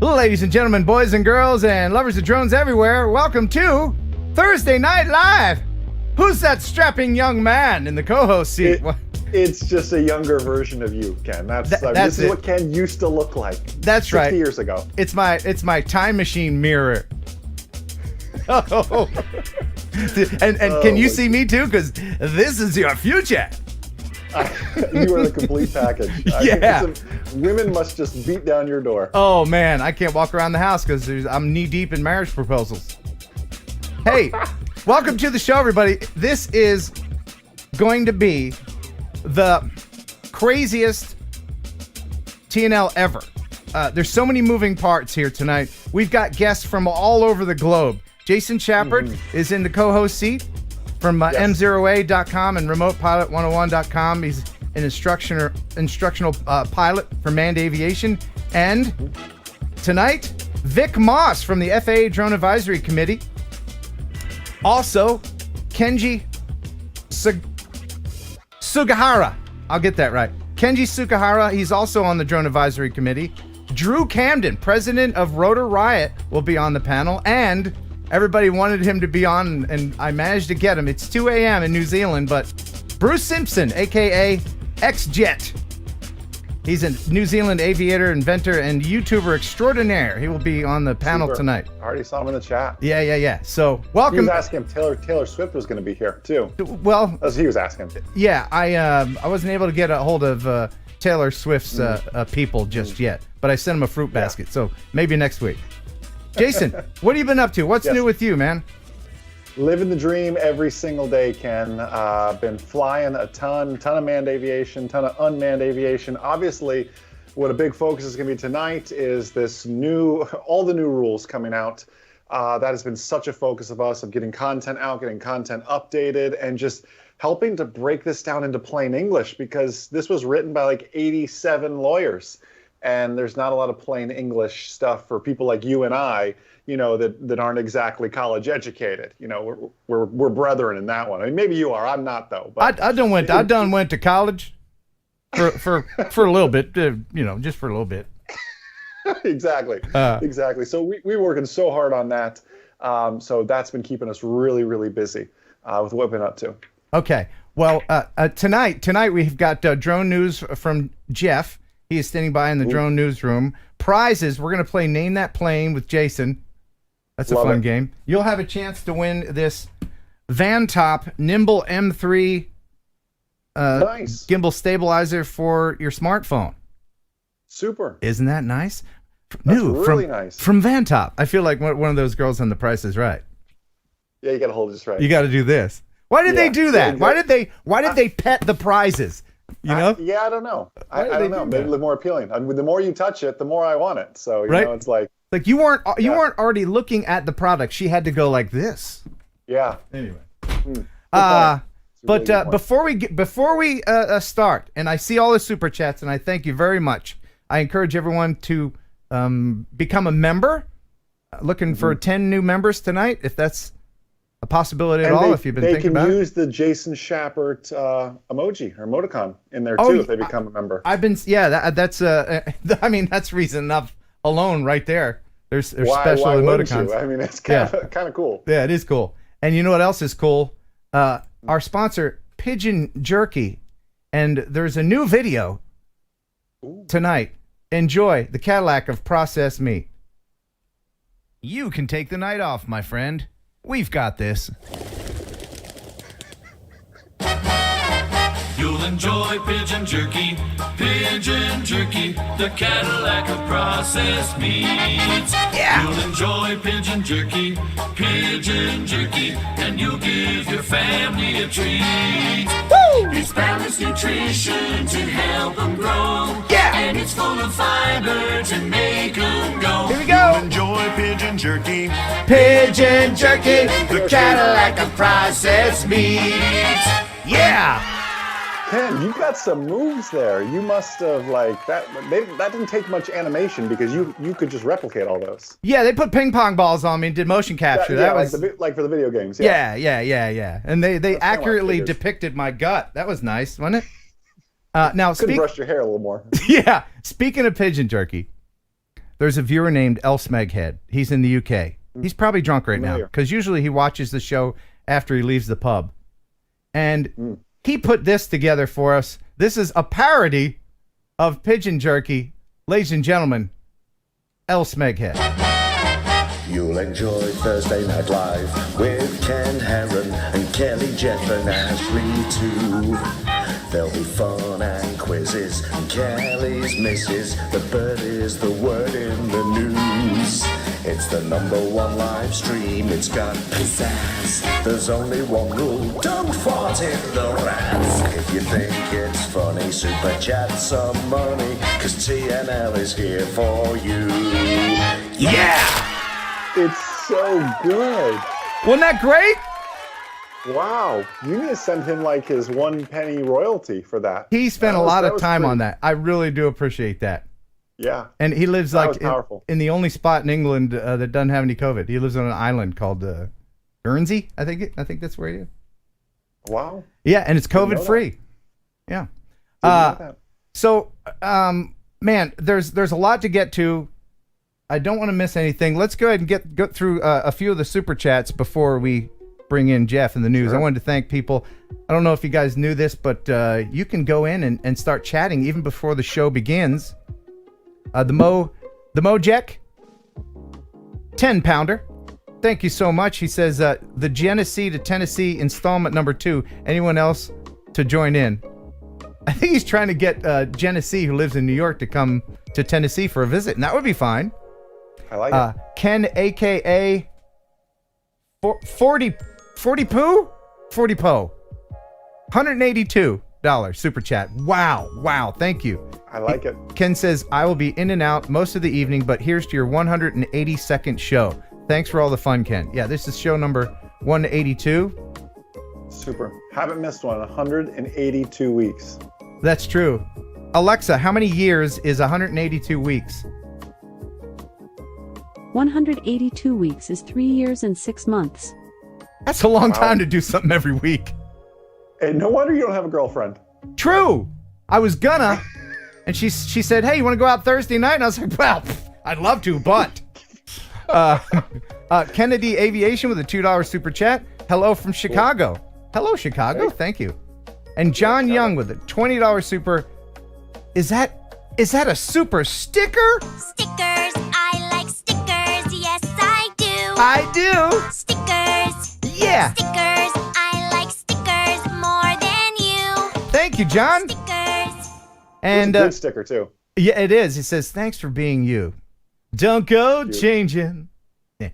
Ladies and gentlemen, boys and girls, and lovers of drones everywhere, welcome to Thursday Night Live. Who's that strapping young man in the co-host seat? It's just a younger version of you, Ken. This is what Ken used to look like. That's right. 60 years ago. It's my time machine mirror. Oh. and can you see me too? Because this is your future. You are the complete package. Yeah. Women must just beat down your door. Oh man, I can't walk around the house because I'm knee deep in marriage proposals. Hey, welcome to the show, everybody. This is going to be the craziest TNL ever. There's so many moving parts here tonight. We've got guests from all over the globe. Jason Schappert is in the co-host seat from M0A.com and RemotePilot101.com. He's an instructional pilot for manned aviation. And tonight, Vic Moss from the FAA Drone Advisory Committee. Also, Kenji Sugihara. I'll get that right. Kenji Sugihara, he's also on the Drone Advisory Committee. Drew Camden, president of Rotor Riot, will be on the panel. And everybody wanted him to be on, and I managed to get him. It's 2 a.m. in New Zealand, but Bruce Simpson, a.k.a. X-Jet. He's a New Zealand aviator, inventor, and YouTuber extraordinaire. He will be on the panel tonight. I already saw him in the chat. Yeah. So, welcome. He was asking if Taylor Swift was going to be here, too. Well, as he was asking. Yeah, I wasn't able to get a hold of Taylor Swift's people just yet, but I sent him a fruit basket, so maybe next week. Jason, what have you been up to? What's new with you, man? Living the dream every single day, Ken. Been flying a ton of manned aviation, ton of unmanned aviation. Obviously, what a big focus is going to be tonight is all the new rules coming out. That has been such a focus of us, of getting content out, getting content updated, and just helping to break this down into plain English, because this was written by like 87 lawyers. And there's not a lot of plain English stuff for people like you and I, that aren't exactly college educated. We're brethren in that one. I mean, maybe you are. I'm not, though. But I done went to college for a little bit, just for a little bit. Exactly. So we're working so hard on that. So that's been keeping us really, really busy with what we've been up to. Okay. Well, tonight we've got drone news from Jeff. He is standing by in the drone newsroom. Prizes, we're going to play Name That Plane with Jason. That's a fun game. You'll have a chance to win this Vantop Nimble M3 gimbal stabilizer for your smartphone. Super. Isn't that nice? Really nice. From Vantop. I feel like one of those girls on The Price is Right. Yeah, you got to hold this right. You got to do this. Why did they do that? Yeah, why did they pet the prizes? I don't know. I don't know. Maybe look more appealing. The more you touch it, the more I want it. So it's like you weren't already looking at the product. She had to go like this. Yeah. Anyway. But before we start, and I see all the super chats, and I thank you very much. I encourage everyone to become a member. Looking for 10 new members tonight, if that's a possibility at all, if you've been thinking about it. They can use the Jason Schappert emoji or emoticon in there too if they become a member. That's reason enough alone right there. There's special emoticons. I mean, it's kind of cool. Yeah, it is cool. And you know what else is cool? Our sponsor, Pigeon Jerky, and there's a new video tonight. Enjoy the Cadillac of processed meat. You can take the night off, my friend. We've got this. You'll enjoy pigeon jerky, the Cadillac of processed meats. Yeah. You'll enjoy pigeon jerky, and you'll give your family a treat. Woo! It's balanced nutrition to help them grow. Yeah. And it's full of fiber to make them go. Here we go. You'll enjoy pigeon jerky, the Cadillac of processed meats. Yeah. Ken, you've got some moves there. You must have that didn't take much animation because you could just replicate all those. Yeah, they put ping pong balls on me and did motion capture. That was like for the video games. Yeah. And they accurately depicted my gut. That was nice, wasn't it? Now could have brushed your hair a little more. Yeah. Speaking of pigeon jerky, There's a viewer named Elsmeghead. He's in the UK. He's probably drunk right now because usually he watches the show after he leaves the pub. And he put this together for us. This is a parody of Pigeon Jerky. Ladies and gentlemen, Elsmeghead. You'll enjoy Thursday Night Live with Ken Heron and Kelly, Jeff and Ashley too. There'll be fun and quizzes and Kelly's misses. The bird is the word in the news. It's the #1 live stream. It's got pizzazz. There's only one rule. Don't fart in the rats. If you think it's funny, super chat some money. Cause TNL is here for you. Yeah! It's so good. Wasn't that great? Wow. You need to send him like his 1 penny royalty for that. He spent a lot of time on that. I really do appreciate that. Yeah. And he lives like powerful. in the only spot in England that doesn't have any COVID. He lives on an island called Guernsey. I think that's where he is. Wow. Yeah, and it's COVID free. Yeah. So, man, there's a lot to get to. I don't want to miss anything. Let's go ahead and go through a few of the super chats before we bring in Jeff in the news. Sure. I wanted to thank people. I don't know if you guys knew this, but you can go in and start chatting even before the show begins. The Mojek, 10-pounder. Thank you so much. He says the Genesee to Tennessee installment number 2. Anyone else to join in? I think he's trying to get Genesee, who lives in New York, to come to Tennessee for a visit, and that would be fine. I like it. Ken, a.k.a. 40 Po. $182 super chat. Wow. Thank you. I like it. Ken says, I will be in and out most of the evening, but here's to your 182nd show. Thanks for all the fun, Ken. Yeah, this is show number 182. Super. Haven't missed one. 182 weeks. That's true. Alexa, how many years is 182 weeks? 182 weeks is 3 years and 6 months. That's a long time to do something every week. And no wonder you don't have a girlfriend. True. I was gonna, and she said, hey, you want to go out Thursday night? And I was like, well, I'd love to, but. Kennedy Aviation with a $2 super chat. Hello from Chicago. Hello, Chicago. Hey. Thank you. And John Young with a $20 super. Is that a super sticker? Stickers, I like stickers, yes I do. I do. Stickers, Yeah. stickers, I like stickers more than you. Thank you, John. Stickers. And Good sticker, too. yeah, it is. He says, thanks for being you. Don't go changing. Yeah.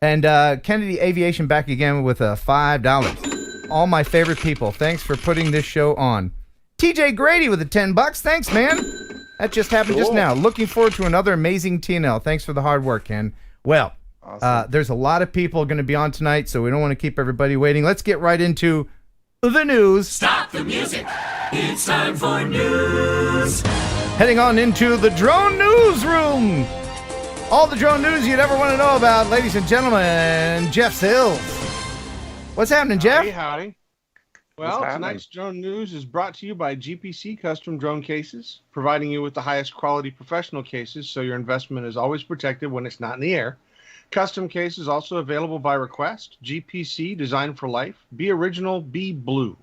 And Kennedy Aviation back again with a $5. All my favorite people. Thanks for putting this show on. TJ Grady with a $10. Thanks, man. That just happened just now. Looking forward to another amazing TNL. Thanks for the hard work, Ken. Well, awesome. There's a lot of people going to be on tonight, so we don't want to keep everybody waiting. Let's get right into the news. Stop the music. It's time for news. Heading on into the drone newsroom. All the drone news you'd ever want to know about, ladies and gentlemen, Jeff Sills. What's happening, Jeff? Howdy. Well, tonight's drone news is brought to you by GPC Custom Drone Cases, providing you with the highest quality professional cases so your investment is always protected when it's not in the air. Custom cases also available by request. GPC, designed for life. Be original, be blue.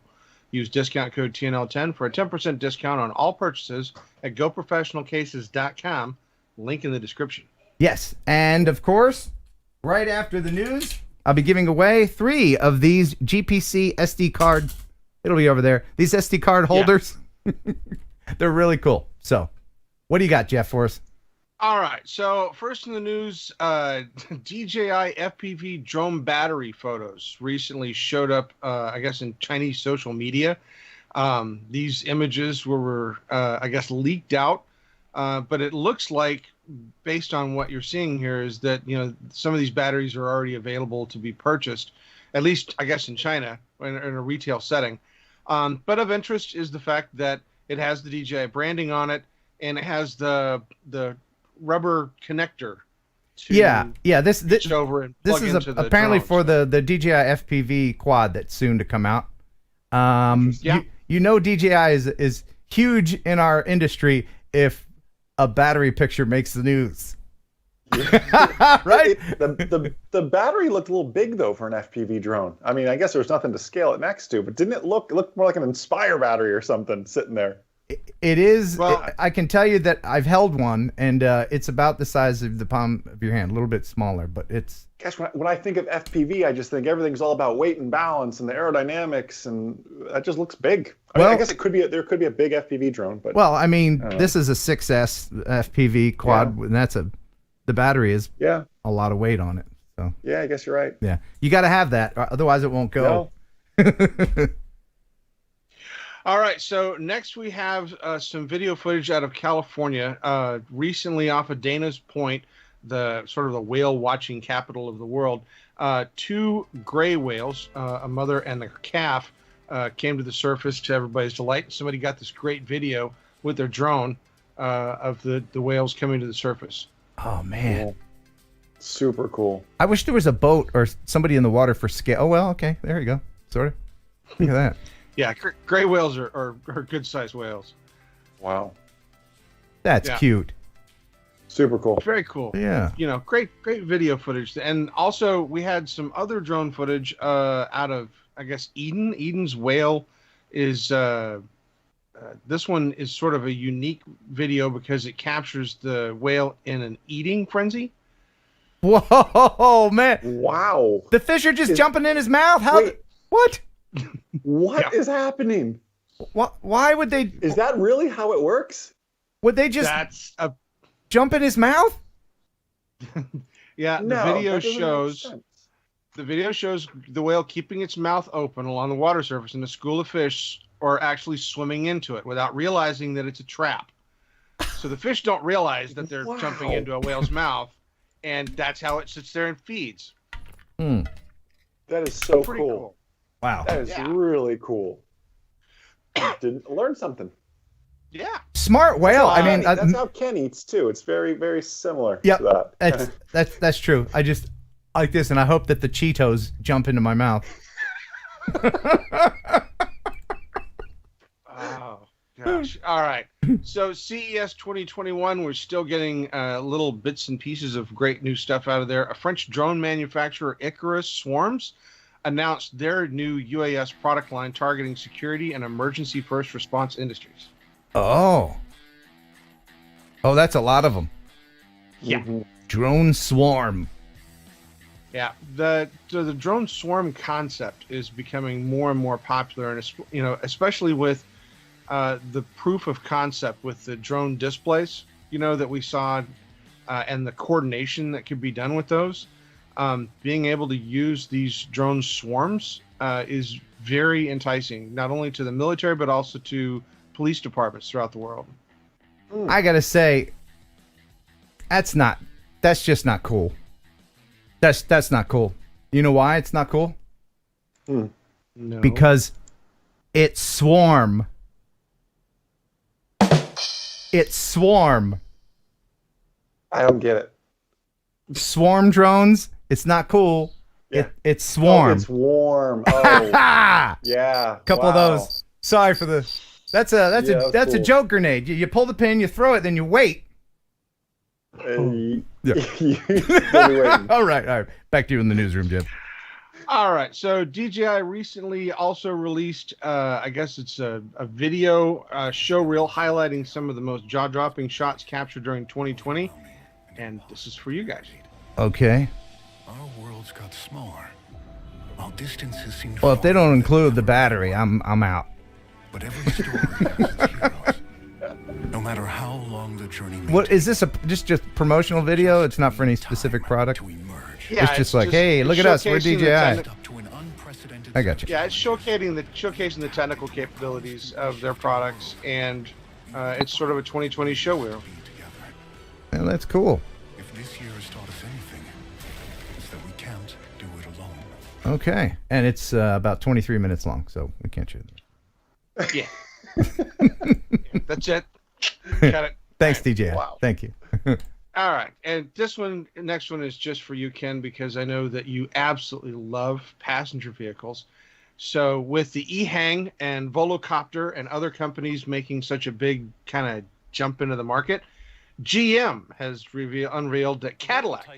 Use discount code TNL10 for a 10% discount on all purchases at goprofessionalcases.com. Link in the description. Yes, and of course, right after the news, I'll be giving away 3 of these GPC SD card. It'll be over there. These SD card holders. Yeah. They're really cool. So, what do you got, Jeff, for us? All right. So, first in the news, DJI FPV drone battery photos recently showed up, I guess, in Chinese social media. These images were I guess, leaked out. But it looks like, based on what you're seeing here, is that, some of these batteries are already available to be purchased, at least, I guess, in China, in a retail setting. But of interest is the fact that it has the DJI branding on it, and it has the rubber connector to This over and this plug is into the apparently drones. for the DJI FPV quad that's soon to come out. Yeah. DJI is huge in our industry if a battery picture makes the news. Right? The battery looked a little big though for an FPV drone. I mean, I guess there was nothing to scale it next to, but didn't it look more like an Inspire battery or something sitting there? It is. Well, I can tell you that I've held one, and it's about the size of the palm of your hand, a little bit smaller, but it's. Gosh, when I think of FPV, I just think everything's all about weight and balance and the aerodynamics, and that just looks big. I mean, I guess there could be a big FPV drone, but well, I mean, this is a 6S FPV quad, and the battery is a lot of weight on it. So yeah, I guess you're right. Yeah, you got to have that, otherwise it won't go. No. All right, so next we have some video footage out of California. Recently, off of Dana's Point, the sort of the whale watching capital of the world, 2 gray whales, a mother and their calf, came to the surface to everybody's delight. Somebody got this great video with their drone of the whales coming to the surface. Oh man, cool. Super cool. I wish there was a boat or somebody in the water for scale. Oh well, okay, there you go. Sort of. Look at that. Yeah, gray whales are good-sized whales. Wow. That's cute. Super cool. Very cool. Yeah. You know, great video footage. And also, we had some other drone footage out of, I guess, Eden. Eden's whale is, this one is sort of a unique video because it captures the whale in an eating frenzy. Whoa, man. Wow. The fish are just jumping in his mouth? How? Wait. What? What is happening? Why would they? Is that really how it works? Would they just jump in his mouth? Yeah, No, the video that doesn't make shows sense. the video shows the whale keeping its mouth open along the water surface, and a school of fish are actually swimming into it without realizing that it's a trap. So the fish don't realize that they're jumping into a whale's mouth, and that's how it sits there and feeds. Hmm. That is so Pretty cool. Wow. That is really cool. Didn't learn something. Yeah. Smart whale. I mean, that's how Ken eats too. It's very, very similar to that. That's true. I just like this, and I hope that the Cheetos jump into my mouth. Oh gosh. All right. So CES 2021, we're still getting little bits and pieces of great new stuff out of there. A French drone manufacturer, Icarus Swarms, announced their new UAS product line targeting security and emergency first response industries. Oh, that's a lot of them. Yeah. Drone swarm. Yeah, the drone swarm concept is becoming more and more popular, and especially with the proof of concept with the drone displays, that we saw, and the coordination that could be done with those. Being able to use these drone swarms is very enticing, not only to the military but also to police departments throughout the world. I gotta say, that's just not cool. That's not cool. You know why it's not cool? No. Because it's swarm. It's swarm. I don't get it. Swarm drones. It's not cool. Yeah. It's swarm. Oh, it's warm. Oh, yeah. Couple of those. Sorry for the. That's a cool. joke grenade. You pull the pin, you throw it, then you wait. Yeah. All right. Back to you in the newsroom, Jim. All right. So DJI recently also released, I guess it's a video show reel highlighting some of the most jaw-dropping shots captured during 2020, and this is for you guys. Okay. Our worlds got smaller. While distances seemed Well, if they don't include the battery, I'm out. But every story has its heroes. No matter how long the journey may What is take, this? Just promotional video? It's not for any specific product. to emerge. Yeah, It's just like, hey, look at us, we're showcasing the DJI. Up to an unprecedented I got you. Yeah, it's showcasing the technical capabilities of their products, and it's sort of a 2020 show reel. together. Well, that's cool. If this year has taught us anything, it's that we can't do it alone. Okay, and it's about 23 minutes long, so we can't show that. Yeah. That's it. Got it. Thanks, DJI. Wow. Thank you. All right, and next one is just for you, Ken, because I know that you absolutely love passenger vehicles. So with the eHang and Volocopter and other companies making such a big kind of jump into the market, GM has unveiled that Cadillac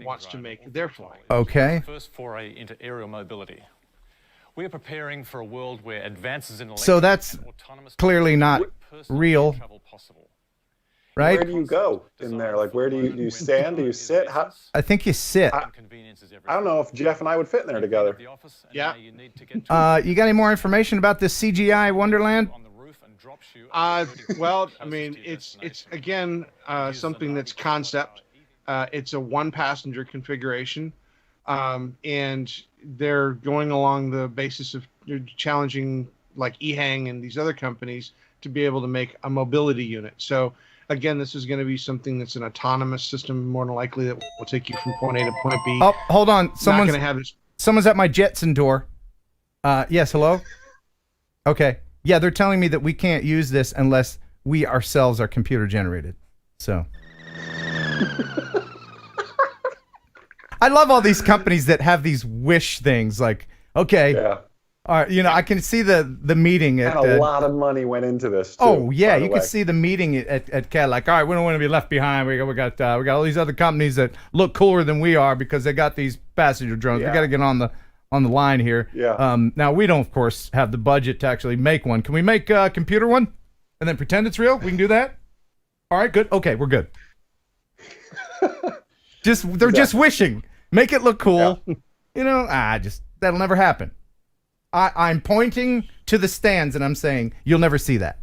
wants to make their flying. Okay. First foray into aerial mobility. We are preparing for a world where advances in So that's clearly not real, right? Where do you go in there? Like, where do you stand? Do you sit? How, I think you sit. I don't know if Jeff and I would fit in there together. Yeah. You got any more information about this CGI Wonderland? Well, I mean, it's again something that's concept. It's a one-passenger configuration, and they're going along the basis of challenging like EHang and these other companies to be able to make a mobility unit. So again, this is going to be something that's an autonomous system, more than likely, that will take you from point A to point B. Oh, hold on. Someone's going to have this. Someone's at my Jetson door. Yes, hello? Okay. Yeah, they're telling me that we can't use this unless we ourselves are computer generated. So. I love all these companies that have these wish things like, okay. Yeah. All right, you know, I can see the meeting at And a lot of money went into this, too. Oh yeah, you can see the meeting at Cadillac. All right, we don't want to be left behind. We got all these other companies that look cooler than we are because they got these passenger drones. Yeah. We got to get on the line here. Yeah. Now we don't, of course, have the budget to actually make one. Can we make a computer one and then pretend it's real? We can do that. All right, good. Okay, we're good. They're just wishing. Make it look cool. Yeah. You know, that'll never happen. I'm pointing to the stands and I'm saying you'll never see that.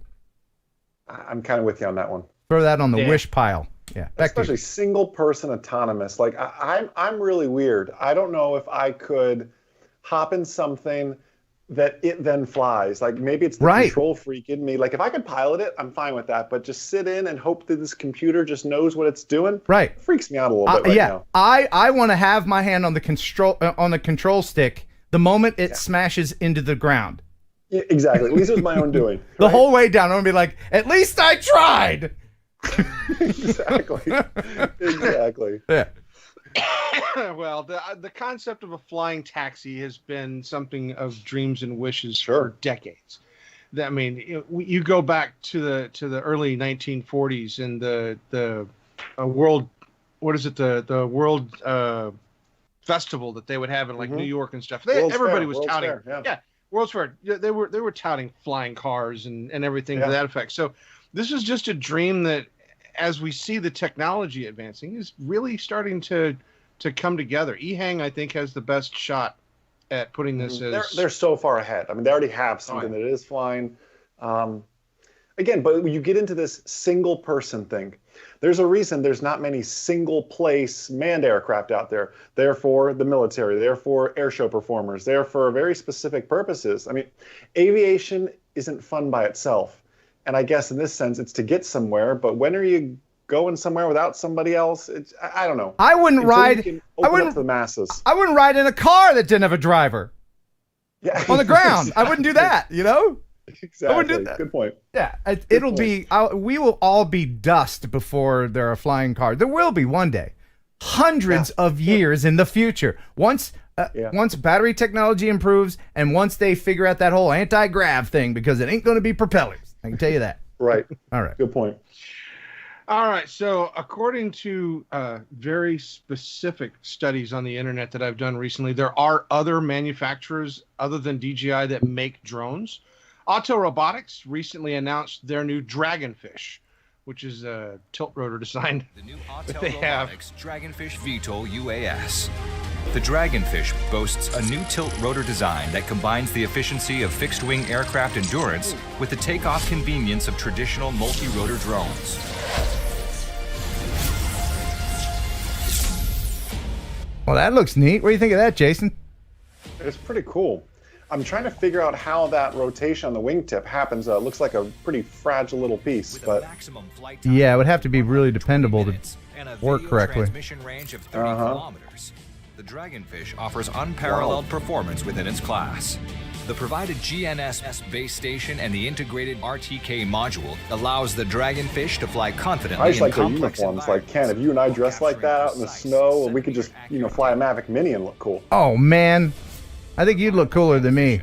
I'm kind of with you on that one. Throw that on the wish pile. Yeah, especially single person autonomous. Like I'm really weird. I don't know if I could hop in something that it then flies. Like maybe it's the control freak in me. Like if I could pilot it, I'm fine with that. But just sit in and hope that this computer just knows what it's doing. Right, freaks me out a little bit right now. I want to have my hand on the control stick the moment it smashes into the ground. Yeah, exactly. At least it was my own doing. The whole way down, I'm gonna be like, at least I tried. Exactly. Yeah. Well, the concept of a flying taxi has been something of dreams and wishes for decades. I mean, you go back to the early 1940s and the world, what is it, the world festival that they would have in like New York and stuff. Everybody was touting. World's Fair. They were touting flying cars and everything to that effect. So this is just a dream that, as we see the technology advancing, is really starting to come together. EHang, I think, has the best shot at putting this as... They're so far ahead. I mean, they already have something that is flying. Again, but when you get into this single person thing, there's a reason there's not many single place manned aircraft out there. They're for the military. They're for air show performers. They're for very specific purposes. I mean, aviation isn't fun by itself. And I guess in this sense, it's to get somewhere. But when are you going somewhere without somebody else? I don't know. I wouldn't ride. I wouldn't up to the masses. I wouldn't ride in a car that didn't have a driver. Yeah, on the ground. I wouldn't do that. You know. Exactly. I wouldn't do that. Good point. Yeah, it'll be. We will all be dust before there are flying cars. There will be one day, hundreds of years in the future. Once battery technology improves, and once they figure out that whole anti-grav thing, because it ain't going to be propellers. I can tell you that. Right. All right. Good point. All right. So according to very specific studies on the internet that I've done recently, there are other manufacturers other than DJI that make drones. Auto Robotics recently announced their new Dragonfish, which is a tilt rotor design. The new Auto Robotics Dragonfish VTOL UAS. The Dragonfish boasts a new tilt rotor design that combines the efficiency of fixed-wing aircraft endurance with the takeoff convenience of traditional multi-rotor drones. Well, that looks neat. What do you think of that, Jason? It's pretty cool. I'm trying to figure out how that rotation on the wingtip happens. It looks like a pretty fragile little piece, but yeah, it would have to be really dependable to work correctly. Transmission range of 30 kilometers. The Dragonfish offers unparalleled performance within its class. The provided GNSS base station and the integrated RTK module allows the Dragonfish to fly confidently. I just like their uniforms. Like, Ken, if you and I dress like that out in the snow, and we could just, fly a Mavic Mini and look cool. Oh man, I think you'd look cooler than me.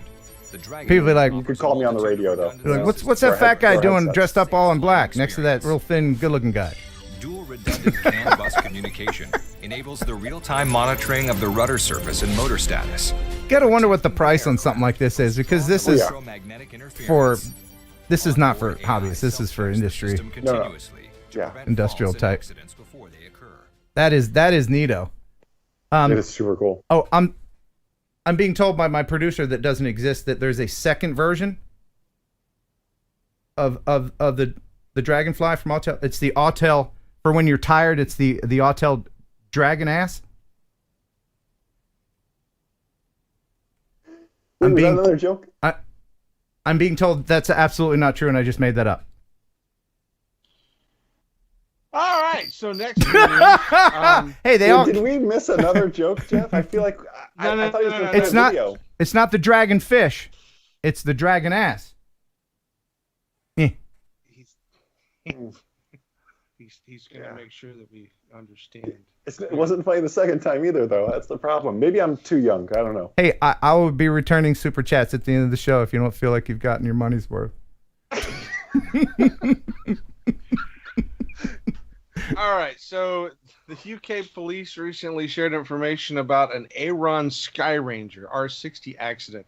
People be like, you could call me on the radio though. Like, what's that fat guy doing dressed up all in black next to that real thin, good-looking guy? dual redundant CAN bus communication enables the real-time monitoring of the rudder surface and motor status. Gotta wonder what the price on something like this is, because this is this is not for hobbyists. This is for industry. No. Yeah. Industrial type. That is neato. It is super cool. Oh, I'm being told by my producer that doesn't exist that there's a second version of the Dragonfly from Autel. It's the Autel for when you're tired. It's the Autel Dragon Ass. Wait, was that another joke? I'm being told that's absolutely not true, and I just made that up. All right, so next. Hey, Did we miss another joke, Jeff? I feel like I thought it was it's not. Video. It's not the dragon fish. It's the dragon ass. He's gonna make sure that we understand. It wasn't funny the second time either, though. That's the problem. Maybe I'm too young. I don't know. Hey, I will be returning super chats at the end of the show if you don't feel like you've gotten your money's worth. All right, so the UK police recently shared information about an Aeron Skyranger R60 accident.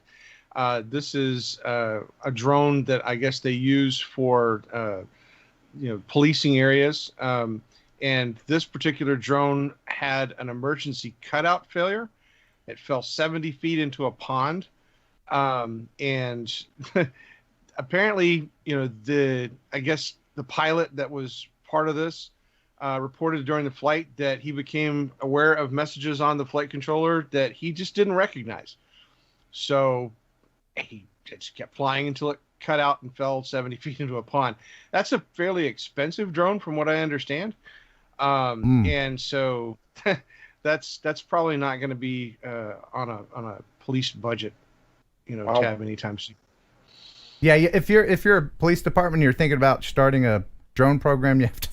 This is a drone that I guess they use for policing areas. And this particular drone had an emergency cutout failure. It fell 70 feet into a pond. And apparently, the pilot that was part of this reported during the flight that he became aware of messages on the flight controller that he just didn't recognize. So he just kept flying until it cut out and fell 70 feet into a pond. That's a fairly expensive drone from what I understand. And so that's probably not going to be on a police budget, tab anytime soon. Yeah, if you're a police department and you're thinking about starting a drone program, you have to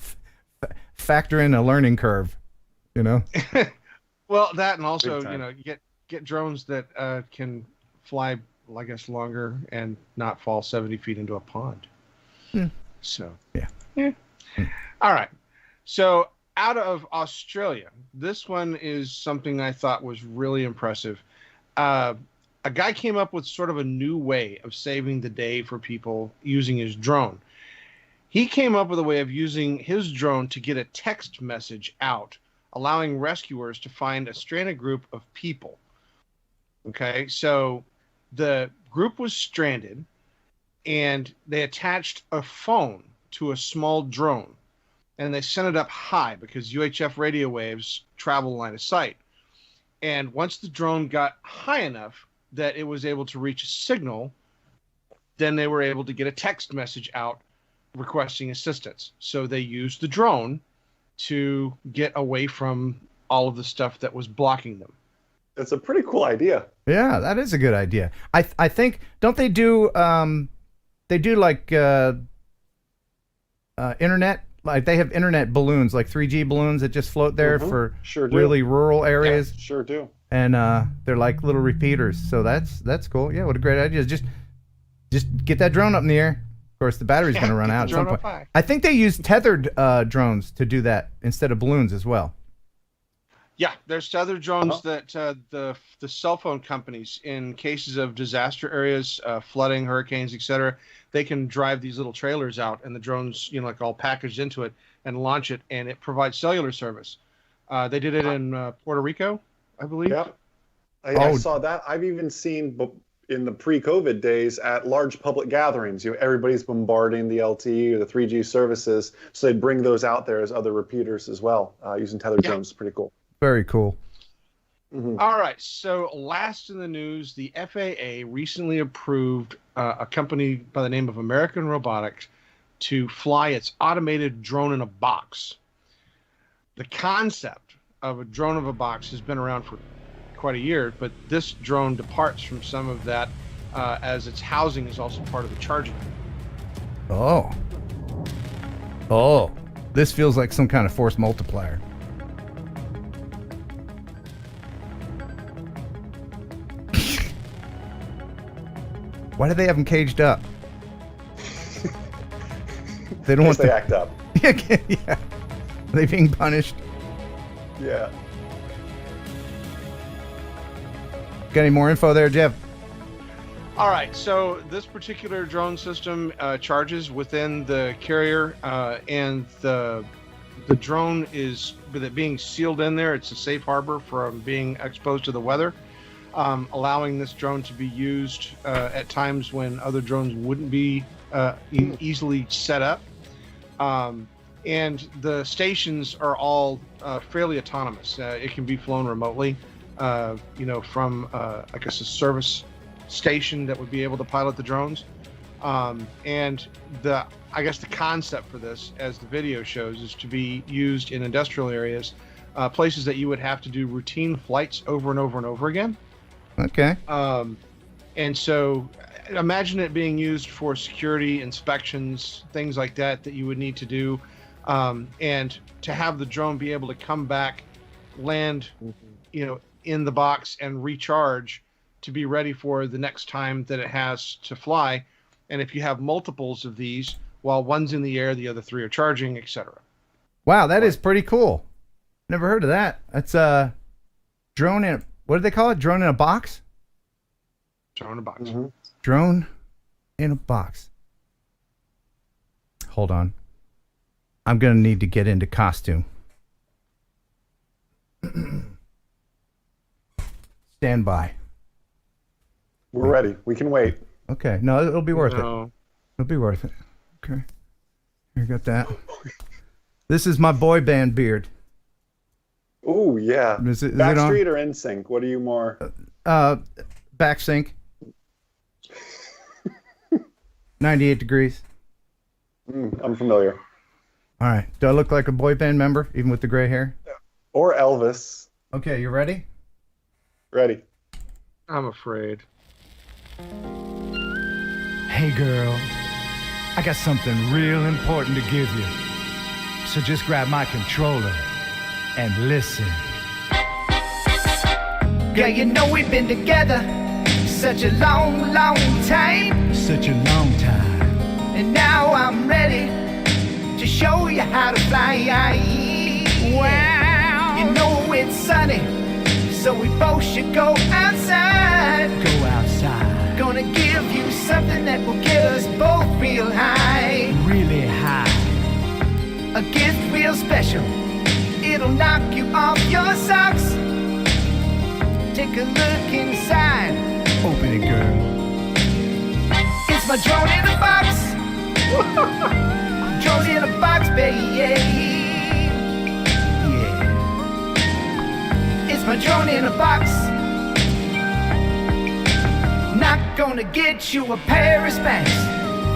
factor in a learning curve, Well, that and also get drones that can fly, I guess, longer and not fall 70 feet into a pond. So yeah. All right. So out of Australia, this one is something I thought was really impressive. A guy came up with sort of a new way of saving the day for people using his drone. He came up with a way of using his drone to get a text message out, allowing rescuers to find a stranded group of people. Okay, so the group was stranded, and they attached a phone to a small drone, and they sent it up high because UHF radio waves travel line of sight. And once the drone got high enough that it was able to reach a signal, then they were able to get a text message out requesting assistance. So they used the drone to get away from all of the stuff that was blocking them. It's a pretty cool idea. Yeah, that is a good idea. I think, don't they do like internet, like they have internet balloons, like 3G balloons that just float there for really rural areas. Yeah, sure do. And they're like little repeaters. So that's cool. Yeah, what a great idea. Just get that drone up in the air. Of course, the battery's going to run out at some point. I think they use tethered drones to do that instead of balloons as well. Yeah, there's tethered drones that the cell phone companies, in cases of disaster areas, flooding, hurricanes, etc., they can drive these little trailers out, and the drones, like all packaged into it, and launch it, and it provides cellular service. They did it in Puerto Rico, I believe. Yep. I saw that. I've even seen in the pre-COVID days at large public gatherings, everybody's bombarding the LTE or the 3G services, so they'd bring those out there as other repeaters as well, using tethered drones. Pretty cool. Very cool. All right, so last in the news, the FAA recently approved a company by the name of American Robotics to fly its automated drone in a box. The concept of a drone of a box has been around for quite a year, but this drone departs from some of that as its housing is also part of the charging. Oh, this feels like some kind of force multiplier. Why do they have them caged up? They don't want to act up. Yeah. Are they being punished? Yeah. Got any more info there, Jeff? All right, so this particular drone system charges within the carrier, and the drone is, with it being sealed in there, it's a safe harbor from being exposed to the weather, allowing this drone to be used at times when other drones wouldn't be easily set up. And the stations are all fairly autonomous. It can be flown remotely, from I guess a service station that would be able to pilot the drones. And the concept for this, as the video shows, is to be used in industrial areas, places that you would have to do routine flights over and over and over again. Okay. And so imagine it being used for security inspections, things like that you would need to do. And to have the drone be able to come back, land, in the box and recharge to be ready for the next time that it has to fly. And if you have multiples of these, while one's in the air, the other three are charging, etc. Wow, that is pretty cool. Never heard of that. That's a drone in, what do they call it? Drone in a box? Drone in a box. Mm-hmm. Drone in a box. Hold on. I'm going to need to get into costume. Stand by. We're ready. We can wait. Okay. No, it'll be worth it. It'll be worth it. Okay. Here, got that. This is my boy band beard. Oh, yeah. Is it Backstreet or NSYNC? What are you more? Back sync. 98 degrees. I'm familiar. All right. Do I look like a boy band member, even with the gray hair? Or Elvis. Okay, you ready? Ready. I'm afraid. Hey girl, I got something real important to give you. So just grab my controller and listen. Girl, you know we've been together such a long, long time. Such a long time. And now I'm ready to show you how to fly. Wow. You know it's sunny, so we both should go outside. Go outside. Gonna give you something that will get us both real high. Really high. A gift real special. It'll knock you off your socks. Take a look inside. Open it, girl. It's my drone in a box. Drone in a box, baby. Yeah. It's my drone in a box. Not gonna get you a pair of Spanx.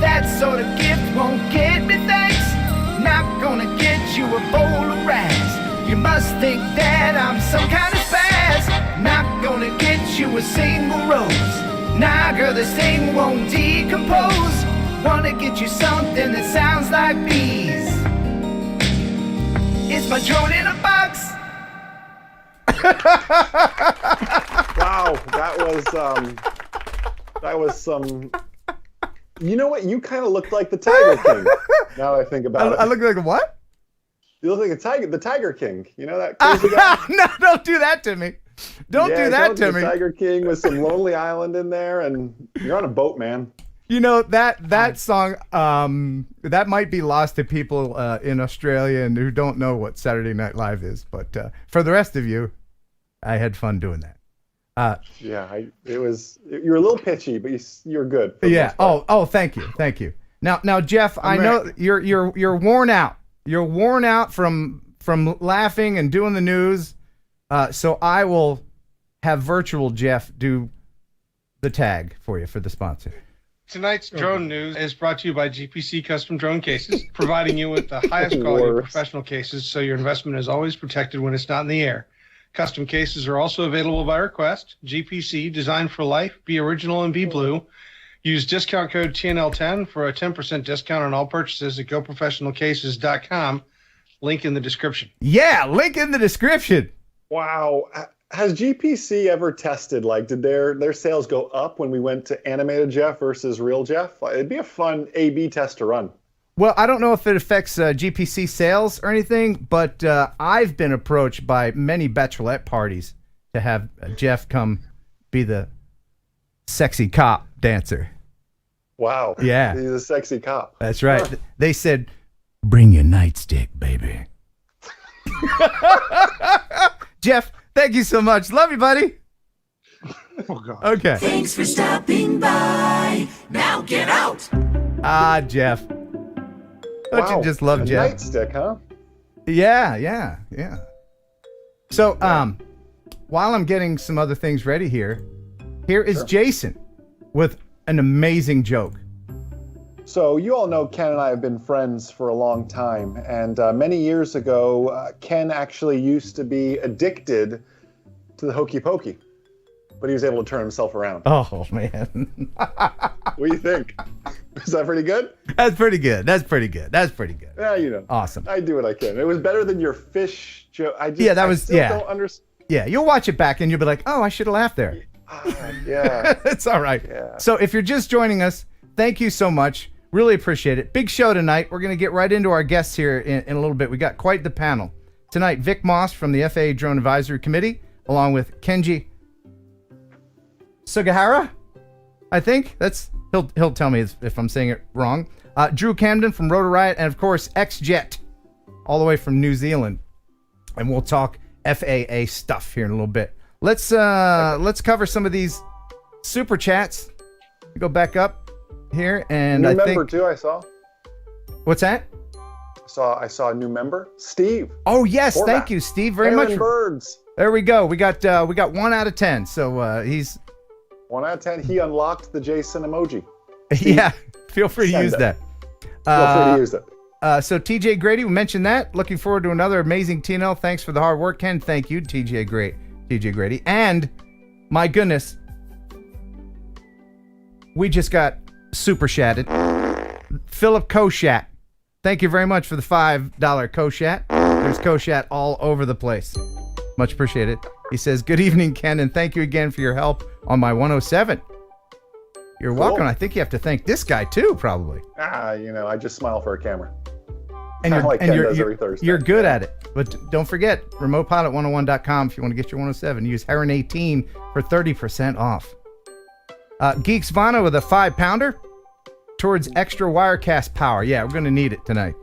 That sort of gift won't get me thanks. Not gonna get you a bowl of rags. You must think that I'm some kind of spaz. Not gonna get you a single rose. Nah, girl, this thing won't decompose. Wanna get you something that sounds like bees. It's my drone in a box. Wow, that was some. You know what? You kind of looked like the Tiger King. Now that I think about it. I look like a what? You look like the Tiger King. You know that crazy guy? No, don't do that to me. Don't do that to me. Tiger King with some Lonely Island in there, and you're on a boat, man. You know, that song, that might be lost to people in Australia and who don't know what Saturday Night Live is. But for the rest of you, I had fun doing that. Yeah, you're a little pitchy, but you're good. Yeah. Oh, thank you. Now, Jeff, I know you're worn out. You're worn out from laughing and doing the news. So I will have virtual Jeff do the tag for you for the sponsor. Tonight's drone news is brought to you by GPC Custom Drone Cases, providing you with the highest quality of professional cases so your investment is always protected when it's not in the air. Custom cases are also available by request. GPC, designed for life, be original and be blue. Use discount code TNL10 for a 10% discount on all purchases at goprofessionalcases.com. Link in the description. Yeah, link in the description. Wow. Has GPC ever tested, did their sales go up when we went to animated Jeff versus real Jeff? It'd be a fun A/B test to run. Well, I don't know if it affects GPC sales or anything, but I've been approached by many bachelorette parties to have Jeff come be the sexy cop dancer. Wow. Yeah. He's a sexy cop. That's right. They said, bring your nightstick, baby. Jeff, thank you so much. Love you, buddy. Oh, God. Okay. Thanks for stopping by. Now get out. Ah, Jeff. Don't you just love a Jeff? Nightstick, huh? Yeah. So, while I'm getting some other things ready here is Jason with an amazing joke. So you all know Ken and I have been friends for a long time, and many years ago, Ken actually used to be addicted to the hokey pokey, but he was able to turn himself around. Oh, man. What do you think? Is that pretty good? That's pretty good. Yeah, you know. Awesome. I do what I can. It was better than your fish joke. I still don't understand. Yeah, you'll watch it back and you'll be like, oh, I should have laughed there. Yeah. It's all right. Yeah. So if you're just joining us, thank you so much. Really appreciate it. Big show tonight. We're going to get right into our guests here in a little bit. We got quite the panel. Tonight, Vic Moss from the FAA Drone Advisory Committee, along with Kenji Sugihara, I think. He'll tell me if I'm saying it wrong. Drew Camden from Rotor Riot, and of course, X-Jet, all the way from New Zealand. And we'll talk FAA stuff here in a little bit. Let's cover some of these super chats. Go back up here, and new member too. I saw. What's that? I saw a new member, Steve. Oh yes, Horvath. thank you, Steve, very Aaron much. Birds. There we go. We got 1 out of 10. So he's 1 out of 10. He unlocked the Jason emoji. Yeah, feel free to use that. Feel free to use it. So TJ Grady, we mentioned that. Looking forward to another amazing TNL. Thanks for the hard work, Ken. Thank you, TJ Grady. And my goodness, we just got super chatted. Philip Koshat. Thank you very much for the $5 Koshat. There's Koshat all over the place. Much appreciated. He says, good evening, Ken, and thank you again for your help on my 107. You're welcome. I think you have to thank this guy too, probably. I just smile for a camera. And Like Ken does every Thursday. you're good at it. But don't forget, remotepilot101.com if you want to get your 107. Use Heron 18 for 30% off. Geeks Vana with a 5-pounder towards extra Wirecast power. Yeah, we're going to need it tonight.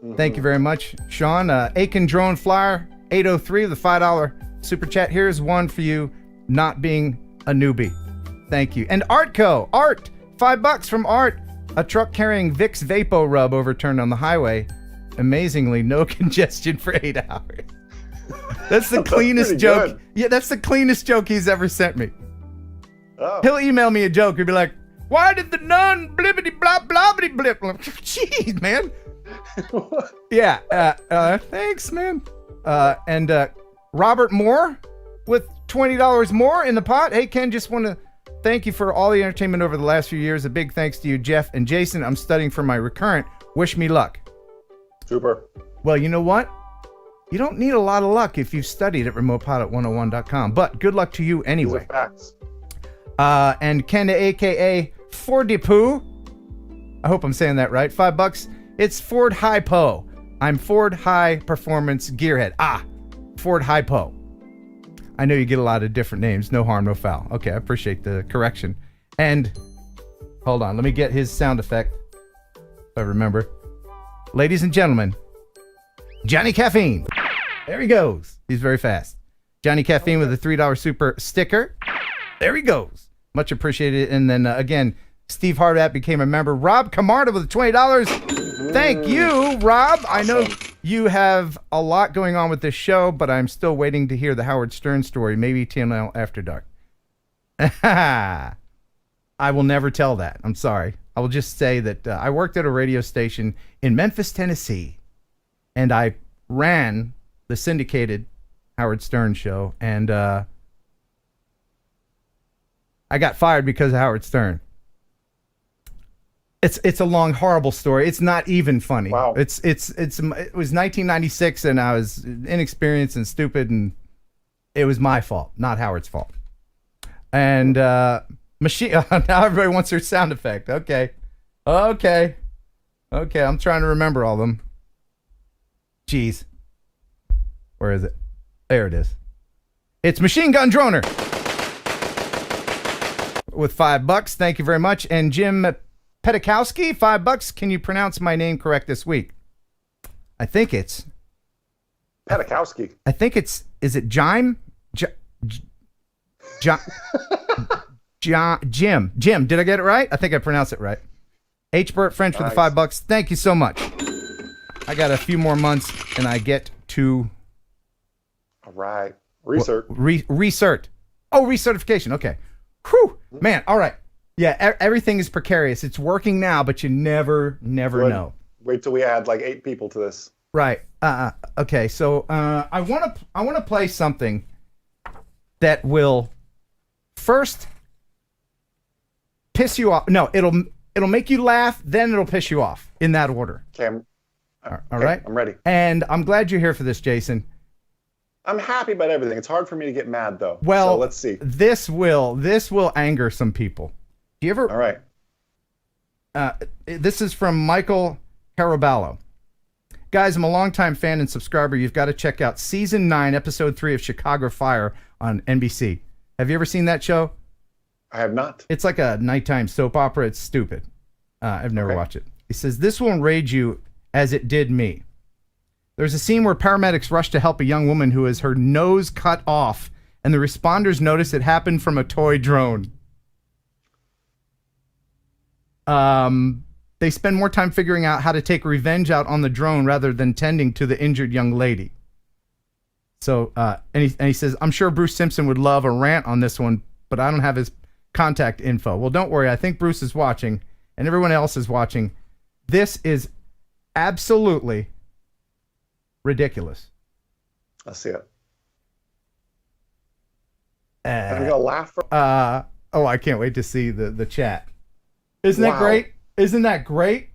Mm-hmm. Thank you very much, Sean. Aiken Drone Flyer 803 with a $5 super chat. Here's one for you, not being a newbie. Thank you. And Artco, Art, $5 from Art. A truck carrying Vicks Vapo Rub overturned on the highway. Amazingly, no congestion for 8 hours. That's the cleanest joke. Good. Yeah, that's the cleanest joke he's ever sent me. Oh. He'll email me a joke. He'll be like, why did the nun blibbity blah blobbity blip? Jeez, man. Yeah. Thanks, man. And Robert Moore with $20 more in the pot. Hey, Ken, just want to thank you for all the entertainment over the last few years. A big thanks to you, Jeff and Jason. I'm studying for my recurrent. Wish me luck. Super. Well, you know what? You don't need a lot of luck if you've studied at remotepilot101.com, but good luck to you anyway. These are facts. And Ken, a.k.a. Fordipoo. I hope I'm saying that right. $5. It's Ford Hypo. I'm Ford High Performance Gearhead. Ford Hypo. I know you get a lot of different names. No harm, no foul. Okay, I appreciate the correction. And hold on, let me get his sound effect. If I remember. Ladies and gentlemen, Johnny Caffeine. There he goes. He's very fast. Johnny Caffeine with a $3 super sticker. There he goes. Much appreciated. And then again, Steve Hardat became a member. Rob Camarda with $20. Thank you, Rob. Awesome. I know you have a lot going on with this show, but I'm still waiting to hear the Howard Stern story. Maybe TNL After Dark. I will never tell that. I'm sorry. I will just say that I worked at a radio station in Memphis, Tennessee, and I ran the syndicated Howard Stern show, and I got fired because of Howard Stern. It's a long, horrible story. It's not even funny. Wow. It was 1996, and I was inexperienced and stupid, and it was my fault, not Howard's fault. And machine now everybody wants their sound effect. Okay. Okay, I'm trying to remember all of them. Jeez. Where is it? There it is. It's Machine Gun Droner. With $5. Thank you very much. And Jim Pedikowski, $5. Can you pronounce my name correct this week? I think it's... Pedikowski. I think it's... Is it Jim? Jim. Did I get it right? I think I pronounced it right. H. Burt French for the $5. Thank you so much. I got a few more months and I get to... All right. Recert. Recert. Oh, recertification. Okay. Whew. Man, all right. Yeah, everything is precarious. It's working now, but you never know. Wait till we add like 8 people to this. Right. Okay, so I want to play something that will first piss you off. No, it'll make you laugh, then it'll piss you off in that order. Okay. All right. I'm ready. And I'm glad you're here for this, Jason. I'm happy about everything. It's hard for me to get mad though. Well, so let's see. This will anger some people. Do you ever? All right. This is from Michael Haraballo. Guys, I'm a longtime fan and subscriber. You've got to check out Season 9, Episode 3 of Chicago Fire on NBC. Have you ever seen that show? I have not. It's like a nighttime soap opera. It's stupid. I've never watched it. He says, this will enrage you as it did me. There's a scene where paramedics rush to help a young woman who has her nose cut off, and the responders notice it happened from a toy drone. They spend more time figuring out how to take revenge out on the drone rather than tending to the injured young lady. So, and he says, I'm sure Bruce Simpson would love a rant on this one, but I don't have his contact info. Well, don't worry. I think Bruce is watching, and everyone else is watching. This is absolutely ridiculous. I'll see it. I'm going to laugh. Oh, I can't wait to see the chat. Isn't that great? Isn't that great?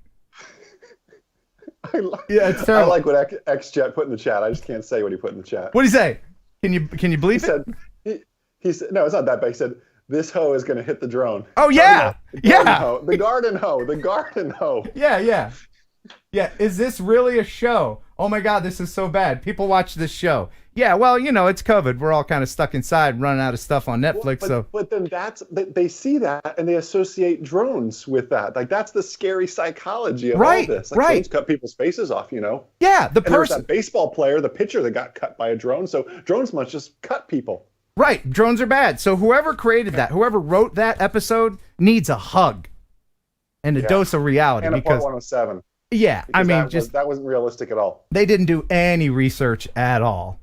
Yeah, it's terrible. I like what XJet put in the chat. I just can't say what he put in the chat. What did he say? Can you believe it? He said, no, it's not that bad. He said, this hoe is going to hit the drone. Oh, yeah. The garden hoe. The garden hoe. Yeah. Yeah, is this really a show? Oh my God, this is so bad. People watch this show. Yeah, well, it's COVID. We're all kind of stuck inside, running out of stuff on Netflix. But then they see that and they associate drones with that. Like that's the scary psychology of all this. Like drones cut people's faces off, Yeah, there's that baseball player, the pitcher that got cut by a drone. So drones must just cut people. Right, drones are bad. So whoever created that, whoever wrote that episode, needs a hug and a dose of reality. And a Part 107. Yeah, I mean, that wasn't realistic at all. They didn't do any research at all.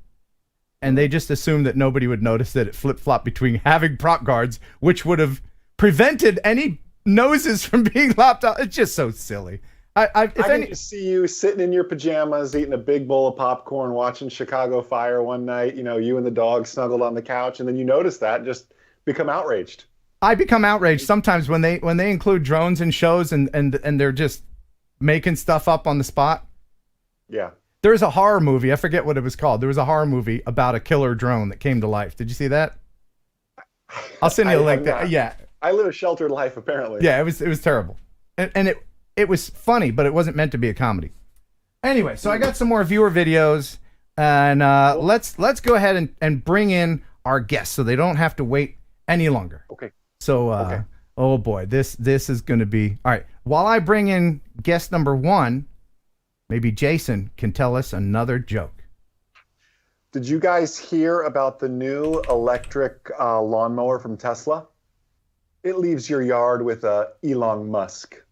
And they just assumed that nobody would notice that it flip-flopped between having prop guards, which would have prevented any noses from being lopped out. It's just so silly. I can just see you sitting in your pajamas, eating a big bowl of popcorn, watching Chicago Fire one night, you and the dog snuggled on the couch, and then you notice that and just become outraged. I become outraged sometimes when they include drones in shows and they're just making stuff up on the spot. Yeah. There's a horror movie. I forget what it was called. There was a horror movie about a killer drone that came to life. Did you see that? I'll send you a link. Yeah. I live a sheltered life, apparently. Yeah, it was terrible. And it was funny, but it wasn't meant to be a comedy. Anyway, so I got some more viewer videos, and let's go ahead and bring in our guests so they don't have to wait any longer. Okay. So, oh boy, this is going to be... All right, while I bring in guest number 1, maybe Jason can tell us another joke. Did you guys hear about the new electric lawnmower from Tesla? It leaves your yard with Elon Musk.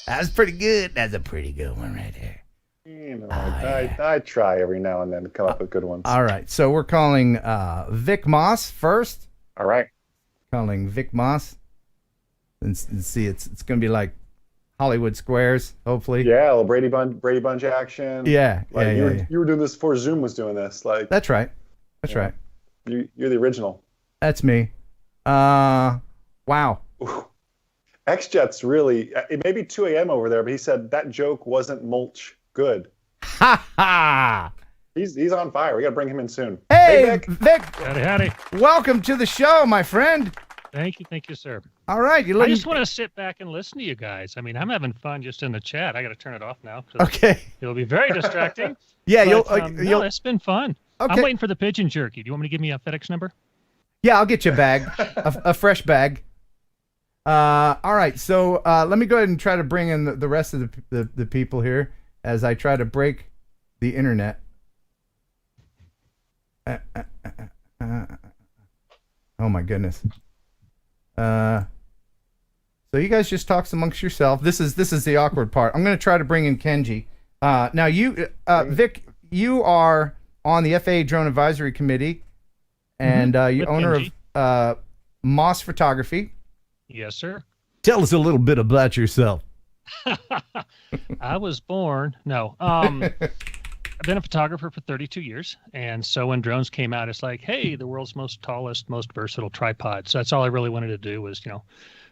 That's pretty good. That's a pretty good one right there. I try every now and then to come up with good ones. All right, so we're calling Vic Moss first. All right. Calling Vic Moss. And see, it's going to be like Hollywood Squares, hopefully. Yeah, a little Brady Bunch action. Yeah, you were doing this before Zoom was doing this. Like that's right. That's right. You're the original. That's me. Wow. XJet's really, it may be 2 a.m. over there, but he said that joke wasn't mulch good. Ha ha! He's on fire. We got to bring him in soon. Hey, Vic. Howdy. Welcome to the show, my friend. Thank you, sir. All right. I just want to sit back and listen to you guys. I mean, I'm having fun just in the chat. I got to turn it off now. Okay. It'll be very distracting. Yeah, but, no, it's been fun. Okay. I'm waiting for the pigeon jerky. Do you want me to give me a FedEx number? Yeah, I'll get you a bag, a fresh bag. All right, so let me go ahead and try to bring in the rest of the people here as I try to break the internet. Oh my goodness. So you guys just talk amongst yourself. This is the awkward part. I'm going to try to bring in Kenji. Now you, Vic, you are on the FAA Drone Advisory Committee, and you're owner Kenji. of Moss Photography. Yes, sir. Tell us a little bit about yourself. I was born. No. I've been a photographer for 32 years. And so when drones came out, it's like, hey, the world's most tallest, most versatile tripod. So that's all I really wanted to do was,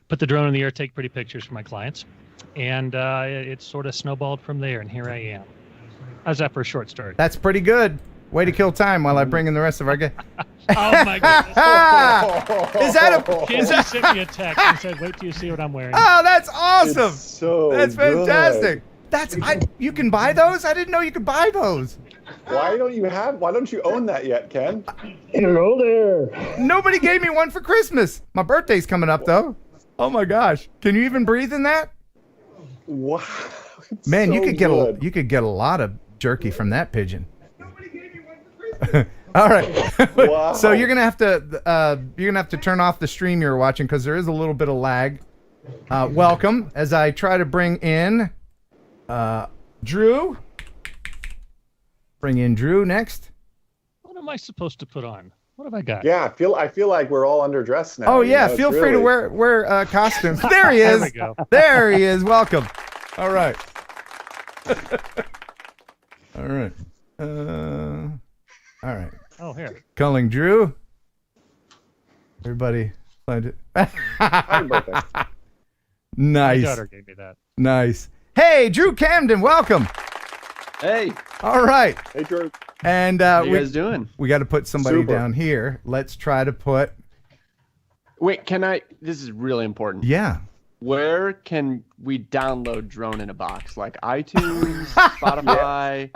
put the drone in the air, take pretty pictures for my clients. And it sort of snowballed from there. And here I am. How's that for a short story? That's pretty good. Way to kill time while I bring in the rest of our guests. Oh my goodness. Is that Kenji sent me a text and said, wait till you see what I'm wearing. Oh, that's awesome. So that's fantastic. Good. You can buy those? I didn't know you could buy those. Why don't you own that yet, Ken? Hello there. Nobody gave me one for Christmas. My birthday's coming up though. Oh my gosh. Can you even breathe in that? Wow. Man, so you could get a lot of jerky from that pigeon. All right. Wow. So you're gonna have to turn off the stream you're watching because there is a little bit of lag. Welcome as I try to bring in Drew. Bring in Drew next. What am I supposed to put on? What have I got? Yeah, I feel like we're all underdressed now. Oh yeah, feel free to wear costumes. There he is. There we go. There he is. Welcome. All right. All right. All right. Oh, here. Calling Drew. Everybody find it. Happy birthday. Nice. My daughter gave me that. Nice. Hey, Drew Camden, welcome. Hey. All right. Hey, Drew. And How you guys doing? We got to put somebody Super. down here. Let's try to put. Wait, this is really important. Yeah. Where can we download Drone in a Box? Like iTunes, Spotify?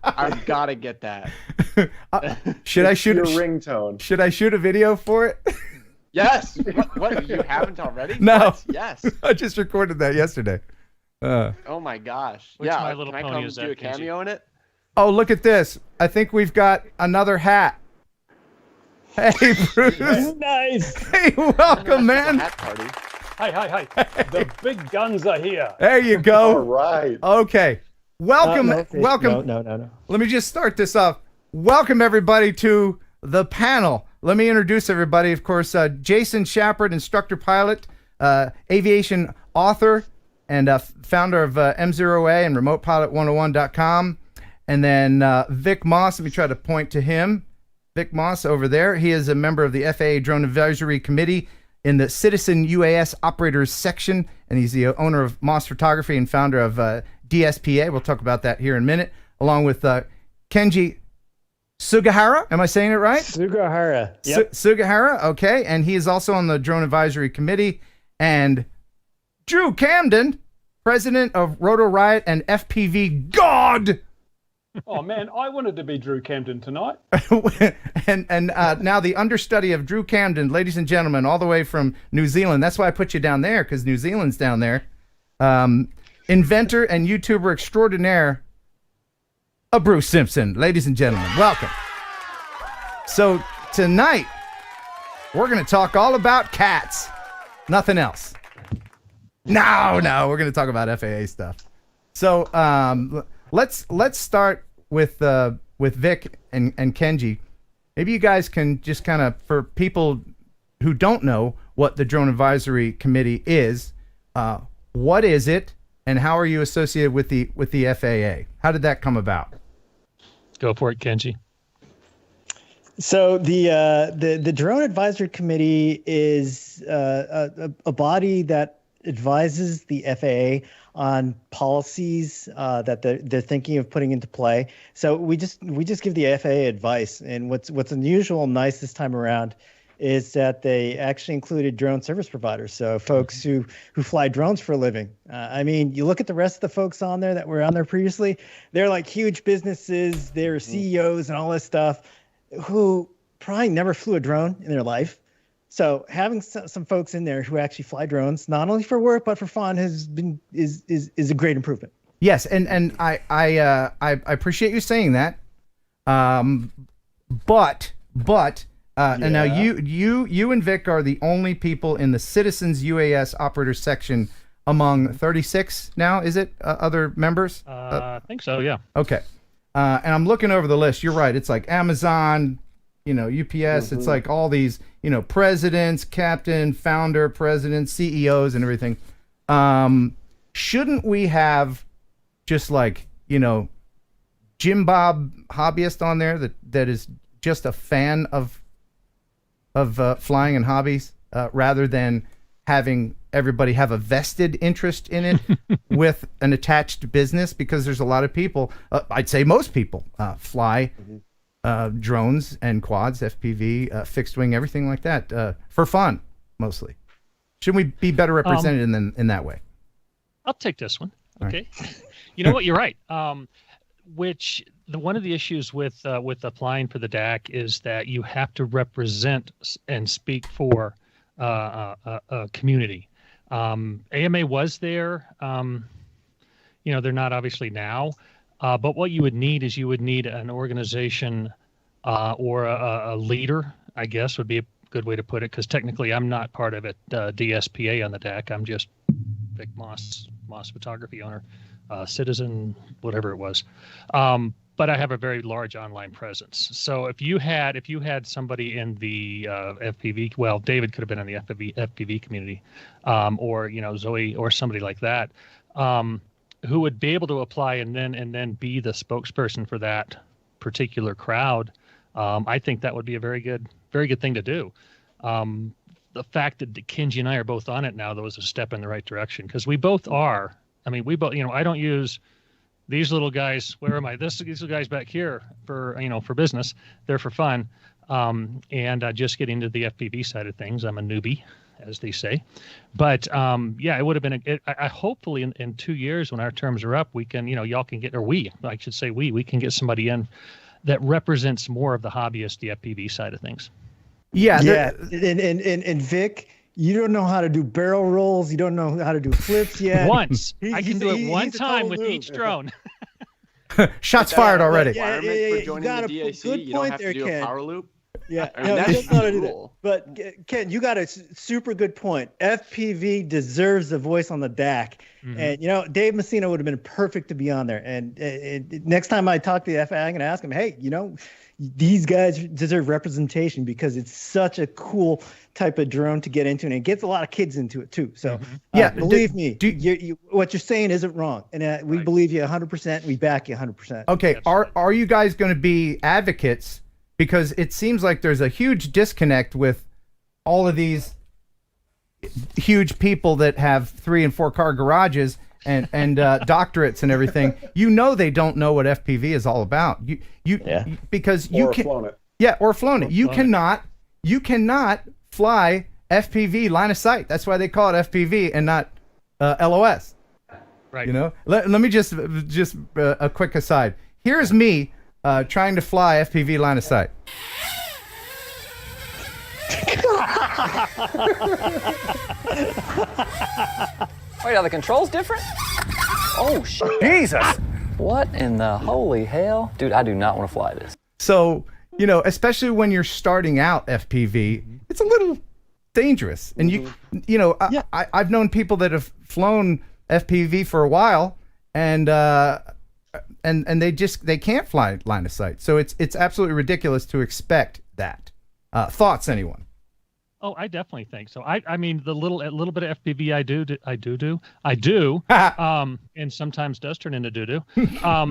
I've got to get that. Should I shoot your ringtone? Should I shoot a video for it? Yes. What? You haven't already? No. What? Yes. I just recorded that yesterday. Oh my gosh. Which yeah. My Little can I Pony come is do a that, Kenji? cameo in it? Oh, look at this. I think we've got another hat. Hey, Bruce. Nice. Hey, welcome, man. Hat party. Hi. The big guns are here. There you go. All right. Okay. Welcome. Welcome. No. Let me just start this off. Welcome, everybody, to the panel. Let me introduce everybody. Of course, Jason Schappert, instructor pilot, aviation author, and founder of M0A and RemotePilot101.com. And then Vic Moss. Let me try to point to him. Vic Moss over there. He is a member of the FAA Drone Advisory Committee in the Citizen UAS Operators section, and he's the owner of Moss Photography and founder of DSPA. We'll talk about that here in a minute, along with Kenji Sugahara. Am I saying it right? Sugahara. Yep. Sugahara. Okay, and he is also on the Drone Advisory Committee. And Drew Camden, president of Roto Riot and FPV God. Oh man, I wanted to be Drew Camden tonight. and now the understudy of Drew Camden, ladies and gentlemen, all the way from New Zealand. That's why I put you down there, because New Zealand's down there. Inventor and YouTuber extraordinaire, Bruce Simpson. Ladies and gentlemen, welcome. So tonight, we're going to talk all about cats. Nothing else. No, we're going to talk about FAA stuff. So let's start with Vic and Kenji. Maybe you guys can just kind of, for people who don't know what the Drone Advisory Committee is, what is it, and how are you associated with the FAA? How did that come about? Go for it, Kenji. So the Drone Advisory Committee is a body that advises the FAA on policies that they're thinking of putting into play. So we just give the FAA advice. And what's unusual and nice this time around is that they actually included drone service providers. So folks who fly drones for a living. I mean, you look at the rest of the folks on there that were on there previously, they're like huge businesses, they're CEOs and all this stuff who probably never flew a drone in their life. So having some folks in there who actually fly drones, not only for work, but for fun is a great improvement. Yes. And I appreciate you saying that. But and now you and Vic are the only people in the Citizens UAS Operators section among 36 now, is it? Other members? I think so, yeah. Okay. And I'm looking over the list. You're right. It's like Amazon, UPS. It's like all these, presidents, captain, founder, president, CEOs, and everything. Shouldn't we have just like, Jim Bob hobbyist on there that is just a fan of flying and hobbies, rather than having everybody have a vested interest in it with an attached business? Because there's a lot of people, I'd say most people, fly drones and quads, FPV, fixed wing, everything like that, for fun mostly. Shouldn't we be better represented in that way? I'll take this one. Okay. Right. You know what? You're right. One of the issues with applying for the DAC is that you have to represent and speak for a community. AMA was there. They're not obviously now. But what you would need is an organization or a leader, I guess would be a good way to put it, because technically I'm not part of it, DSPA on the DAC. I'm just Vic Moss Photography owner, citizen, whatever it was. But I have a very large online presence. So if you had somebody in the FPV, well, David could have been in the FPV community, or Zoe or somebody like that, who would be able to apply and then be the spokesperson for that particular crowd. I think that would be a very good thing to do. The fact that Kenji and I are both on it now, though, is a step in the right direction, because we both are. I mean, we both, I don't use these little guys. Where am I? These little guys back here for business. They're for fun. And just getting to the FPV side of things, I'm a newbie, as they say. But it would have been. I hopefully in 2 years when our terms are up, we can, y'all can get, or we can get somebody in that represents more of the hobbyist, the FPV side of things. Yeah. And Vic, you don't know how to do barrel rolls. You don't know how to do flips yet. Once. I can do it one time with each drone. Shots fired already. For joining the DAC, you don't have to do a power loop. Yeah, that's not do that. But Ken, you got a super good point. FPV deserves a voice on the DAC, and Dave Messina would have been perfect to be on there. And next time I talk to the FAA, I'm going to ask him, hey, these guys deserve representation because it's such a cool type of drone to get into, and it gets a lot of kids into it too. So believe me, what you're saying isn't wrong, and we believe you 100%. We back you 100%. Okay, are you guys going to be advocates? Because it seems like there's a huge disconnect with all of these huge people that have 3 and 4 car garages and doctorates and everything. They don't know what FPV is all about. Because you can flown it. Yeah, or flown it. You cannot fly FPV line of sight. That's why they call it FPV and not LOS. Right. Let me just a quick aside. Here's me trying to fly FPV line of sight. Wait, are the controls different? Oh, shit. Jesus! What in the holy hell? Dude, I do not want to fly this. So, especially when you're starting out FPV, it's a little dangerous. And I've known people that have flown FPV for a while and they can't fly line of sight. So it's absolutely ridiculous to expect that. Thoughts, anyone? Oh, I definitely think so. I mean, the little bit of FPV I do, and sometimes does turn into doo-doo.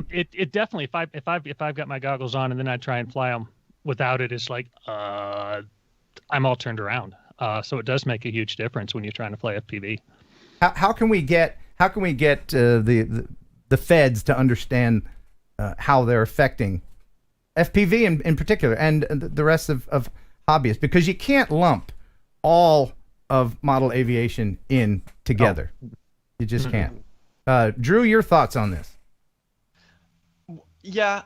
It definitely, if I've got my goggles on and then I try and fly them without it, it's like I'm all turned around. So it does make a huge difference when you're trying to fly FPV. How can we get the feds to understand how they're affecting FPV in particular and the rest of hobbyists, because you can't lump all of model aviation in together. You just can't. Drew, your thoughts on this? Yeah,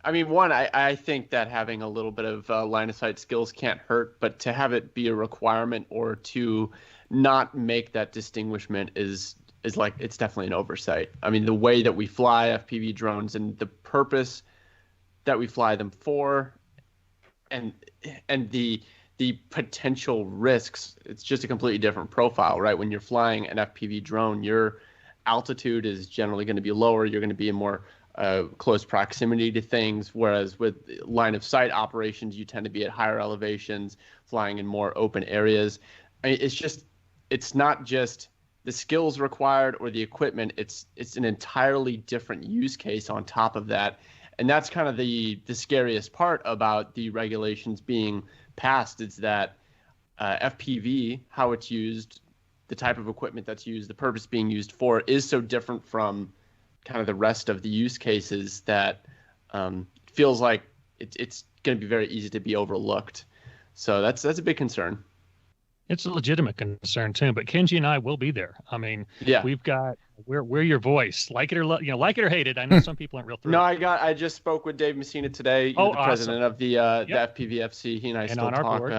I mean, one, I think that having a little bit of line of sight skills can't hurt, but to have it be a requirement or to not make that distinguishment is like, it's definitely an oversight. I mean, the way that we fly FPV drones and the purpose that we fly them for, and the potential risks, it's just a completely different profile, right? When you're flying an FPV drone, your altitude is generally going to be lower. You're going to be in more close proximity to things, whereas with line of sight operations, you tend to be at higher elevations, flying in more open areas. I mean, it's not just the skills required or the equipment, it's an entirely different use case on top of that. And that's kind of the scariest part about the regulations being passed, is that FPV, how it's used, the type of equipment that's used, the purpose being used for, is so different from kind of the rest of the use cases that feels like it's going to be very easy to be overlooked. So that's a big concern. It's a legitimate concern too, but Kenji and I will be there. I mean, yeah, we're your voice, like it or like it or hate it. I know some people aren't real thrilled. No, I just spoke with Dave Messina today, the awesome. president of the FPVFC. He and I still talk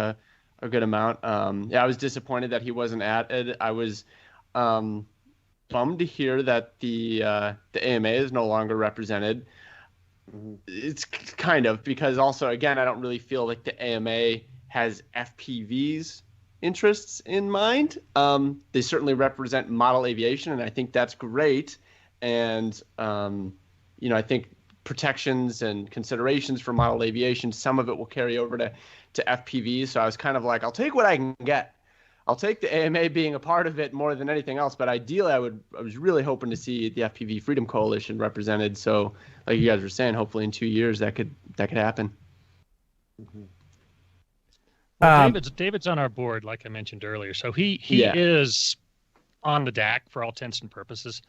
a good amount. Yeah, I was disappointed that he wasn't at it. I was bummed to hear that the AMA is no longer represented. It's kind of because also, again, I don't really feel like the AMA has FPV's interests in mind. They certainly represent model aviation, and I think that's great. And I think protections and considerations for model aviation, some of it will carry over to FPV. So I was kind of like, I'll take what I can get. I'll take the AMA being a part of it more than anything else. But ideally, I was really hoping to see the FPV Freedom Coalition represented. So, like you guys were saying, hopefully in 2 years that could happen. Mm-hmm. Well, David's on our board, like I mentioned earlier. So he is on the DAC for all intents and purposes.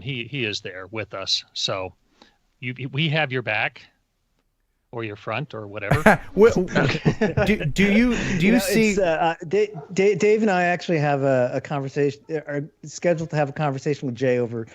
He is there with us. So we have your back, or your front, or whatever. do you see? Dave and I actually have a conversation, are scheduled to have a conversation with Jay over,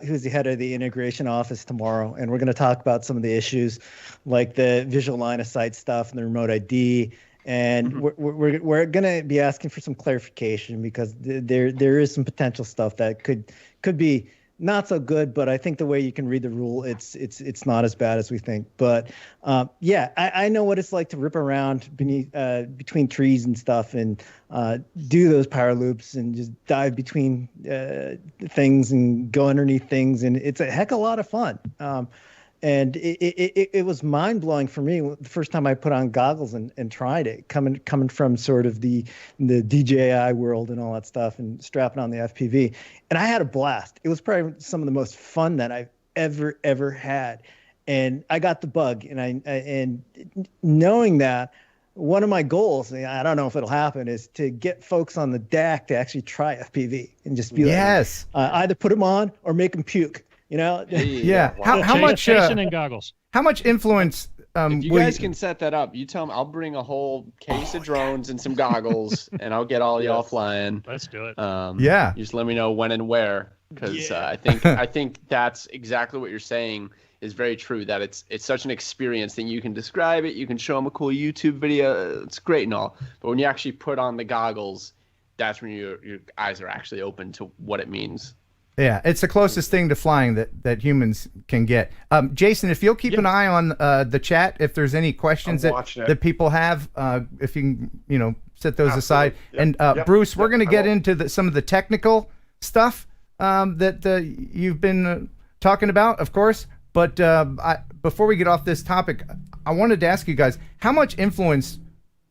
who's the head of the integration office, tomorrow, and we're going to talk about some of the issues, like the visual line of sight stuff and the remote ID. And we're going to be asking for some clarification, because there is some potential stuff that could be not so good, but I think the way you can read the rule, it's not as bad as we think. But I know what it's like to rip around between trees and stuff, and do those power loops and just dive between things and go underneath things, and it's a heck of a lot of fun. And it was mind blowing for me the first time I put on goggles and tried it, coming from sort of the DJI world and all that stuff, and strapping on the FPV, and I had a blast. It was probably some of the most fun that I've ever had, and I got the bug. And knowing that, one of my goals, I don't know if it'll happen, is to get folks on the DAC to actually try FPV and just be yes, either put them on or make them puke. Yeah. Wow. How much Jason and goggles? How much influence? If you guys can set that up, you tell them I'll bring a whole case of drones and some goggles, and I'll get all y'all flying. Let's do it. Yeah. Just let me know when and where, because I think that's exactly what you're saying is very true. That it's such an experience that you can describe it, you can show them a cool YouTube video, it's great and all, but when you actually put on the goggles, that's when your eyes are actually open to what it means. Yeah, it's the closest thing to flying that humans can get. Jason, if you'll keep an eye on the chat, if there's any questions that people have, if you can, set those aside. Yep. And Bruce, we're going to get into some of the technical stuff that you've been talking about, of course. But before we get off this topic, I wanted to ask you guys, how much influence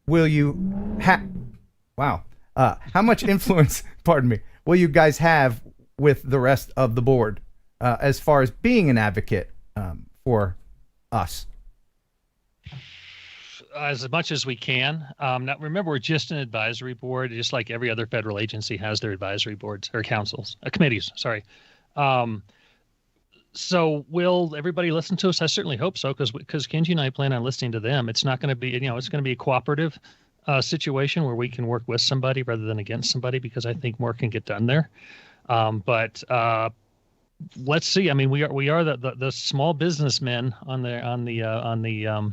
will you have? Wow. How much influence, pardon me, will you guys have with the rest of the board as far as being an advocate for us? As much as we can. Now, remember, we're just an advisory board, just like every other federal agency has their advisory boards or councils, committees, sorry. So will everybody listen to us? I certainly hope so, because Kenji and I plan on listening to them. It's not going to be, it's going to be a cooperative situation where we can work with somebody rather than against somebody, because I think more can get done there. But let's see. I mean, we are the small businessmen on the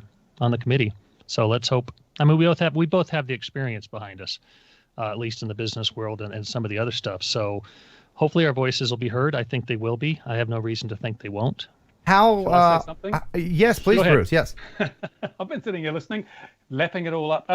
committee. So let's hope. I mean, we both have the experience behind us, at least in the business world and some of the other stuff. So hopefully our voices will be heard. I think they will be. I have no reason to think they won't. Shall I say something? Yes, please, Bruce. Yes. I've been sitting here listening, lapping it all up.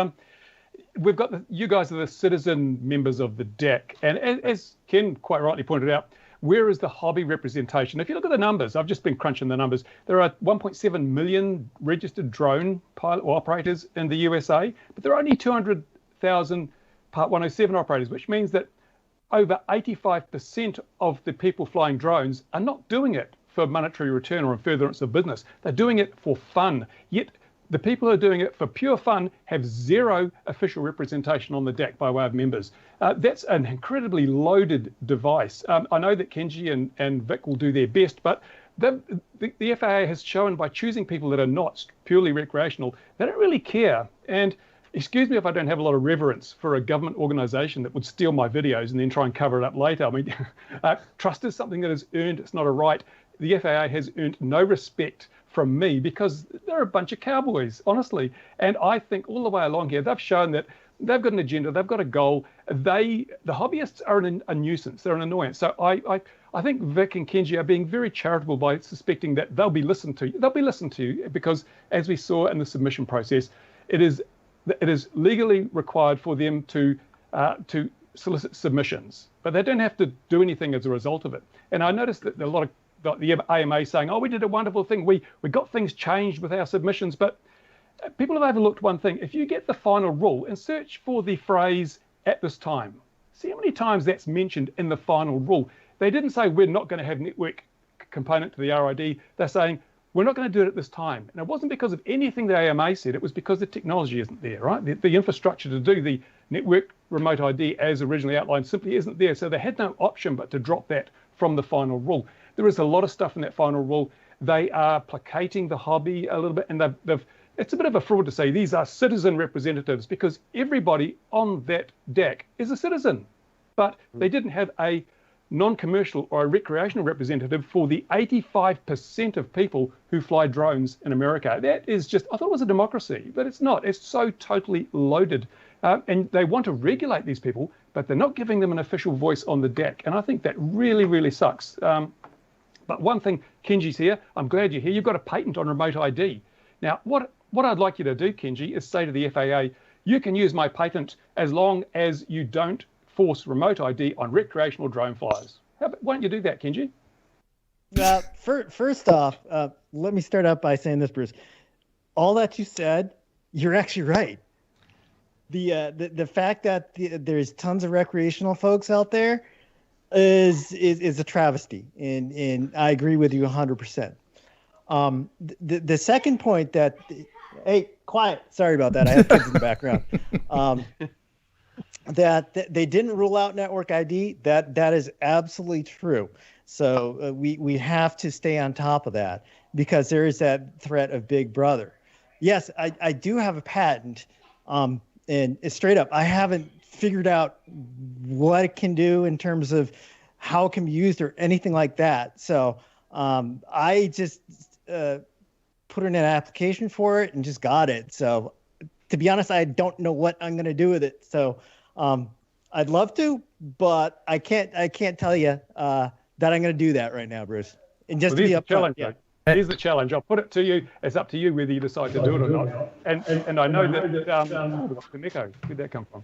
We've got you guys are the citizen members of the DAC, and as Ken quite rightly pointed out, where is the hobby representation? If you look at the numbers, I've just been crunching the numbers. There are 1.7 million registered drone pilot or operators in the USA, but there are only 200,000 Part 107 operators, which means that over 85% of the people flying drones are not doing it for monetary return or in furtherance of business. They're doing it for fun. Yet the people who are doing it for pure fun have zero official representation on the DAC by way of members. That's an incredibly loaded device. I know that Kenji and Vic will do their best, but the FAA has shown by choosing people that are not purely recreational, they don't really care. And excuse me if I don't have a lot of reverence for a government organization that would steal my videos and then try and cover it up later. I mean, trust is something that is earned. It's not a right. The FAA has earned no respect from me because they're a bunch of cowboys, honestly. And I think all the way along here, they've shown that they've got an agenda, they've got a goal. The hobbyists are a nuisance, they're an annoyance. So I think Vic and Kenji are being very charitable by suspecting that they'll be listened to. They'll be listened to because, as we saw in the submission process, it is legally required for them to solicit submissions, but they don't have to do anything as a result of it. And I noticed that a lot of the AMA saying, oh, we did a wonderful thing. We got things changed with our submissions, but people have overlooked one thing. If you get the final rule and search for the phrase at this time, see how many times that's mentioned in the final rule. They didn't say we're not going to have network component to the RID. They're saying we're not going to do it at this time. And it wasn't because of anything the AMA said. It was because the technology isn't there, right? The infrastructure to do the network remote ID as originally outlined simply isn't there. So they had no option but to drop that from the final rule. There is a lot of stuff in that final rule. They are placating the hobby a little bit, and it's a bit of a fraud to say these are citizen representatives because everybody on that DAC is a citizen. But they didn't have a non-commercial or a recreational representative for the 85% of people who fly drones in America. That is just, I thought it was a democracy, but it's not. It's so totally loaded. And they want to regulate these people, but they're not giving them an official voice on the DAC. And I think that really, really sucks. But one thing, Kenji's here. I'm glad you're here. You've got a patent on remote ID. Now, what I'd like you to do, Kenji, is say to the FAA, you can use my patent as long as you don't force remote ID on recreational drone flyers. Why don't you do that, Kenji? First off, let me start out by saying this, Bruce. All that you said, you're actually right. The fact that there's tons of recreational folks out there is a travesty, and I agree with you 100%. The second point that, hey, quiet. Sorry about that. I have kids in the background. That they didn't rule out network ID. That is absolutely true. So we have to stay on top of that because there is that threat of Big Brother. Yes, I do have a patent, and it's straight up, I haven't figured out what it can do in terms of how it can be used or anything like that. So I just put in an application for it and just got it. So to be honest, I don't know what I'm going to do with it. So I'd love to, but I can't tell you that I'm going to do that right now, Bruce. And just to be upfront, yeah. Here's the challenge. I'll put it to you. It's up to you whether you decide to do it or not. And I know that the echo. Where'd that come from?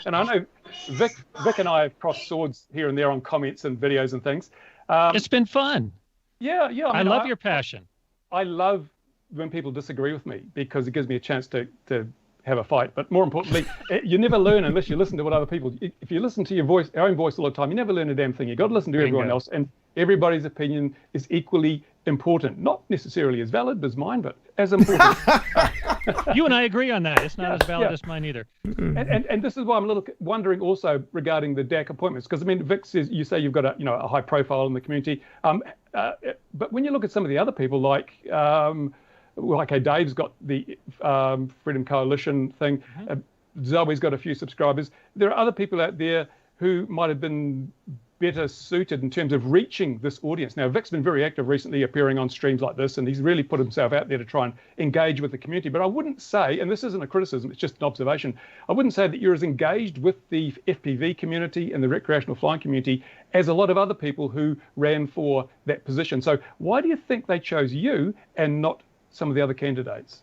And I know Vic and I have crossed swords here and there on comments and videos and things. It's been fun. Yeah. I mean, I love your passion. I love when people disagree with me because it gives me a chance to have a fight. But more importantly, you never learn unless you listen to what other people. If you listen to your own voice all the time, you never learn a damn thing. You got to listen to everyone else, and everybody's opinion is equally important. Not necessarily as valid as mine, but as important. You and I agree on that. It's not as valid as mine either. And this is why I'm a little wondering also regarding the DAC appointments, because I mean, Vic says, you say you've got a high profile in the community, but when you look at some of the other people, like Dave's got the Freedom Coalition thing, Zoe's got a few subscribers. There are other people out there who might have been better suited in terms of reaching this audience. Now, Vic's been very active recently, appearing on streams like this, and he's really put himself out there to try and engage with the community. But I wouldn't say, and this isn't a criticism, it's just an observation, I wouldn't say that you're as engaged with the FPV community and the recreational flying community as a lot of other people who ran for that position. So why do you think they chose you and not some of the other candidates?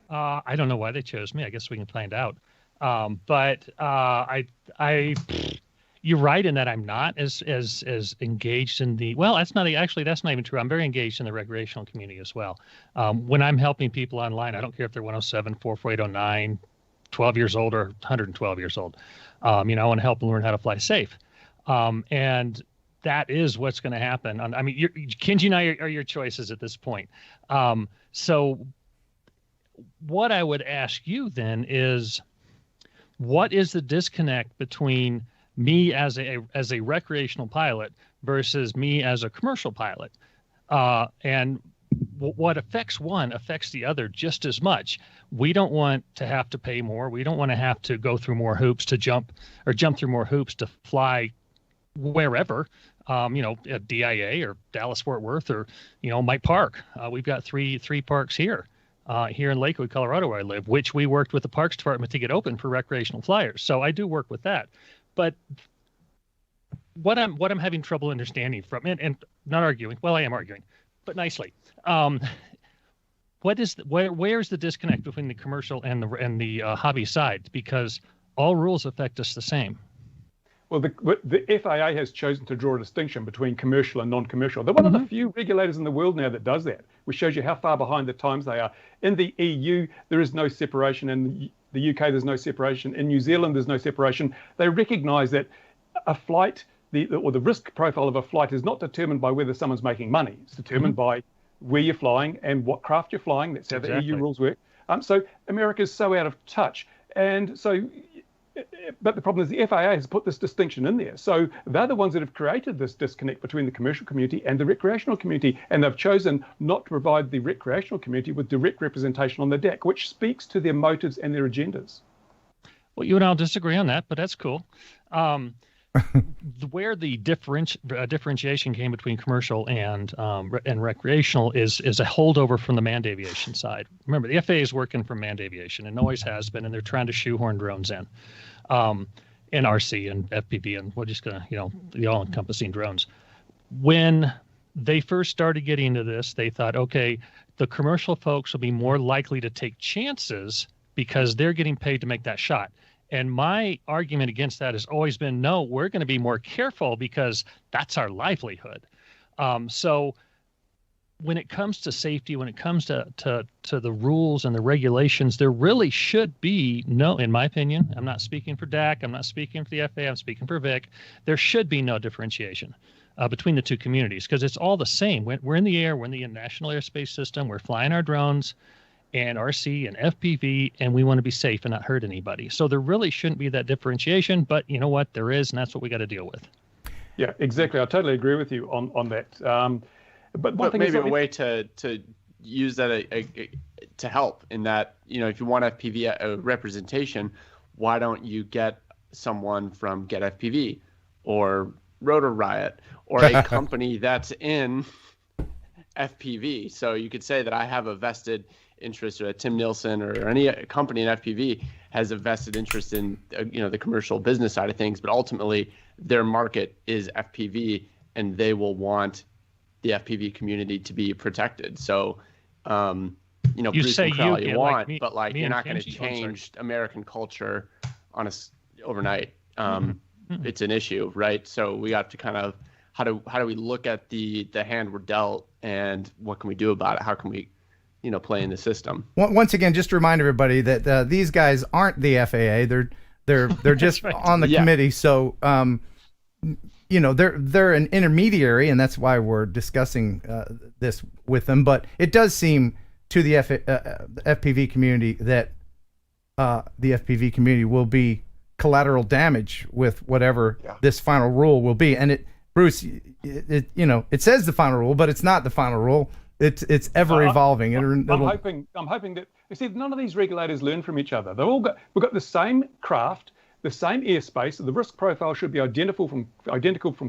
I don't know why they chose me. I guess we can find out. You're right in that I'm not as engaged in the, well, that's not even true. I'm very engaged in the recreational community as well. When I'm helping people online, I don't care if they're 107, 44809, 12 years old or 112 years old. I want to help them learn how to fly safe. And that is what's going to happen. Kenji and I are your choices at this point. So what I would ask you then is, what is the disconnect between me as a recreational pilot versus me as a commercial pilot? And what affects one affects the other just as much. We don't want to have to pay more. We don't want to have to go through more hoops to jump through more hoops to fly wherever, at DIA or Dallas Fort Worth or, Mike Park. We've got three parks here in Lakewood, Colorado, where I live, which we worked with the Parks Department to get open for recreational flyers. So I do work with that. But what I'm having trouble understanding from, and not arguing, well, I am arguing, but nicely. Where's the disconnect between the commercial and the hobby side? Because all rules affect us the same. Well, the FAA has chosen to draw a distinction between commercial and non-commercial. They're one of the few regulators in the world now that does that, which shows you how far behind the times they are. In the EU, there is no separation. In the UK, there's no separation. In New Zealand, there's no separation. They recognise that a flight, the risk profile of a flight is not determined by whether someone's making money. It's determined by where you're flying and what craft you're flying. That's how the EU rules work. So America's so out of touch. And so, but the problem is the FAA has put this distinction in there. So they're the ones that have created this disconnect between the commercial community and the recreational community. And they've chosen not to provide the recreational community with direct representation on the DAC, which speaks to their motives and their agendas. Well, you and I'll disagree on that, but that's cool. Where the differentiation came between commercial and recreational is a holdover from the manned aviation side. Remember, the FAA is working from manned aviation and always has been, and they're trying to shoehorn drones in RC and FPV, and we're just gonna, the all-encompassing drones. When they first started getting into this, they thought, okay, the commercial folks will be more likely to take chances because they're getting paid to make that shot. And my argument against that has always been, no, we're going to be more careful because that's our livelihood. So when it comes to safety, when it comes to the rules and the regulations, there really should be no, in my opinion, I'm not speaking for DAC, I'm not speaking for the FAA, I'm speaking for Vic, there should be no differentiation between the two communities because it's all the same. We're in the air, we're in the National Airspace System, we're flying our drones and RC and FPV, and we want to be safe and not hurt anybody. So there really shouldn't be that differentiation, but you know what? There is, and that's what we got to deal with. Yeah, exactly. I totally agree with you on that. But one thing maybe a way to use that to help in that, if you want FPV representation, why don't you get someone from Get FPV or Rotor Riot or a company that's in FPV? So you could say that I have a vested interest, or Tim Nielsen or any company in FPV has a vested interest in the commercial business side of things, but ultimately their market is FPV and they will want the FPV community to be protected. So you say you want, but you're not going to change American culture on overnight. It's an issue, right? So we have to kind of how do we look at the hand we're dealt and what can we do about it? How can we play in the system? Once again, just to remind everybody that these guys aren't the FAA. They're just right. On the committee. So you know, they're an intermediary, and that's why we're discussing this with them. But it does seem to the FPV community that the FPV community will be collateral damage with whatever this final rule will be. And Bruce, you know, it says the final rule, but it's not the final rule. It's ever evolving. I'm hoping that, you see, none of these regulators learn from each other. We've got the same craft, the same airspace. The risk profile should be identical from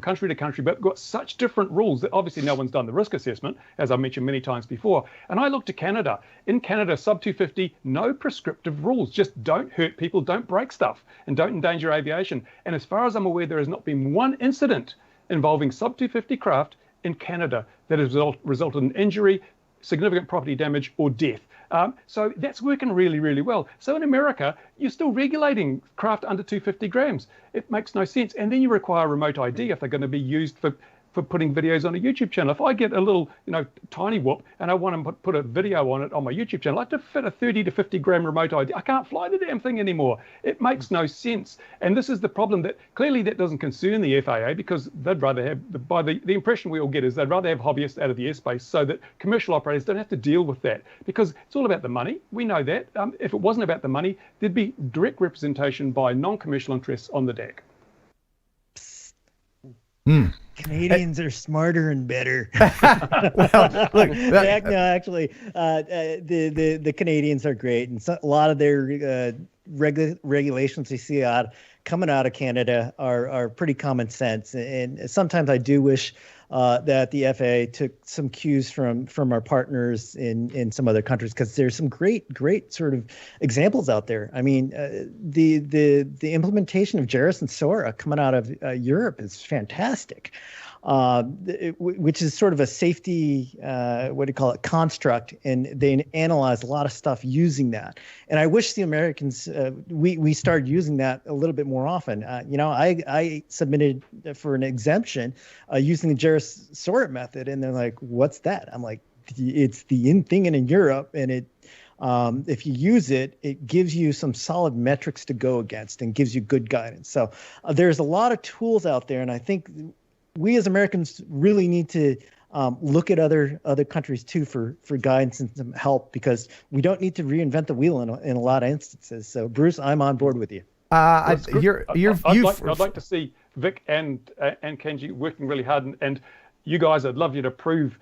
country to country, but we've got such different rules that obviously no one's done the risk assessment, as I mentioned many times before. And I looked to Canada. In Canada, sub 250, no prescriptive rules. Just don't hurt people, don't break stuff, and don't endanger aviation. And as far as I'm aware, there has not been one incident involving sub 250 craft in Canada that has resulted in injury, significant property damage, or death. So that's working really, really well. So in America, you're still regulating craft under 250 grams. It makes no sense. And then you require remote ID if they're going to be used for putting videos on a YouTube channel. If I get a little, tiny whoop and I want to put a video on it on my YouTube channel, I have to fit a 30 to 50 gram remote ID. I can't fly the damn thing anymore. It makes no sense. And this is the problem that clearly that doesn't concern the FAA, because they'd rather have, by the impression we all get is they'd rather have hobbyists out of the airspace so that commercial operators don't have to deal with that, because it's all about the money. We know that. If it wasn't about the money, there'd be direct representation by non-commercial interests on the DAC. Canadians are smarter and better. Well, look, actually, the Canadians are great, and a lot of their regulations we see coming out of Canada are pretty common sense. And sometimes I do wish that the FAA took some cues from our partners in some other countries, because there's some great sort of examples out there. I mean, the implementation of Jerris and Sora coming out of Europe is fantastic. Which is sort of a safety, construct, and they analyze a lot of stuff using that. And I wish the Americans, we started using that a little bit more often. I submitted for an exemption using the Jerris Sort method, and they're like, "What's that?" I'm like, "It's the in thing in Europe, and it." If you use it, it gives you some solid metrics to go against and gives you good guidance. So there's a lot of tools out there, and I think we as Americans really need to look at other countries too for guidance and some help, because we don't need to reinvent the wheel in a lot of instances. So Bruce, I'm on board with you. I'd like to see Vic and Kenji working really hard, and you guys, I'd love you to prove,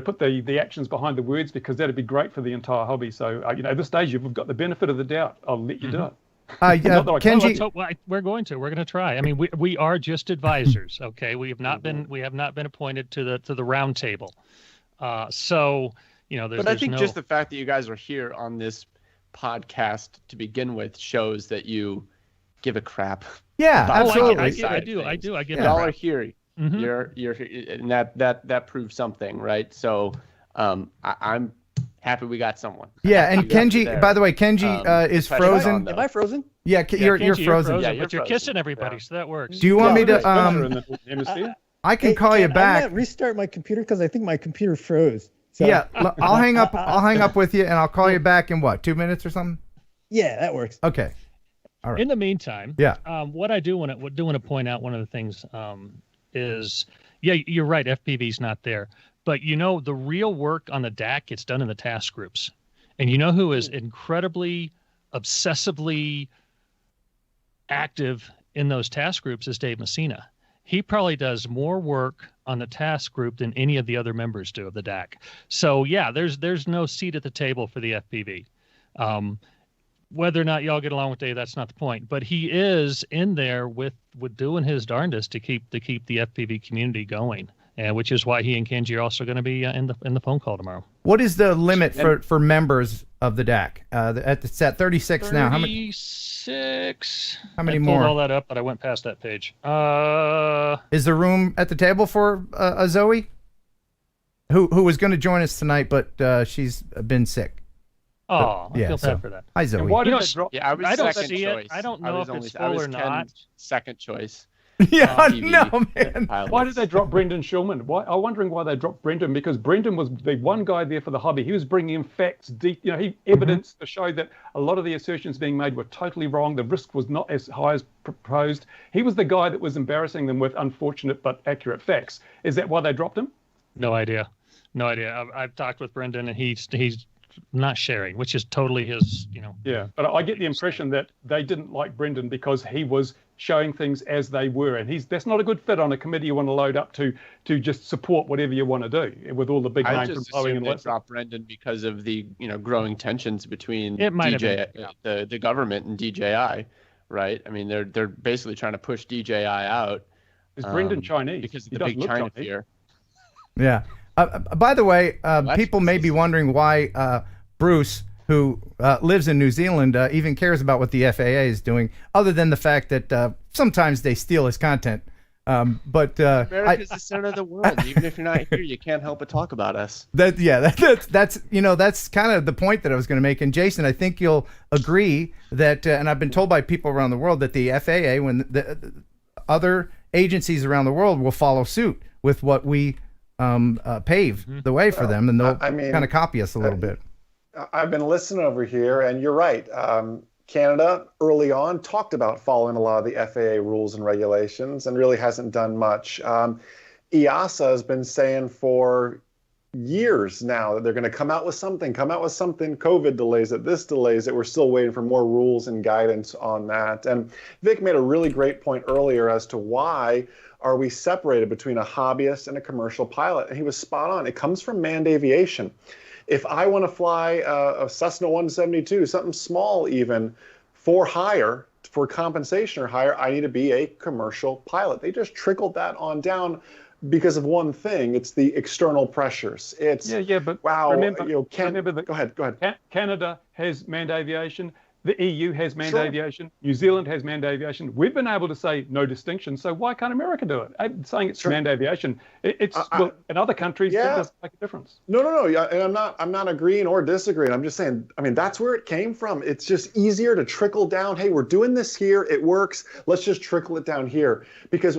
put the actions behind the words, because that'd be great for the entire hobby. So at this stage, you've got the benefit of the doubt. I'll let you do it. Kenji, we're going to try. I mean, we are just advisors. Okay, we have not been appointed to the round table. So But I think just the fact that you guys are here on this podcast to begin with shows that you give a crap. Yeah, absolutely. I do. I give y'all are here. Mm-hmm. You're and that proves something, right? So I'm happy we got someone. Yeah, and Kenji, by the way, Kenji is frozen. Am I frozen? Yeah, you're frozen. Yeah, but you're kissing everybody, so that works. Do you want me to? I can call you back. I might restart my computer because I think my computer froze. So. Yeah, I'll hang up. I'll hang up with you, and I'll call you back in 2 minutes or something. Yeah, that works. Okay. All right. In the meantime, what I do want to point out, one of the things is, you're right, FPV's not there. But the real work on the DAC gets done in the task groups. And who is incredibly, obsessively active in those task groups is Dave Messina. He probably does more work on the task group than any of the other members do of the DAC. So there's no seat at the table for the FPV. Whether or not y'all get along with Dave, that's not the point. But he is in there with doing his darndest to keep the FPV community going. Which is why he and Kenji are also going to be in the phone call tomorrow. What is the limit for members of the DAC? It's at 36 now. 36. How many more? I more? pulled all that up, but I went past that page. Is there room at the table for a Zoe, who was going to join us tonight, but she's been sick? Oh, I feel bad for that. Hi, Zoe. And why did I don't see choice. it. I don't know if it's full or not. Second choice. Yeah, TV no, man. pilots. Why did they drop Brendan Schulman? I'm wondering why they dropped Brendan, because Brendan was the one guy there for the hobby. He was bringing in facts, he evidence to show that a lot of the assertions being made were totally wrong. The risk was not as high as proposed. He was the guy that was embarrassing them with unfortunate but accurate facts. Is that why they dropped him? No idea. I've talked with Brendan, and he's not sharing, which is totally his, Yeah, but I get the impression that they didn't like Brendan because he was showing things as they were, and that's not a good fit on a committee you want to load up to just support whatever you want to do with all the big names. I just assumed they dropped Brendan because of the growing tensions between the government and DJI, right? I mean, they're basically trying to push DJI out. Is Brendan Chinese? Because of the big China fear. Yeah. By the way, people may be wondering why Bruce, who lives in New Zealand, even cares about what the FAA is doing, other than the fact that sometimes they steal his content. But America's the center of the world. Even if you're not here, you can't help but talk about us. That's kind of the point that I was going to make. And Jason, I think you'll agree that, and I've been told by people around the world that the FAA, when the other agencies around the world will follow suit with what we pave the way for them, and they'll kind of copy us a little bit. I've been listening over here, and you're right. Canada early on talked about following a lot of the FAA rules and regulations and really hasn't done much. EASA has been saying for years now that they're going to come out with something. COVID delays it, this delays it. We're still waiting for more rules and guidance on that. And Vic made a really great point earlier as to why are we separated between a hobbyist and a commercial pilot. And he was spot on. It comes from manned aviation. If I want to fly a Cessna 172, something small even, for hire, for compensation or hire, I need to be a commercial pilot. They just trickled that on down because of one thing. It's the external pressures. It's but wow. Remember, go ahead. Canada has manned aviation. The EU has manned aviation. New Zealand has manned aviation. We've been able to say no distinction. So why can't America do it? I'm saying it's manned aviation. It's in other countries that doesn't make a difference. No. And I'm not agreeing or disagreeing. I'm just saying. I mean, that's where it came from. It's just easier to trickle down. Hey, we're doing this here. It works. Let's just trickle it down here. Because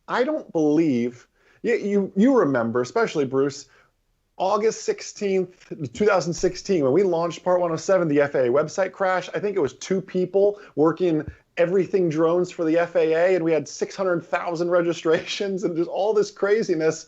I don't believe you remember, especially Bruce, August 16th, 2016, when we launched Part 107, the FAA website crash. I think it was 2 people working everything drones for the FAA, and we had 600,000 registrations and just all this craziness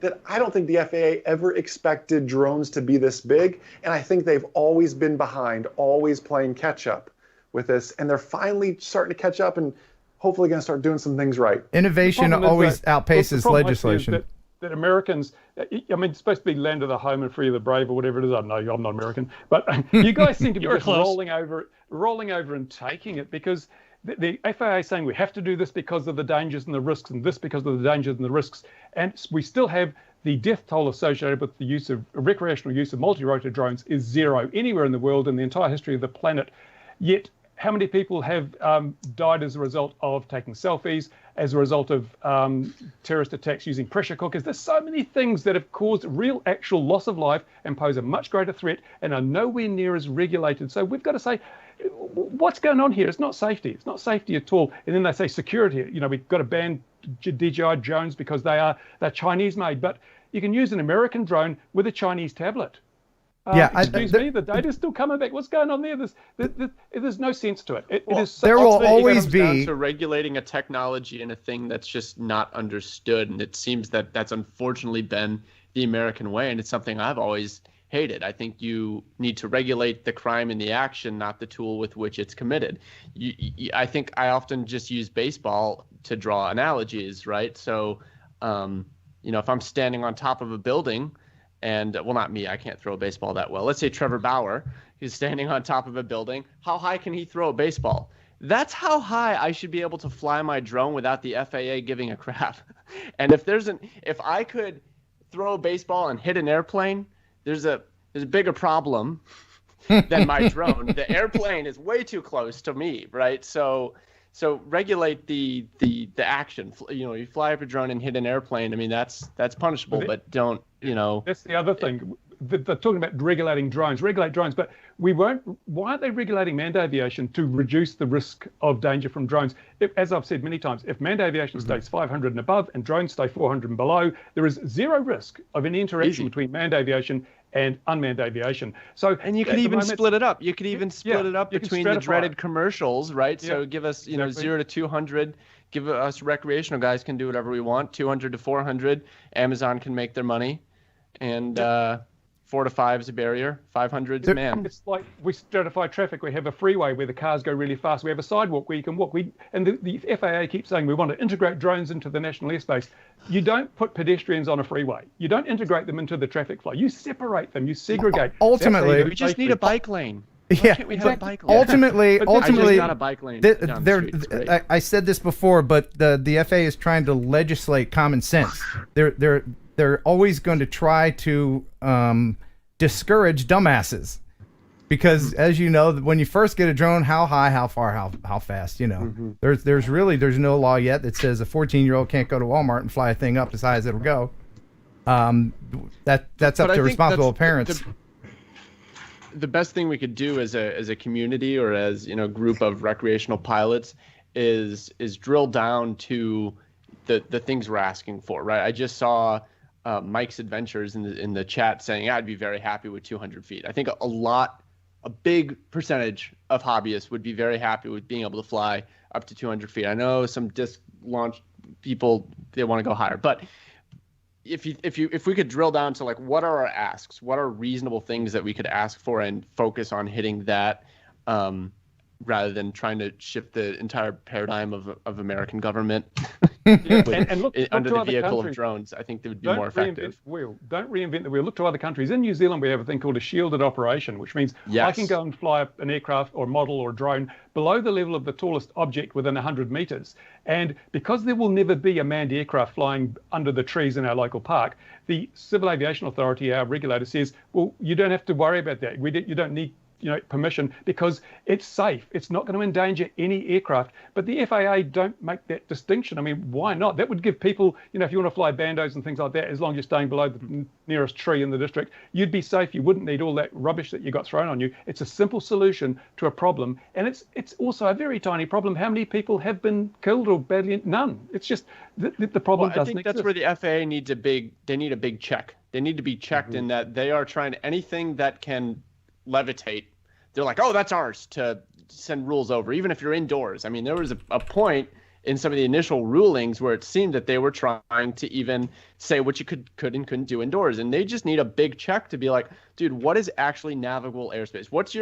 that I don't think the FAA ever expected drones to be this big. And I think they've always been behind, always playing catch up with this. And they're finally starting to catch up and hopefully going to start doing some things right. Innovation always outpaces legislation. That Americans, I mean, it's supposed to be land of the home and free of the brave or whatever it is. I don't know, I'm not American, but you guys seem to be just rolling over and taking it because the FAA is saying we have to do this because of the dangers and the risks, and this because of the dangers and the risks, and we still have the death toll associated with the use of recreational use of multi-rotor drones is 0 anywhere in the world in the entire history of the planet. Yet, how many people have died as a result of taking selfies, as a result of terrorist attacks using pressure cookers? There's so many things that have caused real actual loss of life and pose a much greater threat and are nowhere near as regulated. So we've got to say, what's going on here? It's not safety. It's not safety at all. And then they say security. You know, we've got to ban DJI drones because they're Chinese made. But you can use an American drone with a Chinese tablet. Excuse me, the data's still coming back. What's going on there? There's no sense to it. There will always be down to regulating a technology and a thing that's just not understood, and it seems that that's unfortunately been the American way, and it's something I've always hated. I think you need to regulate the crime and the action, not the tool with which it's committed. I think I often just use baseball to draw analogies, right? So, if I'm standing on top of a building. And, well, not me. I can't throw a baseball that well. Let's say Trevor Bauer is standing on top of a building. How high can he throw a baseball? That's how high I should be able to fly my drone without the FAA giving a crap. And if I could throw a baseball and hit an airplane, there's a bigger problem than my drone. The airplane is way too close to me, right? So regulate the action. You fly up a drone and hit an airplane. I mean, that's punishable, but don't. That's the other thing. they're talking about regulating drones, regulate drones, but we won't. Why aren't they regulating manned aviation to reduce the risk of danger from drones? As I've said many times, if manned aviation stays 500 and above and drones stay 400 and below, there is zero risk of any interaction between manned aviation and unmanned aviation. So, and you could even split it up. You could even split it up between the dreaded commercials, right? So give us, 0 to 200. Give us recreational guys can do whatever we want. 200 to 400, Amazon can make their money, and 4 to 5 is a barrier. 500 is manned. It's like we stratify traffic. We have a freeway where the cars go really fast. We have a sidewalk where you can walk. And the FAA keeps saying we want to integrate drones into the national airspace. You don't put pedestrians on a freeway. You don't integrate them into the traffic flow. You separate them. You segregate. Ultimately, we just need a bike lane. Yeah, can't we have a bike lane? ultimately, not a bike lane. Down the street. I said this before, but the FAA is trying to legislate common sense. They're always going to try to discourage dumbasses, because as you know, when you first get a drone, how high, how far, how fast, there's no law yet that says a 14-year-old can't go to Walmart and fly a thing up as high as it'll go. That's up to responsible parents. The best thing we could do as a community or as a group of recreational pilots is drill down to the things we're asking for, right? I just saw Mike's Adventures in the chat saying I'd be very happy with 200 feet. I think a big percentage of hobbyists would be very happy with being able to fly up to 200 feet. I know some disc launch people, they want to go higher, but if we could drill down to like what are our asks, what are reasonable things that we could ask for and focus on hitting that, rather than trying to shift the entire paradigm of American government and look under to the other vehicle countries. of drones, I think they would be more effective. Don't reinvent the wheel. Look to other countries. In New Zealand, we have a thing called a shielded operation, which means I can go and fly an aircraft or model or drone below the level of the tallest object within 100 meters. And because there will never be a manned aircraft flying under the trees in our local park, the Civil Aviation Authority, our regulator, says, well, you don't have to worry about that. You don't need permission because it's safe. It's not going to endanger any aircraft. But the FAA don't make that distinction. I mean, why not? That would give people, if you want to fly bandos and things like that, as long as you're staying below the nearest tree in the district, you'd be safe. You wouldn't need all that rubbish that you got thrown on you. It's a simple solution to a problem. And it's also a very tiny problem. How many people have been killed or badly? None. It's just the problem doesn't exist. I think that's where the FAA needs a big check. They need to be checked in that they are trying to, anything that can levitate, they're like, oh, that's ours to send rules over, even if you're indoors. I mean, there was a point in some of the initial rulings where it seemed that they were trying to even say what you could and couldn't do indoors, and they just need a big check to be like, dude, what is actually navigable airspace? What's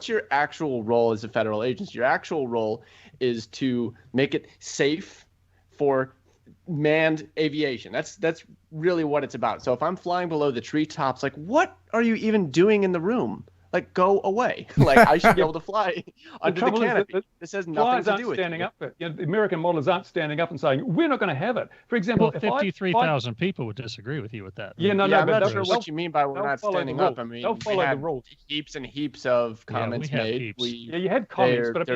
your actual role as a federal agency? Your actual role is to make it safe for manned aviation. That's really what it's about. So if I'm flying below the treetops, like, what are you even doing in the room? Like, go away. Like, I should be able to fly under the canopy. This has nothing to do with standing up. The American modelers aren't standing up and saying, we're not going to have it. For example, well, 53,000 people would disagree with you with that. I'm not sure what you mean by we're not standing up. I mean, they'll follow the rules. Heaps and heaps of comments made. You had comments, but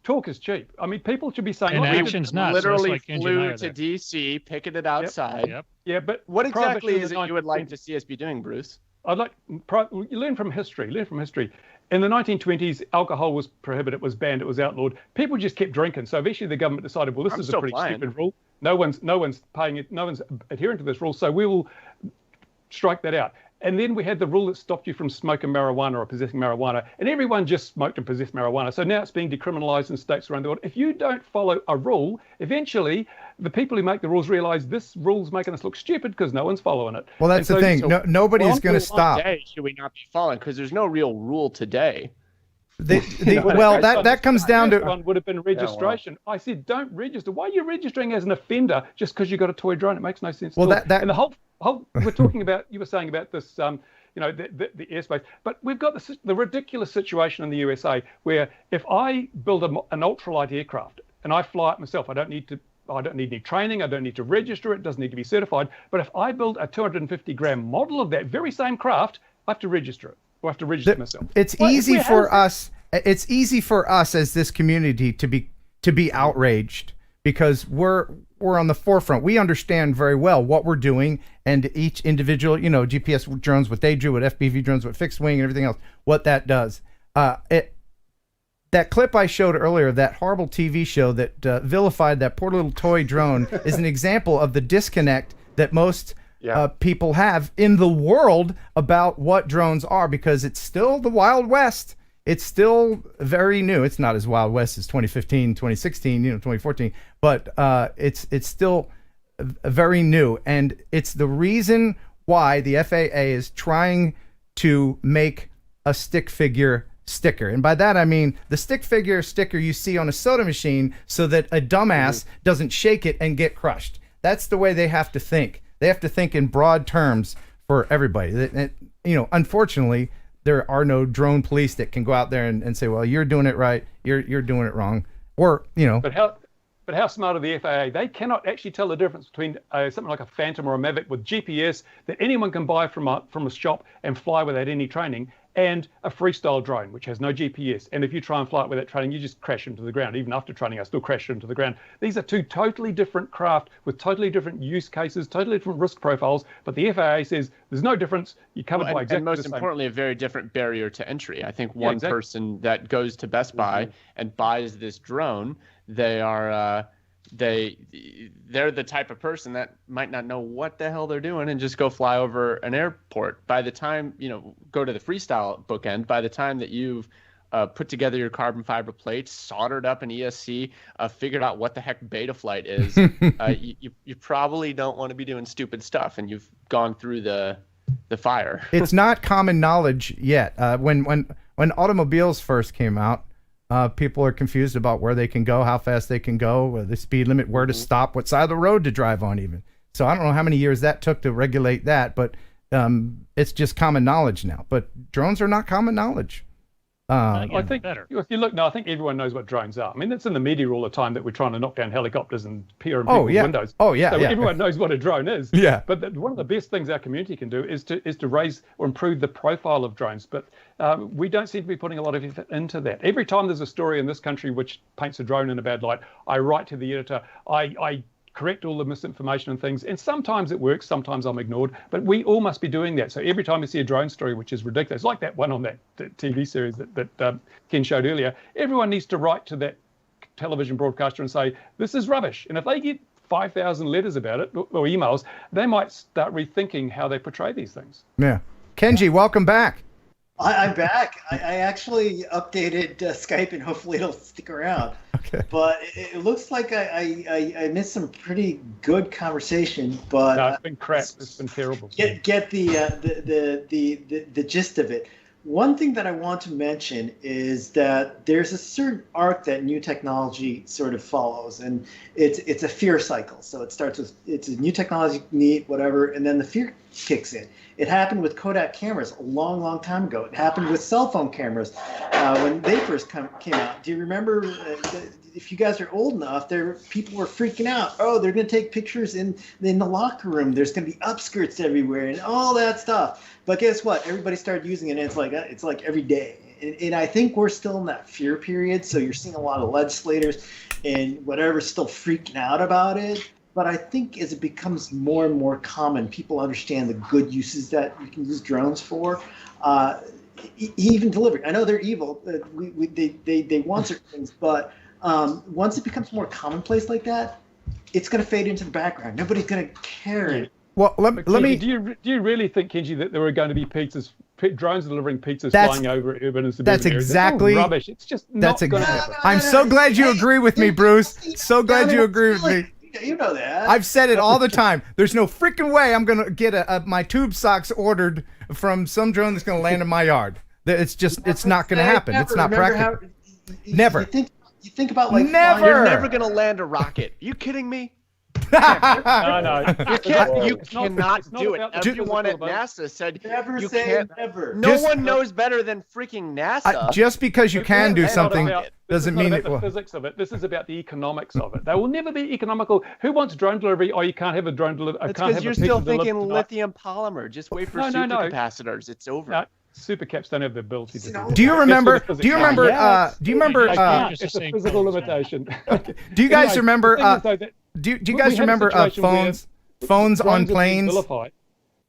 talk is cheap. I mean, people should be saying, and action's not. Literally flew to D.C., picketed outside. Yep. Yeah, but what exactly is it you would like to see us be doing, Bruce? Learn from history. In the 1920s, alcohol was prohibited, it was banned, it was outlawed. People just kept drinking. So eventually the government decided, well, this is a pretty stupid rule. No one's paying it, no one's adhering to this rule, so we will strike that out. And then we had the rule that stopped you from smoking marijuana or possessing marijuana, and everyone just smoked and possessed marijuana. So now it's being decriminalized in states around the world. If you don't follow a rule, eventually the people who make the rules realize this rule's making us look stupid because no one's following it. Well, that's the thing. Nobody's going to stop. Day should we not be following? Because there's no real rule today. That comes down to one would have been registration. I said, don't register. Why are you registering as an offender just because you got a toy drone? It makes no sense. Well, and the whole we're talking about. You were saying about this, the airspace, but we've got the ridiculous situation in the USA where if I build an ultralight aircraft and I fly it myself, I don't need any training. I don't need to register it. It doesn't need to be certified. But if I build a 250-gram model of that very same craft, I have to register it. I have to register myself. It's easy for us. It's easy for us as this community to be outraged because we're we're on the forefront. We understand very well what we're doing, and each individual, GPS drones, what they do, what FPV drones, what fixed wing, and everything else, what that does. That clip I showed earlier, that horrible TV show that vilified that poor little toy drone, is an example of the disconnect that most people have in the world about what drones are, because it's still the Wild West. It's still very new. It's not as Wild West as 2015, 2016, 2014, but it's still very new. And it's the reason why the FAA is trying to make a stick figure sticker. And by that, I mean the stick figure sticker you see on a soda machine so that a dumbass doesn't shake it and get crushed. That's the way they have to think. They have to think in broad terms for everybody. Unfortunately, there are no drone police that can go out there and say, well, you're doing it right, you're doing it wrong. Or, But how smart are the FAA? They cannot actually tell the difference between something like a Phantom or a Mavic with GPS that anyone can buy from a shop and fly without any training, and a freestyle drone which has no GPS. And if you try and fly it without training, you just crash into the ground. Even after training, I still crash into the ground. These are two totally different craft with totally different use cases, totally different risk profiles. But the FAA says there's no difference. You're covered by exactly and most the same. importantly, a very different barrier to entry. I think one person that goes to Best Buy and buys this drone, they are they're the type of person that might not know what the hell they're doing and just go fly over an airport. By the time, go to the freestyle bookend, by the time that you've put together your carbon fiber plates, soldered up an ESC, figured out what the heck Betaflight is, you probably don't want to be doing stupid stuff, and you've gone through the fire. It's not common knowledge yet. When automobiles first came out, people are confused about where they can go, how fast they can go, the speed limit, where to stop, what side of the road to drive on even. So I don't know how many years that took to regulate that, but it's just common knowledge now. But drones are not common knowledge. I think if you look now, I think everyone knows what drones are. I mean, it's in the media all the time that we're trying to knock down helicopters and peer in people's windows. Oh yeah, so everyone knows what a drone is. Yeah. But one of the best things our community can do is to raise or improve the profile of drones. But we don't seem to be putting a lot of effort into that. Every time there's a story in this country which paints a drone in a bad light, I write to the editor. I correct all the misinformation and things, and sometimes it works, sometimes I'm ignored, but we all must be doing that. So every time we see a drone story which is ridiculous, like that one on that TV series that Ken showed earlier, everyone needs to write to that television broadcaster and say, this is rubbish. And if they get 5,000 letters about it, or emails, they might start rethinking how they portray these things. Yeah. Kenji, welcome back. I'm back. I actually updated Skype, and hopefully it'll stick around. Okay. But it looks like I missed some pretty good conversation. But no, it's been crap. It's been terrible. Get the gist of it. One thing that I want to mention is that there's a certain arc that new technology sort of follows, and it's a fear cycle. So it starts with it's a new technology, neat, whatever, and then the fear kicks in. It happened with Kodak cameras a long, long time ago. It happened with cell phone cameras when they first came out. Do you remember? If you guys are old enough, people were freaking out. Oh, they're going to take pictures in the locker room. There's going to be upskirts everywhere and all that stuff. But guess what? Everybody started using it, and it's like every day. And I think we're still in that fear period. So you're seeing a lot of legislators and whatever still freaking out about it. But I think as it becomes more and more common, people understand the good uses that you can use drones for. Even delivery. I know they're evil. They want certain things, but once it becomes more commonplace like that, it's going to fade into the background. Nobody's going to care. Well, let me. Do you really think, Kenji, that there are going to be drones delivering pizzas flying over urban and suburban areas? That's exactly rubbish. It's just not going to happen. I'm so glad you agree with me, Bruce. So glad you agree with me. You know that. I've said it all the time. There's no freaking way I'm going to get my tube socks ordered from some drone that's going to land in my yard. It's not going to happen. It's not practical. Never. You think about like never. You're never going to land a rocket. Are you kidding me? No. You cannot do it. Everyone at NASA said you can't. Never. No one knows better than freaking NASA. Just because you can do something doesn't mean it will. The physics of it. This is about the economics of it. They will never be economical. Who wants drone delivery? Oh, you can't have a drone delivery. It's because you're still thinking lithium polymer. Just wait for supercapacitors. It's over. No. Supercaps don't have the ability to do. Do you remember? It's a physical limitation. Do you guys remember? Do you We guys had a remember situation where phones on drones are being planes? Do vilified.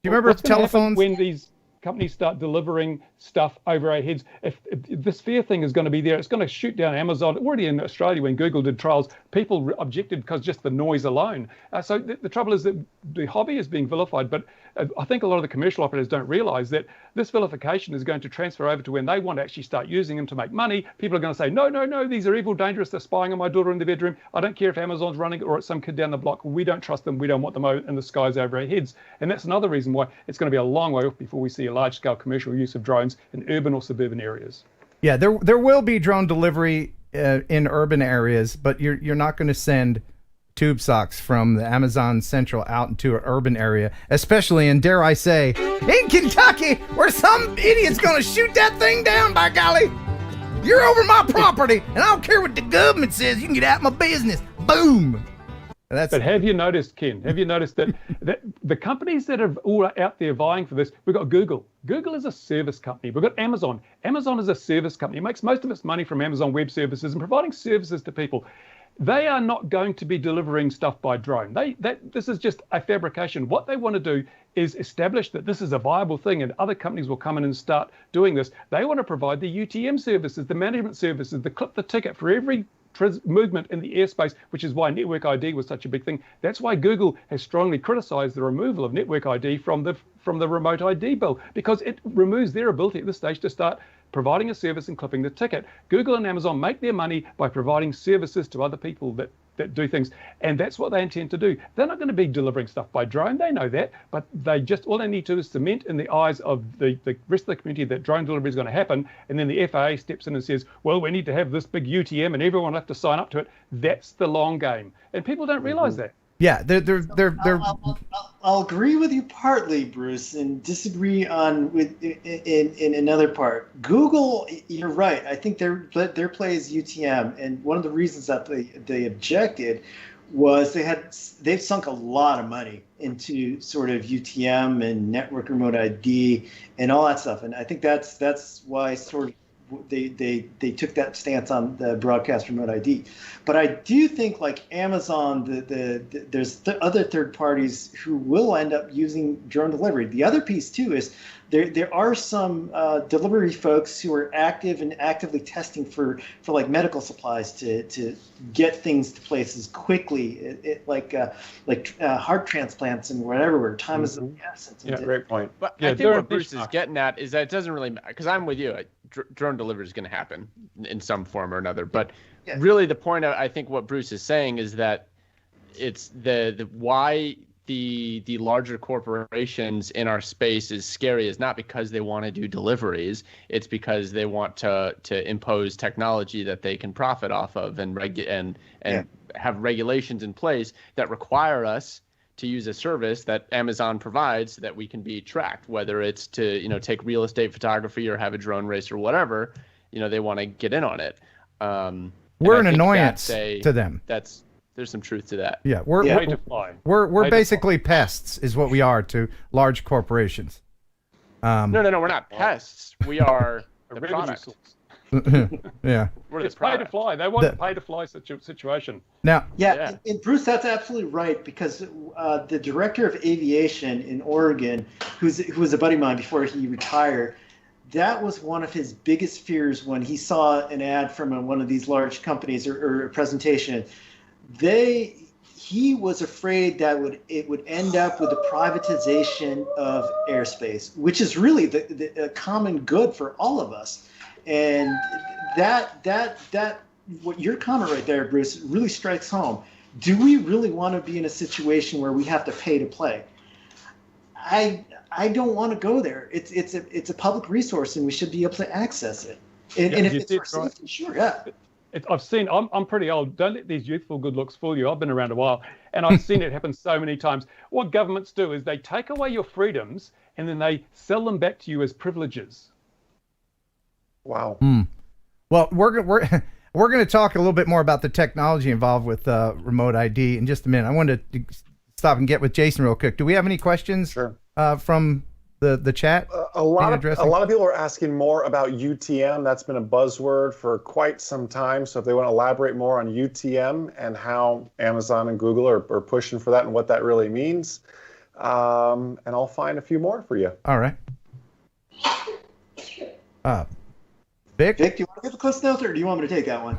you remember What's gonna happen telephones? when these companies start delivering stuff over our heads? If this fear thing is going to be there, it's going to shoot down Amazon. Already in Australia, when Google did trials, people objected because just the noise alone. So the trouble is that the hobby is being vilified, but I think a lot of the commercial operators don't realize that this vilification is going to transfer over to when they want to actually start using them to make money. People are going to say, no, these are evil, dangerous. They're spying on my daughter in the bedroom. I don't care if Amazon's running it or it's some kid down the block. We don't trust them. We don't want them in the skies over our heads. And that's another reason why it's going to be a long way off before we see a large-scale commercial use of drones in urban or suburban areas. Yeah, there will be drone delivery in urban areas, but you're not going to send tube socks from the Amazon Central out into an urban area, especially in, dare I say, in Kentucky, where some idiot's going to shoot that thing down, by golly. You're over my property, and I don't care what the government says. You can get out of my business. Boom. But have you noticed, Ken, that the companies that are all out there vying for this, we've got Google. Google is a service company. We've got Amazon. Amazon is a service company. It makes most of its money from Amazon Web Services and providing services to people. They are not going to be delivering stuff by drone. This is just a fabrication. What they want to do is establish that this is a viable thing, and other companies will come in and start doing this. They want to provide the UTM services, the management services, the clip the ticket for every movement in the airspace, which is why network ID was such a big thing. That's why Google has strongly criticized the removal of network ID from the remote ID bill, because it removes their ability at this stage to start providing a service and clipping the ticket. Google and Amazon make their money by providing services to other people that do things, and that's what they intend to do. They're not going to be delivering stuff by drone, they know that, but all they need to do is cement in the eyes of the rest of the community that drone delivery is going to happen, and then the FAA steps in and says, well, we need to have this big UTM and everyone will have to sign up to it. That's the long game, and people don't realize that. Yeah, they're I'll agree with you partly, Bruce, and disagree in another part. Google, you're right. I think their play is UTM, and one of the reasons that they objected was they've sunk a lot of money into sort of UTM and network remote ID and all that stuff, and I think that's why sort of they took that stance on the broadcast remote ID. But I do think, like Amazon, there's other third parties who will end up using drone delivery. The other piece too is there are some delivery folks who are actively testing for like medical supplies to get things to places quickly, like heart transplants and whatever, where time is of the essence. Yeah, great point. But I think what Bruce is getting at is that it doesn't really matter, because I'm with you. Drone delivery is going to happen in some form or another. But really the point, I think what Bruce is saying is that it's why the larger corporations in our space is scary is not because they want to do deliveries. It's because they want to impose technology that they can profit off of and have regulations in place that require us to use a service that Amazon provides so that we can be tracked, whether it's to, take real estate photography or have a drone race or whatever, they want to get in on it. We're an annoyance to them. There's some truth to that. Yeah, we're basically pests, is what we are to large corporations. No, we're not pests. We are the product. Yeah, it's pay to fly. They want a pay to fly situation. Now, and Bruce, that's absolutely right, because the director of aviation in Oregon, who was a buddy of mine before he retired, that was one of his biggest fears when he saw an ad from one of these large companies or a presentation. He was afraid that it would end up with the privatization of airspace, which is really the common good for all of us. And that what your comment right there, Bruce, really strikes home. Do we really want to be in a situation where we have to pay to play? I don't want to go there. It's a public resource, and we should be able to access it. And if it's for safety, sure, yeah. I've seen. I'm pretty old. Don't let these youthful good looks fool you. I've been around a while, and I've seen it happen so many times. What governments do is they take away your freedoms, and then they sell them back to you as privileges. Wow. Well, we're going to talk a little bit more about the technology involved with remote ID in just a minute. I wanted to stop and get with Jason real quick. Do we have any questions from the chat? A lot of people are asking more about UTM. That's been a buzzword for quite some time. So if they want to elaborate more on UTM and how Amazon and Google are pushing for that and what that really means, and I'll find a few more for you. All right. Vic? Vic, do you want to get the Cliff Notes, or do you want me to take that one?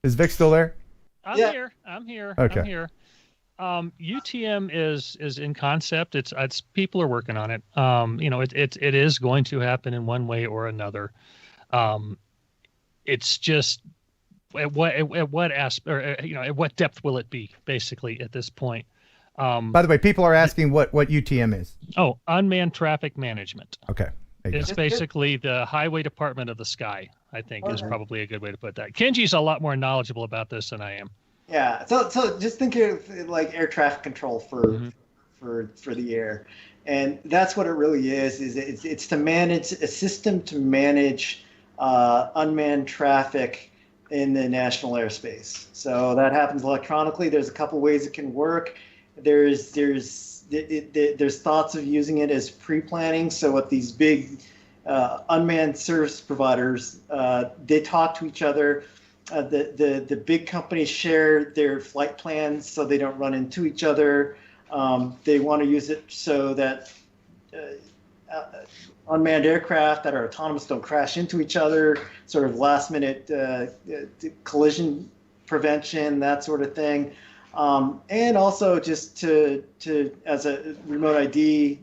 Is Vic still there? I'm here. Okay. I'm here. UTM is in concept. It's people are working on it. It is going to happen in one way or another. It's just at what depth will it be, basically, at this point. By the way, people are asking what UTM is. Oh, unmanned traffic management. Okay. It's basically the highway department of the sky, I think, is probably a good way to put that. Kenji's a lot more knowledgeable about this than I am. Yeah. So just think of like air traffic control for the air, and that's what it really is. It's to manage a system to manage unmanned traffic in the national airspace. So that happens electronically. There's a couple ways it can work. There's thoughts of using it as pre-planning. So what these big unmanned service providers, they talk to each other. The big companies share their flight plans so they don't run into each other. They want to use it so that unmanned aircraft that are autonomous don't crash into each other, sort of last minute collision prevention, that sort of thing. And also just to as a remote ID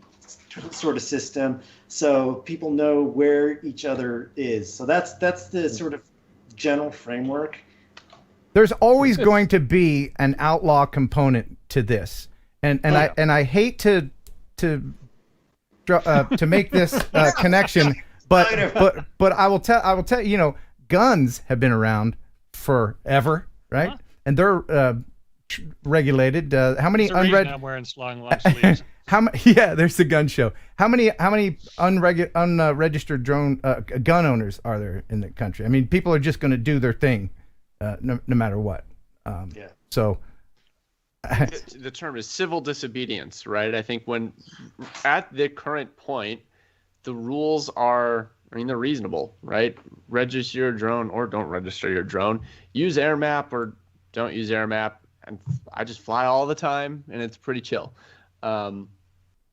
sort of system, so people know where each other is. So that's the sort of general framework. There's always going to be an outlaw component to this, and I hate to make this connection, but I will tell you, guns have been around forever, right? Huh? And they're regulated. How many I'm wearing long sleeves. There's the gun show. How many unregistered drone gun owners are there in the country? I mean, people are just going to do their thing, no matter what. So the term is civil disobedience, right? I think when at the current point, the rules are, they're reasonable, right? Register your drone or don't register your drone. Use AirMap or don't use AirMap. And I just fly all the time, and it's pretty chill.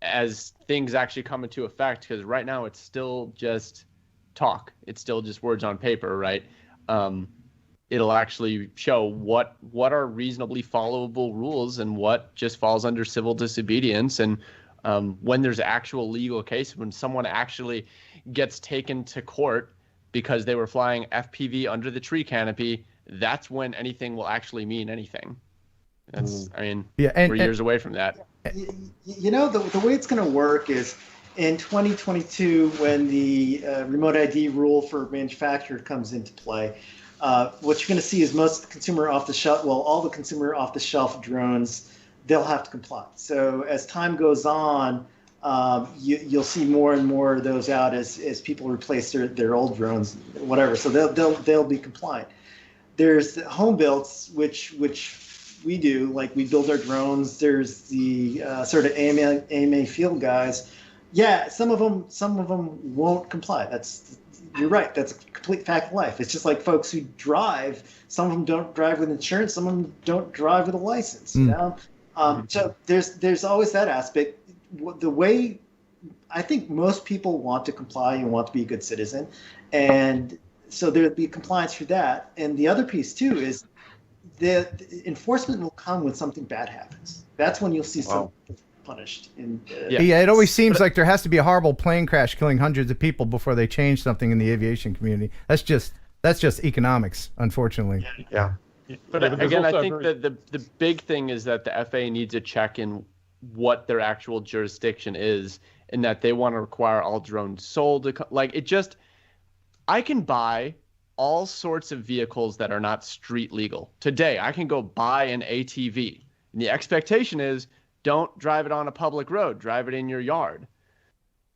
As things actually come into effect, because right now it's still just talk. It's still just words on paper, right? It'll actually show what are reasonably followable rules and what just falls under civil disobedience. And when there's actual legal case, when someone actually gets taken to court because they were flying FPV under the tree canopy, that's when anything will actually mean anything. That's, we're years away from that. The way it's going to work is in 2022, when the remote ID rule for manufacturer comes into play, what you're going to see is most of the consumer off-the-shelf, all the consumer off-the-shelf drones, they'll have to comply. So as time goes on, you'll see more and more of those out as people replace their old drones, whatever. So they'll be compliant. There's the home builds, which we do, like we build our drones. There's the sort of AMA field guys. Yeah, some of them won't comply. You're right. That's a complete fact of life. It's just like folks who drive. Some of them don't drive with insurance. Some of them don't drive with a license. You know, so there's always that aspect. The way I think most people want to comply and want to be a good citizen, and so there'll be compliance for that. And the other piece too is the enforcement will come when something bad happens. That's when you'll see someone punished. It always seems like there has to be a horrible plane crash killing hundreds of people before they change something in the aviation community. That's just economics, unfortunately. Yeah. But again, I think that the big thing is that the FAA needs to check in what their actual jurisdiction is, and that they want to require all drones sold. I can buy all sorts of vehicles that are not street legal. Today, I can go buy an ATV. And the expectation is don't drive it on a public road, drive it in your yard.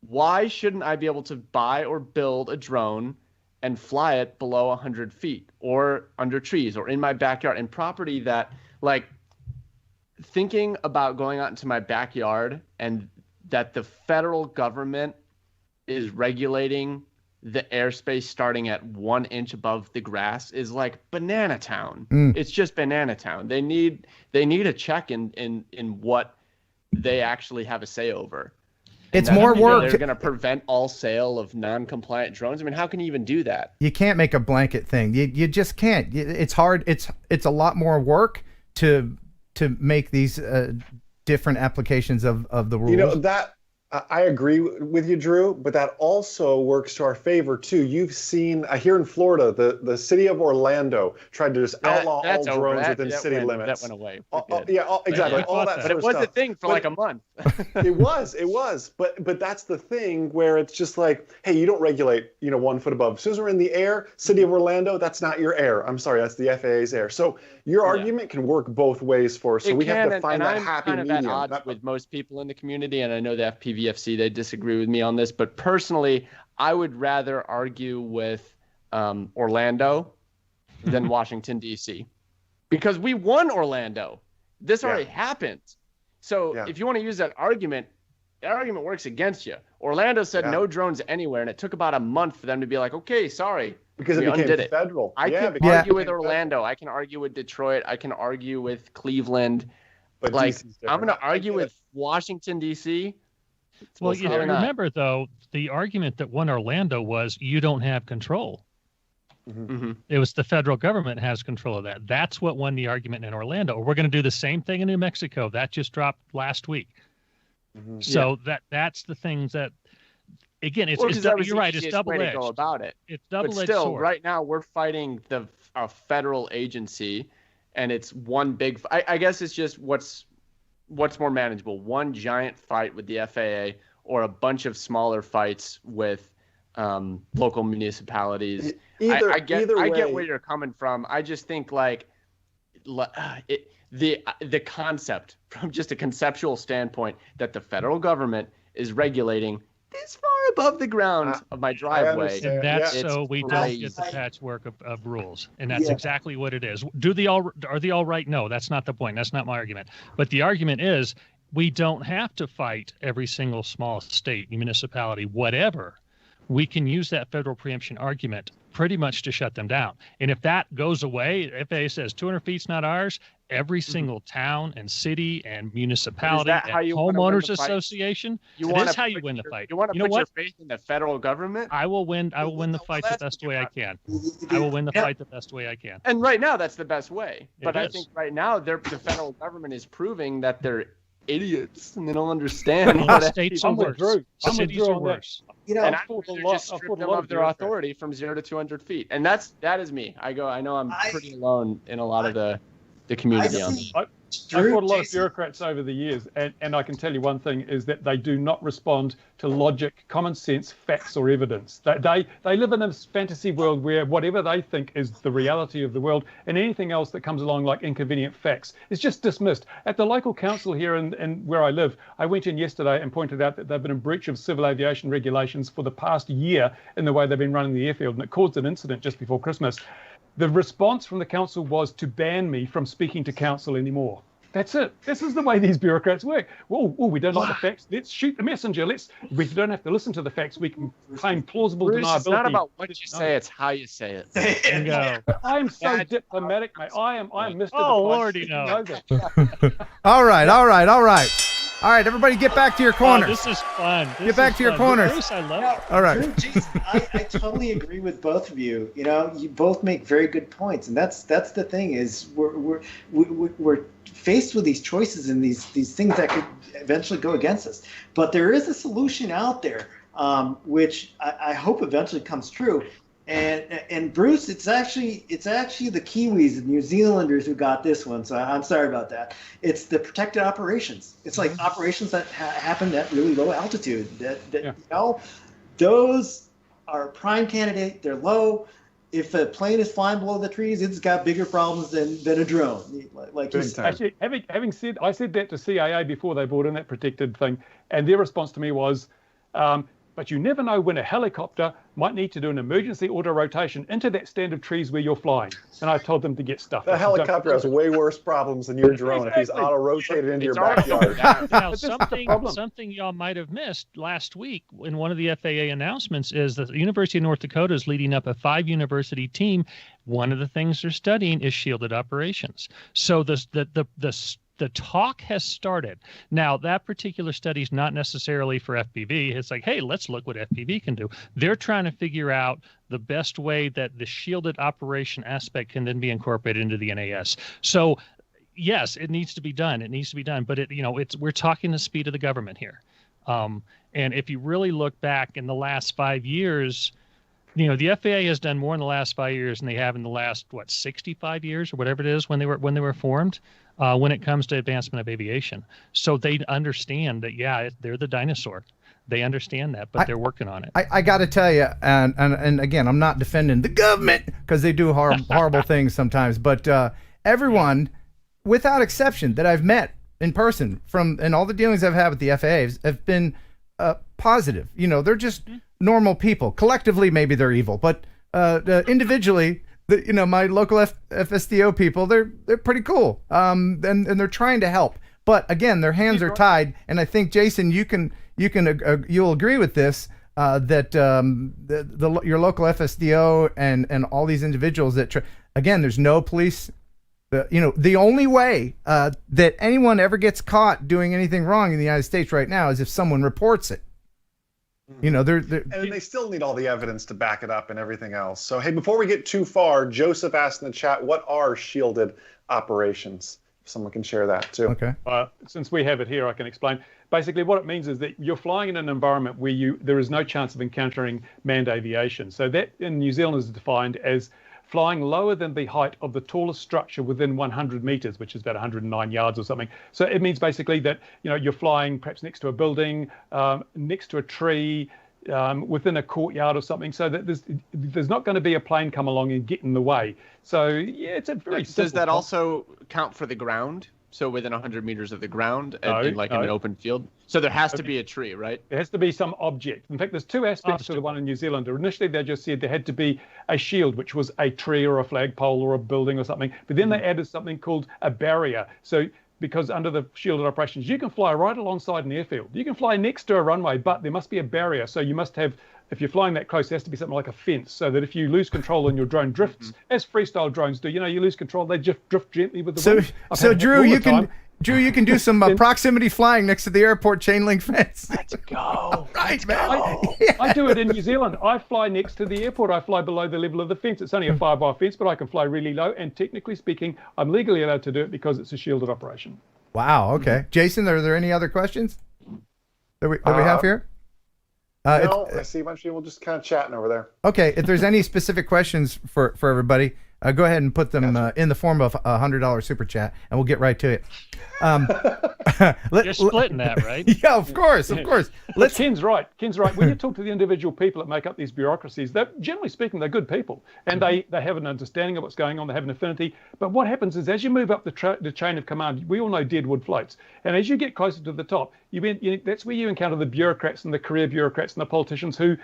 Why shouldn't I be able to buy or build a drone and fly it below 100 feet or under trees or in my backyard and property that, thinking about going out into my backyard and that the federal government is regulating the airspace starting at 1 inch above the grass is like banana town. It's just banana town. They need a check in what they actually have a say over. It's more work. They're going to prevent all sale of non-compliant drones. I mean, how can you even do that? You can't make a blanket thing. You just can't. It's hard. It's a lot more work to make these different applications of the rules. You know, that I agree with you, Drew, but that also works to our favor too. You've seen here in Florida, the city of Orlando tried to just outlaw all drones within city limits. That went away. Exactly. All that. But it was a thing for like a month. It was. But that's the thing where it's just like, hey, you don't regulate, 1 foot above. As soon as we're in the air, city of Orlando, that's not your air. I'm sorry, that's the FAA's air. So your argument can work both ways for us. So we have to find that happy medium. I'm kind of at odds with most people in the community, and I know the FPVFC, they disagree with me on this, but personally, I would rather argue with Orlando than Washington, D.C. because we won Orlando. This already happened. So if you want to use that argument works against you. Orlando said no drones anywhere, and it took about a month for them to be like, okay, sorry. Because it became federal. I can argue with Orlando. I can argue with Detroit. I can argue with Cleveland. But like, I'm going to argue with Washington, D.C. Well, remember, though, the argument that won Orlando was you don't have control. It was the federal government has control of that. That's what won the argument in Orlando. We're going to do the same thing in New Mexico. That just dropped last week. So that's the things that, again, you're right. It's double-edged. Go about it. It's double-edged But still, sword. right now we're fighting a federal agency, and it's one big. I guess it's just what's more manageable: one giant fight with the FAA, or a bunch of smaller fights with local municipalities. I get where you're coming from. I just think the concept, from just a conceptual standpoint, that the federal government is regulating this far above the ground of my driveway. And that's so we don't get the patchwork of rules. And that's exactly what it is. Are they all right? No, that's not the point. That's not my argument. But the argument is we don't have to fight every single small state, municipality, whatever. We can use that federal preemption argument pretty much to shut them down. And if that goes away, FAA says 200 feet's not ours, every single town and city and municipality and homeowners association, it is how you win the fight. You want to put your faith in the federal government? I will win the fight the best way I can. I will win the fight the best way I can. And right now, that's the best way. But I think right now, the federal government is proving that they're idiots and they don't understand what states are worse. Cities are worse. And I would just strip them of their authority from 0 to 200 feet. And that is me. I know I'm pretty alone in a lot of the community on this. I've fought a lot of bureaucrats over the years, and I can tell you one thing is that they do not respond to logic, common sense, facts, or evidence. They live in a fantasy world where whatever they think is the reality of the world, and anything else that comes along like inconvenient facts is just dismissed. At the local council here and where I live, I went in yesterday and pointed out that they've been in breach of civil aviation regulations for the past year in the way they've been running the airfield, and it caused an incident just before Christmas. The response from the council was to ban me from speaking to council anymore. That's it. This is the way these bureaucrats work. We don't like the facts. Let's shoot the messenger. We don't have to listen to the facts. We can claim plausible deniability. It's not about what you say, it's how you say it. I am so diplomatic, mate. I am Mr. Oh, Lordy, no. All right. All right, everybody get back to your corners. Oh, this is fun. Get back to your corners. Bruce, I love it. All right. Drew, Jason, I totally agree with both of you. You both make very good points, and that's the thing is we're faced with these choices and these things that could eventually go against us. But there is a solution out there, which I hope eventually comes true. And Bruce, it's actually the Kiwis and New Zealanders who got this one. So I'm sorry about that. It's the protected operations. It's like operations that happen at really low altitude. Those are a prime candidate. They're low. If a plane is flying below the trees, it's got bigger problems than a drone. Actually, having said, I said that to CAA before they brought in that protected thing, and their response to me was, but you never know when a helicopter might need to do an emergency auto rotation into that stand of trees where you're flying. And I told them to get stuff. The helicopter has way worse problems than your drone if he's auto-rotated into your backyard. Now, something y'all might have missed last week in one of the FAA announcements is that the University of North Dakota is leading up a 5-university team. One of the things they're studying is shielded operations. So the talk has started. Now, that particular study is not necessarily for FPV. It's like, hey, let's look what FPV can do. They're trying to figure out the best way that the shielded operation aspect can then be incorporated into the NAS. So, yes, it needs to be done. It needs to be done. But we're talking the speed of the government here. And if you really look back in the last 5 years, the FAA has done more in the last 5 years than they have in the last 65 years or whatever it is when they were formed. When it comes to advancement of aviation. So they understand that, they're the dinosaur. They understand that, but they're working on it. I got to tell you, and again, I'm not defending the government because they do horrible things sometimes, but everyone, without exception, that I've met in person and all the dealings I've had with the FAA have been positive. They're just normal people. Collectively, maybe they're evil, but individually, my local FSDO people, they're pretty cool. And they're trying to help. But again, their hands are tied. And I think, Jason, you'll agree with this, that your local FSDO and all these individuals again, there's no police. The only way that anyone ever gets caught doing anything wrong in the United States right now is if someone reports it. And they still need all the evidence to back it up and everything else. So, hey, before we get too far, Joseph asked in the chat, what are shielded operations? If someone can share that too. Okay. Since we have it here, I can explain. Basically, what it means is that you're flying in an environment where there is no chance of encountering manned aviation. So that in New Zealand is defined as flying lower than the height of the tallest structure within 100 meters, which is about 109 yards or something. So it means basically that you're flying perhaps next to a building, next to a tree, within a courtyard or something, so that there's not going to be a plane come along and get in the way. So it's a very simple. Does that also count for the ground? So within 100 meters of the ground, in an open field? So there has to be a tree, right? There has to be some object. In fact, there's two aspects to the one in New Zealand. Initially, they just said there had to be a shield, which was a tree or a flagpole or a building or something. But then they added something called a barrier. So because under the shielded operations, you can fly right alongside an airfield. You can fly next to a runway, but there must be a barrier. So you must have, if you're flying that close, there has to be something like a fence, so that if you lose control and your drone drifts, as freestyle drones do, you lose control, they just drift gently with the wind. So Drew, you can do some proximity flying next to the airport chain link fence. Let's go. Right, man. I do it in New Zealand. I fly next to the airport. I fly below the level of the fence. It's only a 5-bar fence, but I can fly really low. And technically speaking, I'm legally allowed to do it because it's a shielded operation. Wow. Okay. Jason, are there any other questions that we have here? No, I see a bunch of people just kind of chatting over there. Okay. If there's any specific questions for everybody, go ahead and put them in the form of a $100 super chat, and we'll get right to it. You're splitting that, right? Yeah, of course. Ken's right. When you talk to the individual people that make up these bureaucracies, generally speaking, they're good people, and they have an understanding of what's going on. They have an affinity. But what happens is, as you move up the chain of command, we all know deadwood floats, and as you get closer to the top, that's where you encounter the bureaucrats and the career bureaucrats and the politicians who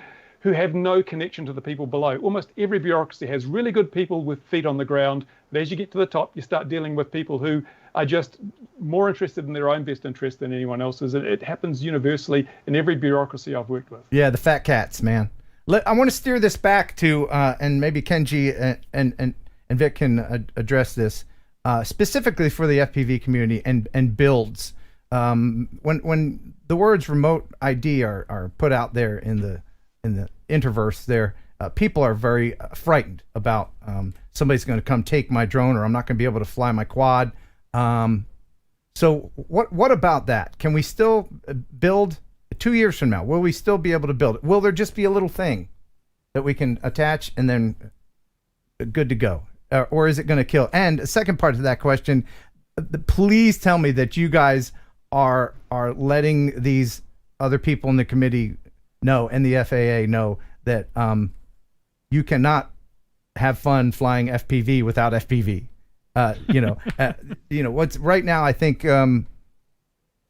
have no connection to the people below. Almost every bureaucracy has really good people with feet on the ground. But as you get to the top, you start dealing with people who are just more interested in their own best interest than anyone else's. It happens universally in every bureaucracy I've worked with. Yeah, the fat cats, man. I want to steer this back to, and maybe Kenji and Vic can address this, specifically for the FPV community and builds. When the words remote ID are put out there in the interverse there, people are very frightened about somebody's going to come take my drone, or I'm not going to be able to fly my quad. So what about that? Can we still build 2 years from now? Will we still be able to build it? Will there just be a little thing that we can attach and then good to go? Or is it going to kill? And the second part to that question, please tell me that you guys are letting these other people in the committee know, and the FAA know, that you cannot have fun flying FPV without FPV. What's right now, I think,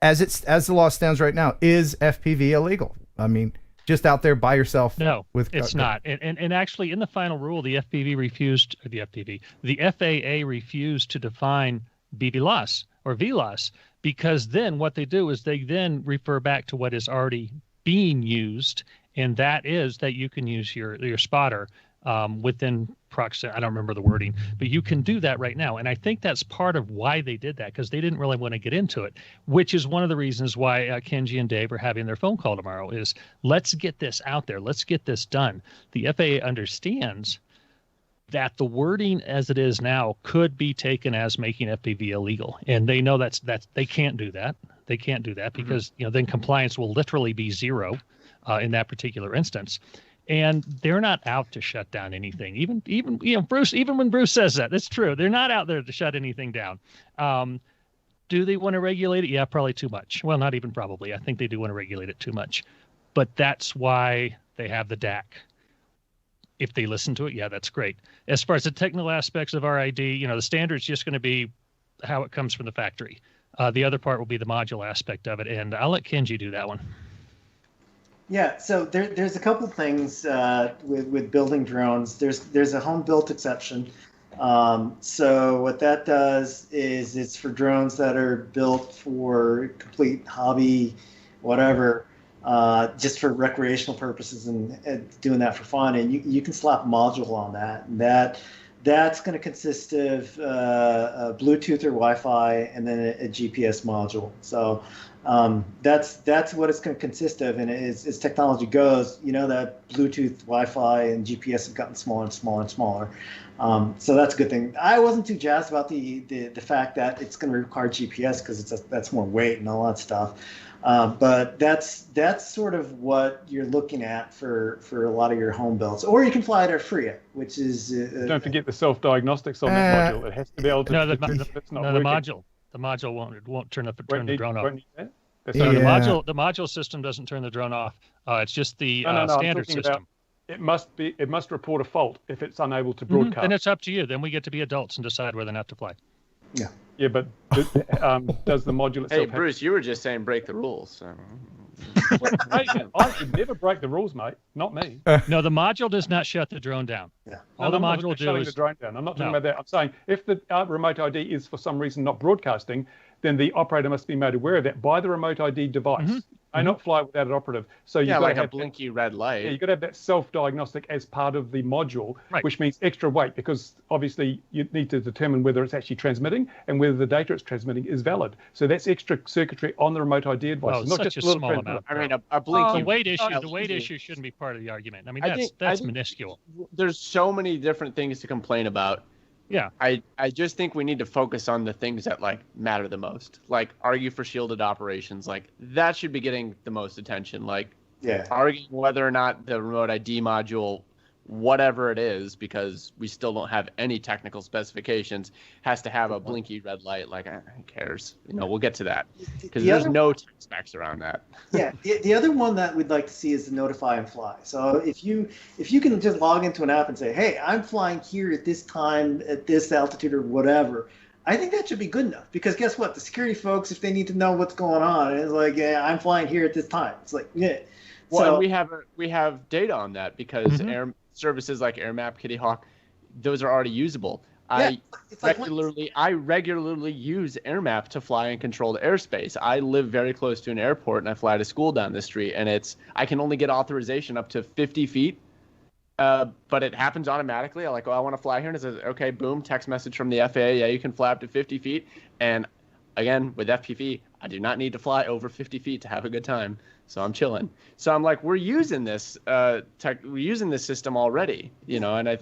as the law stands right now, is FPV illegal. I mean, just out there by yourself? No, with it's not. And actually, in the final rule, the FAA refused to define BVLOS or VLOS, because then what they do is they then refer back to what is already being used, and that is that you can use your spotter within proximity. I don't remember the wording, but you can do that right now. And I think that's part of why they did that, because they didn't really want to get into it, which is one of the reasons why Kenji and Dave are having their phone call tomorrow is let's get this out there. Let's get this done. The FAA understands that the wording as it is now could be taken as making FPV illegal. And they know that's they can't do that. They can't do that because then compliance will literally be zero in that particular instance. And they're not out to shut down anything. Even Bruce, even when Bruce says that, that's true. They're not out there to shut anything down. Do they want to regulate it? Yeah, probably too much. Well, not even probably. I think they do want to regulate it too much. But that's why they have the DAC. If they listen to it, yeah, that's great. As far as the technical aspects of RID, the standard's just going to be how it comes from the factory. The other part will be the module aspect of it, and I'll let Kenji do that one. Yeah, so there's a couple things with building drones. There's a home-built exception. So what that does is it's for drones that are built for complete hobby, whatever, just for recreational purposes and doing that for fun. And you can slap a module on that. And that's going to consist of a Bluetooth or Wi-Fi and then a GPS module. So that's what it's going to consist of. And as technology goes, that Bluetooth, Wi-Fi, and GPS have gotten smaller and smaller and smaller. So that's a good thing. I wasn't too jazzed about the fact that it's going to require GPS because that's more weight and all that stuff. But that's sort of what you're looking at for a lot of your home builds. Or you can fly it at FRIA, which is don't forget the self-diagnostics on that module. It has to be able to. The module won't turn the drone off. The module system doesn't turn the drone off. It's just the standard system. It must report a fault if it's unable to broadcast. Then it's up to you. Then we get to be adults and decide whether or not to fly. Yeah. Yeah, but does the module itself? Hey, Bruce, you were just saying break the rules. So. I would never break the rules, mate. Not me. No, the module does not shut the drone down. Yeah. All the module does the drone down. I'm not talking about that. I'm saying if the remote ID is for some reason not broadcasting, then the operator must be made aware of that by the remote ID device. May not fly without an operative. So you've got to have a blinky red light. Yeah, you've got to have that self-diagnostic as part of the module, which means extra weight because obviously you need to determine whether it's actually transmitting and whether the data it's transmitting is valid. So that's extra circuitry on the remote ID device. Well, not such just a a little small amount. I mean, a blinky. The weight issue shouldn't be part of the argument. I mean, that's minuscule. There's so many different things to complain about. Yeah. I just think we need to focus on the things that matter the most. Argue for shielded operations. That should be getting the most attention. Arguing whether or not the remote ID module, whatever it is, because we still don't have any technical specifications, has to have a blinky red light. Who cares? We'll get to that because there's no specs around that. Yeah. The other one that we'd like to see is the notify and fly. So if you can just log into an app and say, hey, I'm flying here at this time, at this altitude or whatever, I think that should be good enough because guess what? The security folks, if they need to know what's going on, it's I'm flying here at this time. It's Well, and we have data on that because air services like AirMap, Kitty Hawk, those are already usable. Yeah, I regularly use AirMap to fly in controlled airspace. I live very close to an airport and I fly to school down the street, and I can only get authorization up to 50 feet. But it happens automatically. I want to fly here, and it says, okay, boom, text message from the FAA. Yeah, you can fly up to 50 feet. And again, with FPV, I do not need to fly over 50 feet to have a good time. So I'm chilling. So I'm we're using this we're using this system already, and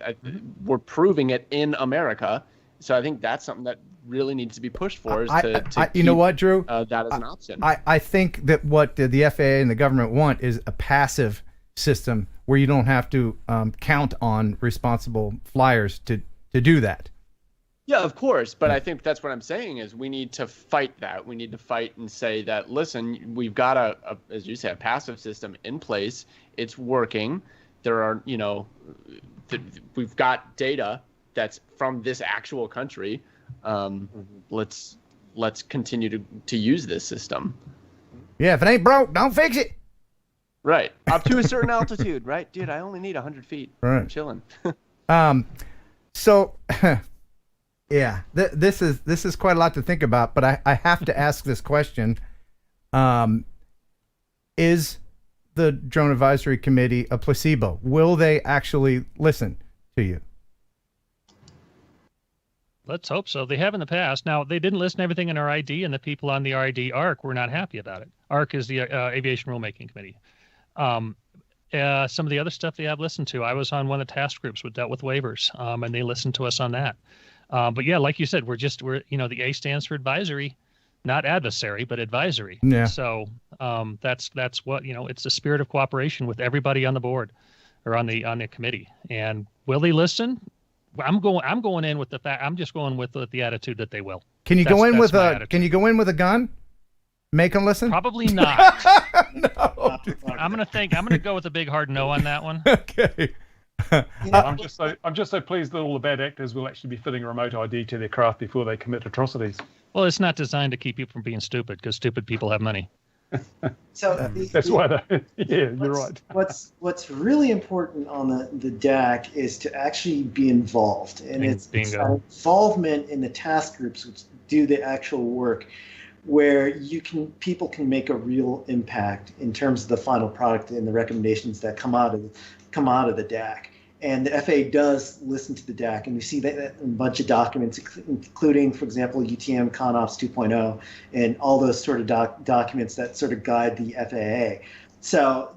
we're proving it in America. So I think that's something that really needs to be pushed for. You know what, Drew? That as an option. I think that what the FAA and the government want is a passive system where you don't have to count on responsible flyers to do that. Yeah, of course. But I think that's what I'm saying is we need to fight that. We need to fight and say that, listen, we've got as you say, a passive system in place. It's working. There are, we've got data that's from this actual country. Let's continue to use this system. Yeah, if it ain't broke, don't fix it. Right. Up to a certain altitude, right? Dude, I only need 100 feet. Right. I'm chilling. So, yeah, this is quite a lot to think about, but I have to ask this question. Is the Drone Advisory Committee a placebo? Will they actually listen to you? Let's hope so. They have in the past. Now, they didn't listen to everything in RID, and the people on the RID ARC were not happy about it. ARC is the Aviation Rulemaking Committee. Some of the other stuff they have listened to, I was on one of the task groups that dealt with waivers, and they listened to us on that. But yeah, like you said, we're the A stands for advisory, not adversary, but advisory. Yeah. So that's what, it's the spirit of cooperation with everybody on the board or on the committee. And will they listen? I'm going in with the fact. I'm just going with the attitude that they will. Can you go in with a gun? Make them listen? Probably not. No. I'm gonna go with a big hard no on that one. Okay. I'm just so pleased that all the bad actors will actually be fitting a remote ID to their craft before they commit atrocities. Well, it's not designed to keep you from being stupid, because stupid people have money. So that's why. You're right. What's really important on the DAC is to actually be involved, and it's involvement in the task groups which do the actual work, where people can make a real impact in terms of the final product and the recommendations that come out of the DAC. And the FAA does listen to the DAC, and we see that in a bunch of documents, including, for example, UTM ConOps 2.0 and all those sort of documents that sort of guide the FAA. So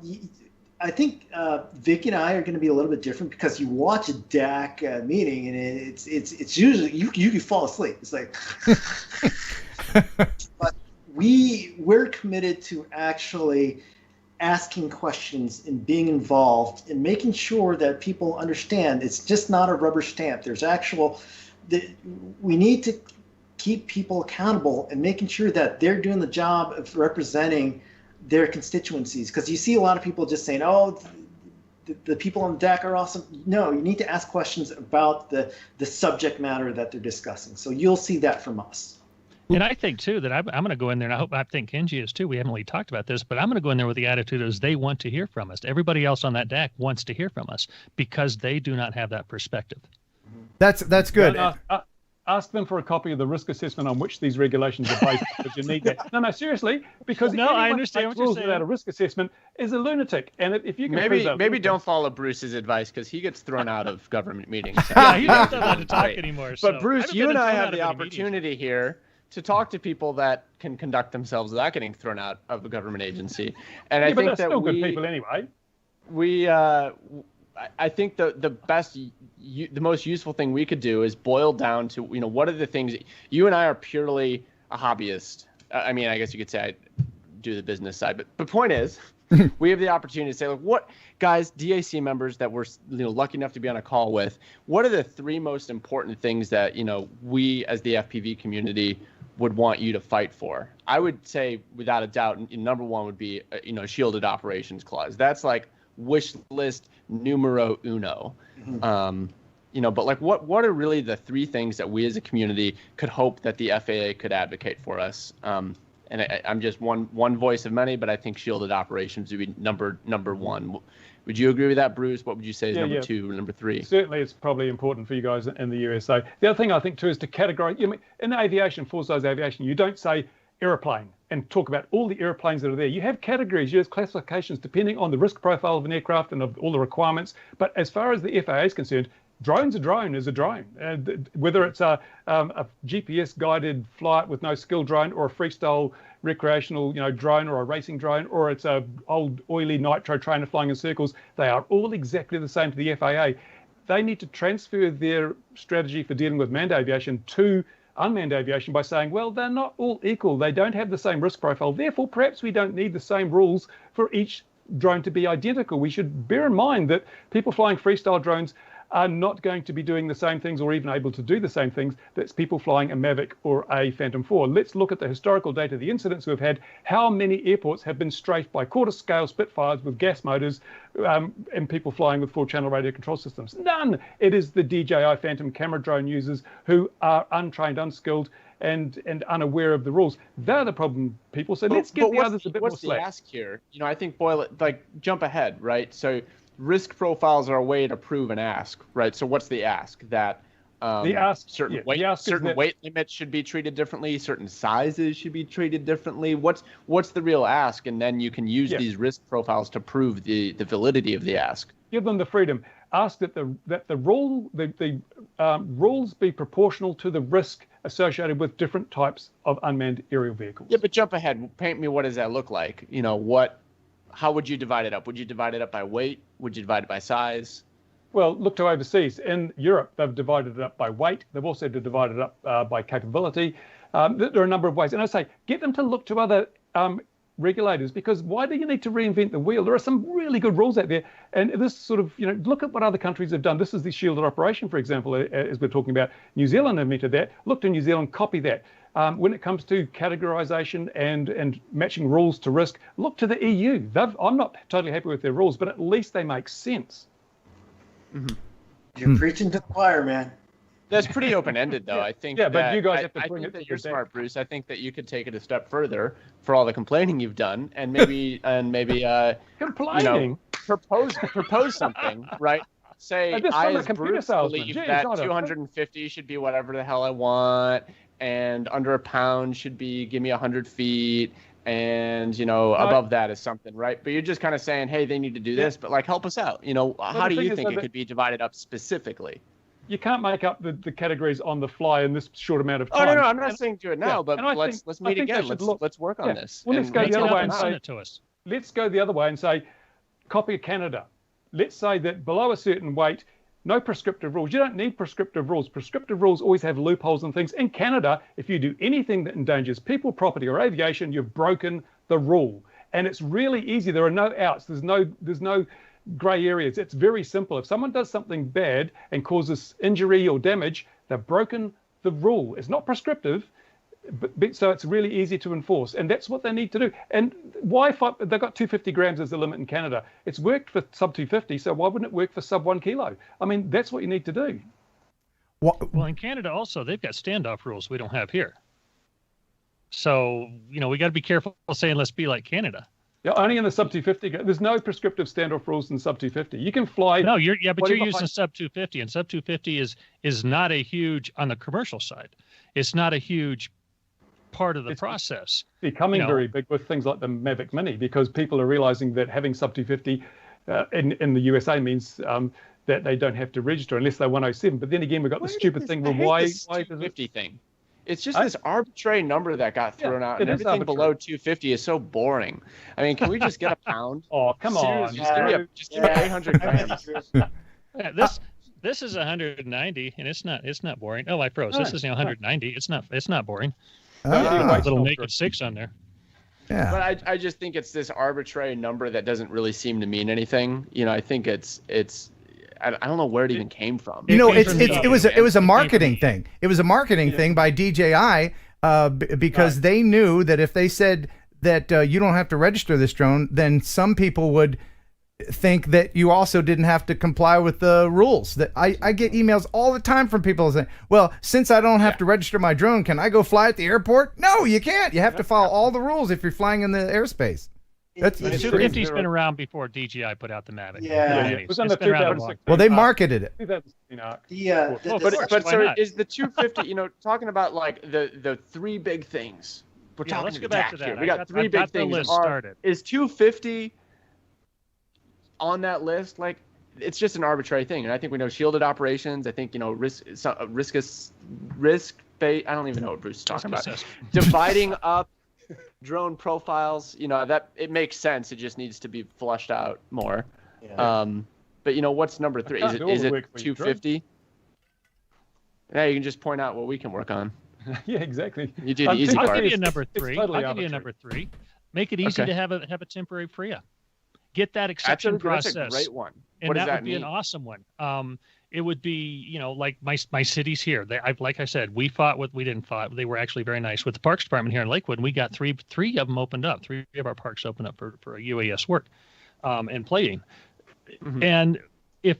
I think Vic and I are going to be a little bit different, because you watch a DAC meeting and it's usually you can fall asleep. It's like, but we're committed to actually asking questions and being involved and making sure that people understand it's just not a rubber stamp. There's we need to keep people accountable and making sure that they're doing the job of representing their constituencies. Because you see a lot of people just saying, oh, the people on the DAC are awesome. No, you need to ask questions about the subject matter that they're discussing. So you'll see that from us. And I think, too, that I'm going to go in there, and I think Kenji is, too. We haven't really talked about this, but I'm going to go in there with the attitude as they want to hear from us. Everybody else on that DAC wants to hear from us because they do not have that perspective. That's good. Ask them for a copy of the risk assessment on which these regulations are based, because you need that. No, seriously, because I understand what you're saying. Without a risk assessment is a lunatic. And if you can maybe don't follow Bruce's advice, because he gets thrown out of government meetings. Yeah, he's not allowed to talk anymore. But Bruce, you and I have the opportunity here to talk to people that can conduct themselves without getting thrown out of a government agency. And I think that still good people anyway. I think the most useful thing we could do is boil down to, what are the things you and I are purely a hobbyist. I mean, I guess you could say I do the business side, but the point is, we have the opportunity to say, look, what guys, DAC members that we're lucky enough to be on a call with, what are the three most important things that we as the FPV community would want you to fight for? I would say, without a doubt, number one would be a shielded operations clause. That's like wish list numero uno. But like what are really the three things that we as a community could hope that the FAA could advocate for us? And I'm just one voice of many, but I think shielded operations would be number one. Would you agree with that, Bruce? What would you say is number two or number three? Certainly, it's probably important for you guys in the USA. The other thing I think too is to categorize. In aviation, full-size aviation, you don't say airplane and talk about all the airplanes that are there. You have categories, you have classifications depending on the risk profile of an aircraft and of all the requirements. But as far as the FAA is concerned, drone's a drone is a drone. Whether it's a GPS-guided flight with no skill drone, or a freestyle recreational drone, or a racing drone, or it's a old oily nitro trainer flying in circles, they are all exactly the same to the FAA. They need to transfer their strategy for dealing with manned aviation to unmanned aviation by saying, well, they're not all equal. They don't have the same risk profile. Therefore, perhaps we don't need the same rules for each drone to be identical. We should bear in mind that people flying freestyle drones are not going to be doing the same things or even able to do the same things that's people flying a Mavic or a Phantom 4. Let's look at the historical data, the incidents we've had. How many airports have been strafed by quarter-scale Spitfires with gas motors and people flying with full-channel radio control systems? None. It is the DJI Phantom camera drone users who are untrained, unskilled, and unaware of the rules. They're the problem, people. So let's give the others a bit more slack. What's the ask here? You know, I think jump ahead, right? So risk profiles are a way to prove an ask, right? So what's the ask? That certain weight limits should be treated differently, certain sizes should be treated differently. What's the real ask? And then you can use these risk profiles to prove the validity of the ask. Give them the freedom. Ask that the rules be proportional to the risk associated with different types of unmanned aerial vehicles. Yeah, but jump ahead. Paint me, what does that look like? You know, how would you divide it up? Would you divide it up by weight? Would you divide it by size? Well, look to overseas. In Europe, they've divided it up by weight. They've also divided it up by capability. There are a number of ways. And I say, get them to look to other regulators, because why do you need to reinvent the wheel? There are some really good rules out there, and this sort of, you know, look at what other countries have done. This is the shielded operation, for example, as we're talking about. New Zealand invented that. Look to New Zealand, copy that. When it comes to categorization and matching rules to risk, look to the EU. I'm not totally happy with their rules, but at least they make sense. Mm-hmm. You're preaching to the choir, man. That's pretty open-ended, though. I think. Yeah, but you guys have to bring it. I think that you're smart, Bruce. I think that you could take it a step further for all the complaining you've done, and maybe complaining. Propose something, right? Say I as Bruce believe that 250 should be whatever the hell I want, and under a pound should be give me 100 feet, and above that is something, right? But you're just kind of saying, hey, they need to do this, but like help us out. How do you think it could be divided up specifically? You can't make up the categories on the fly in this short amount of time. Oh no, I'm not saying do it now, but let's meet again. Let's work on this. Well, let's go the other way and say, let's go the other way and say, copy Canada. Let's say that below a certain weight, no prescriptive rules. You don't need prescriptive rules. Prescriptive rules always have loopholes and things. In Canada, if you do anything that endangers people, property, or aviation, you've broken the rule. And it's really easy. There are no outs. There's no grey areas. It's very simple. If someone does something bad and causes injury or damage, they've broken the rule. It's not prescriptive, but so it's really easy to enforce, and that's what they need to do. And why they've got 250 grams as the limit in Canada? It's worked for sub 250, so why wouldn't it work for sub 1 kilo? I mean, that's what you need to do. Well, in Canada also, they've got standoff rules we don't have here. So, we got to be careful saying let's be like Canada. Yeah, only in the sub 250. There's no prescriptive standoff rules in sub 250. You can fly. No, you're using sub 250, and sub 250 is not a huge on the commercial side. It's not a huge part of the process. Becoming very big with things like the Mavic Mini, because people are realizing that having sub 250 in the USA means that they don't have to register unless they're 107. But then again, we've got the stupid thing. Well, why 250 thing? It's just this arbitrary number that got thrown out, and everything below 250 is so boring. I mean, can we just get a pound? Oh, come on! Just give me 800 grams. This is 190, and it's not boring. Oh, I froze. This is 190. It's not boring. Little naked 6 on there. Yeah. But I just think it's this arbitrary number that doesn't really seem to mean anything. I think it's. I don't know where it even came from. It was a marketing thing. It was a marketing thing by DJI because they knew that if they said that you don't have to register this drone, then some people would think that you also didn't have to comply with the rules. That I get emails all the time from people saying, well, since I don't have to register my drone, can I go fly at the airport? No, you can't. You have to follow all the rules if you're flying in the airspace. That's 250's been around before DJI put out the Mavic. Yeah. It was on the 2006. Well, they marketed it. But so is the 250? Talking about like the three big things. We're talking let's go back to that. Here. We got three big things. Is 250 on that list? Like, it's just an arbitrary thing, and I think we know shielded operations. I think risk based. I don't even know what Bruce is talking about. Dividing up drone profiles, that it makes sense. It just needs to be flushed out more. Yeah. But what's number 3? Is it 250? Yeah, you can just point out what we can work on. Yeah, exactly. You do the easy part. I'll give you a number 3. I'll give you a number 3. Make it easy to have a temporary FRIA. Get that exception process. That's a great one. And what does that that would be mean? An awesome one. it would be, like my cities here. Like I said, we didn't fight. They were actually very nice with the Parks Department here in Lakewood. And we got three of them opened up. 3 of our parks opened up for a UAS work, and plating. Mm-hmm. And if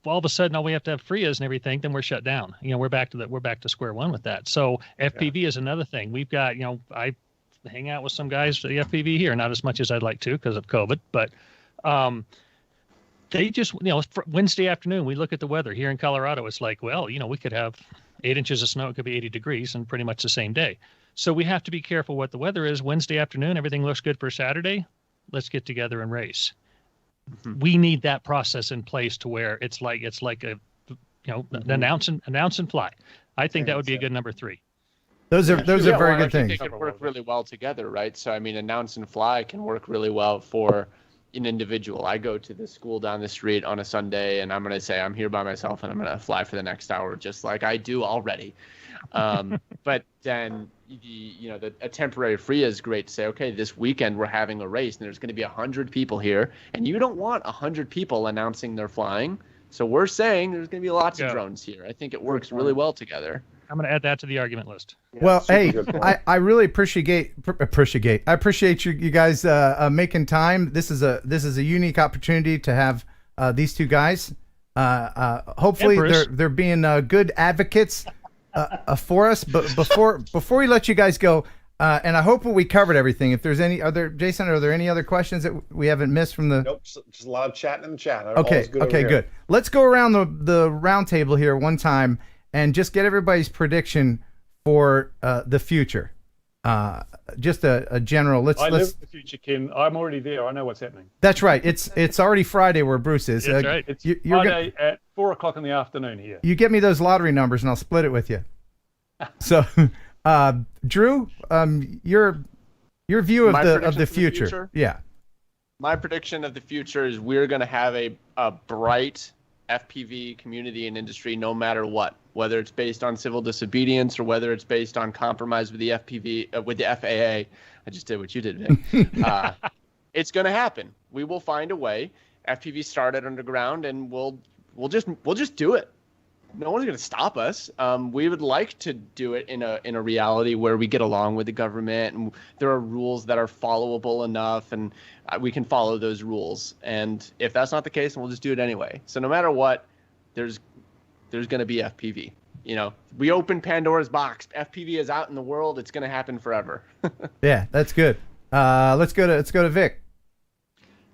all of a sudden all we have to have FRIAs and everything, then we're shut down. We're back to square one with that. So FPV is another thing. We've got, I hang out with some guys at the FPV here, not as much as I'd like to because of COVID, but they just, Wednesday afternoon, we look at the weather here in Colorado. It's like, well, we could have 8 inches of snow. It could be 80 degrees and pretty much the same day. So we have to be careful what the weather is. Wednesday afternoon, everything looks good for Saturday. Let's get together and race. Mm-hmm. We need that process in place to where it's like a, announce and fly. I think that would be a good number 3. Those are very good things. They can work really well together, right? So I mean, announce and fly can work really well for an individual. I go to the school down the street on a Sunday, and I'm going to say I'm here by myself, and I'm going to fly for the next hour, just like I do already. But then a temporary FRIA is great to say, okay, this weekend we're having a race, and there's going to be 100 people here, and you don't want 100 people announcing they're flying. So we're saying there's going to be lots of drones here. I think it works really well together. I'm going to add that to the argument list. Well, hey, I really appreciate. I appreciate you guys making time. This is a unique opportunity to have these two guys. Hopefully, they're being good advocates for us. But before we let you guys go, and I hope we covered everything. If there's Jason, are there any other questions that we haven't missed from the? Nope, just a lot of chatting in the chat. Okay, good. Let's go around the round table here one time and just get everybody's prediction for the future. Just a general. I live in the future, Ken. I'm already there. I know what's happening. That's right. It's already Friday where Bruce is. That's right. It's Friday at 4:00 in the afternoon here. You get me those lottery numbers, and I'll split it with you. So, Drew, your view of the future. Yeah. My prediction of the future is we're going to have a bright FPV community and industry, no matter what, whether it's based on civil disobedience or whether it's based on compromise with the with the FAA. I just did what you did, Vic. It's going to happen. We will find a way. FPV started underground, and we'll just do it. No one's going to stop us. We would like to do it in a reality where we get along with the government, and there are rules that are followable enough, and we can follow those rules. And if that's not the case, then we'll just do it anyway. So no matter what, there's going to be FPV. We open Pandora's box. FPV is out in the world. It's going to happen forever. Yeah, that's good. Let's go to Vic.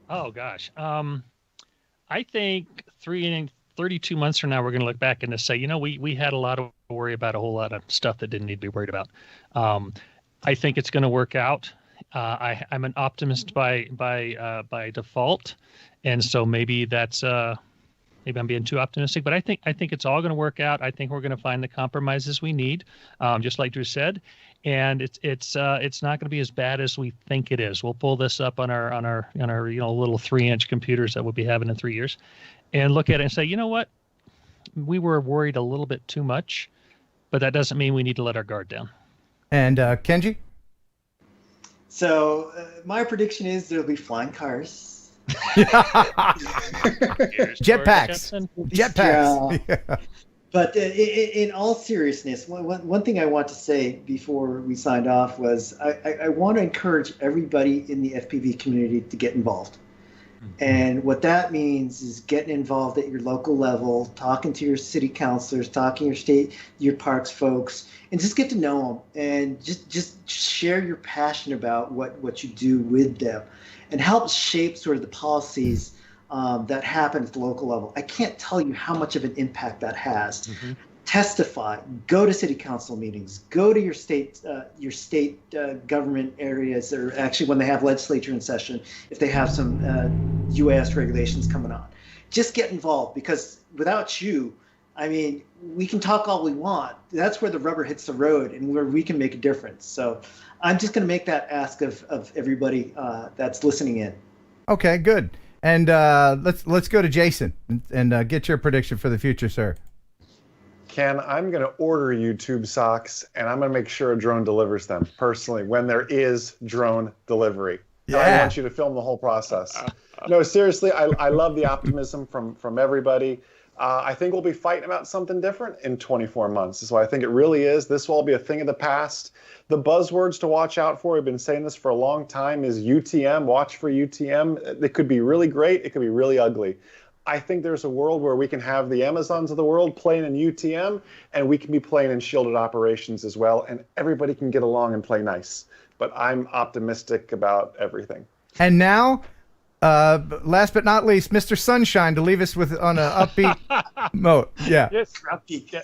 Oh gosh, I think 32 months from now, we're going to look back and say, we had a lot of worry about a whole lot of stuff that didn't need to be worried about. I think it's going to work out. I'm an optimist by default, and so maybe that's maybe I'm being too optimistic. But I think it's all going to work out. I think we're going to find the compromises we need, just like Drew said, and it's not going to be as bad as we think it is. We'll pull this up on our little 3-inch computers that we'll be having in 3 years. And look at it and say, you know what? We were worried a little bit too much, but that doesn't mean we need to let our guard down. And Kenji? So my prediction is there'll be flying cars. Jetpacks. Yeah. But in all seriousness, one thing I want to say before we signed off was I want to encourage everybody in the FPV community to get involved. And what that means is getting involved at your local level, talking to your city councilors, talking to your parks folks, and just get to know them and just share your passion about what you do with them and help shape sort of the policies that happen at the local level. I can't tell you how much of an impact that has. Mm-hmm. Testify, go to city council meetings, go to your state government areas, or actually when they have legislature in session, if they have some UAS regulations coming on. Just get involved, because without you, I mean, we can talk all we want. That's where the rubber hits the road and where we can make a difference. So I'm just going to make that ask of everybody that's listening in. Okay, good. And let's go to Jason and get your prediction for the future, sir. Ken, I'm going to order you tube socks, and I'm going to make sure a drone delivers them personally when there is drone delivery. Yeah. I want you to film the whole process. No, seriously, I love the optimism from everybody. I think we'll be fighting about something different in 24 months. So I think it really is. This will all be a thing of the past. The buzzwords to watch out for, we've been saying this for a long time, is UTM. Watch for UTM. It could be really great. It could be really ugly. I think there's a world where we can have the Amazons of the world playing in UTM, and we can be playing in shielded operations as well, and everybody can get along and play nice. But I'm optimistic about everything. And now, last but not least, Mr. Sunshine to leave us with on an upbeat note. Yeah. Yes, yeah.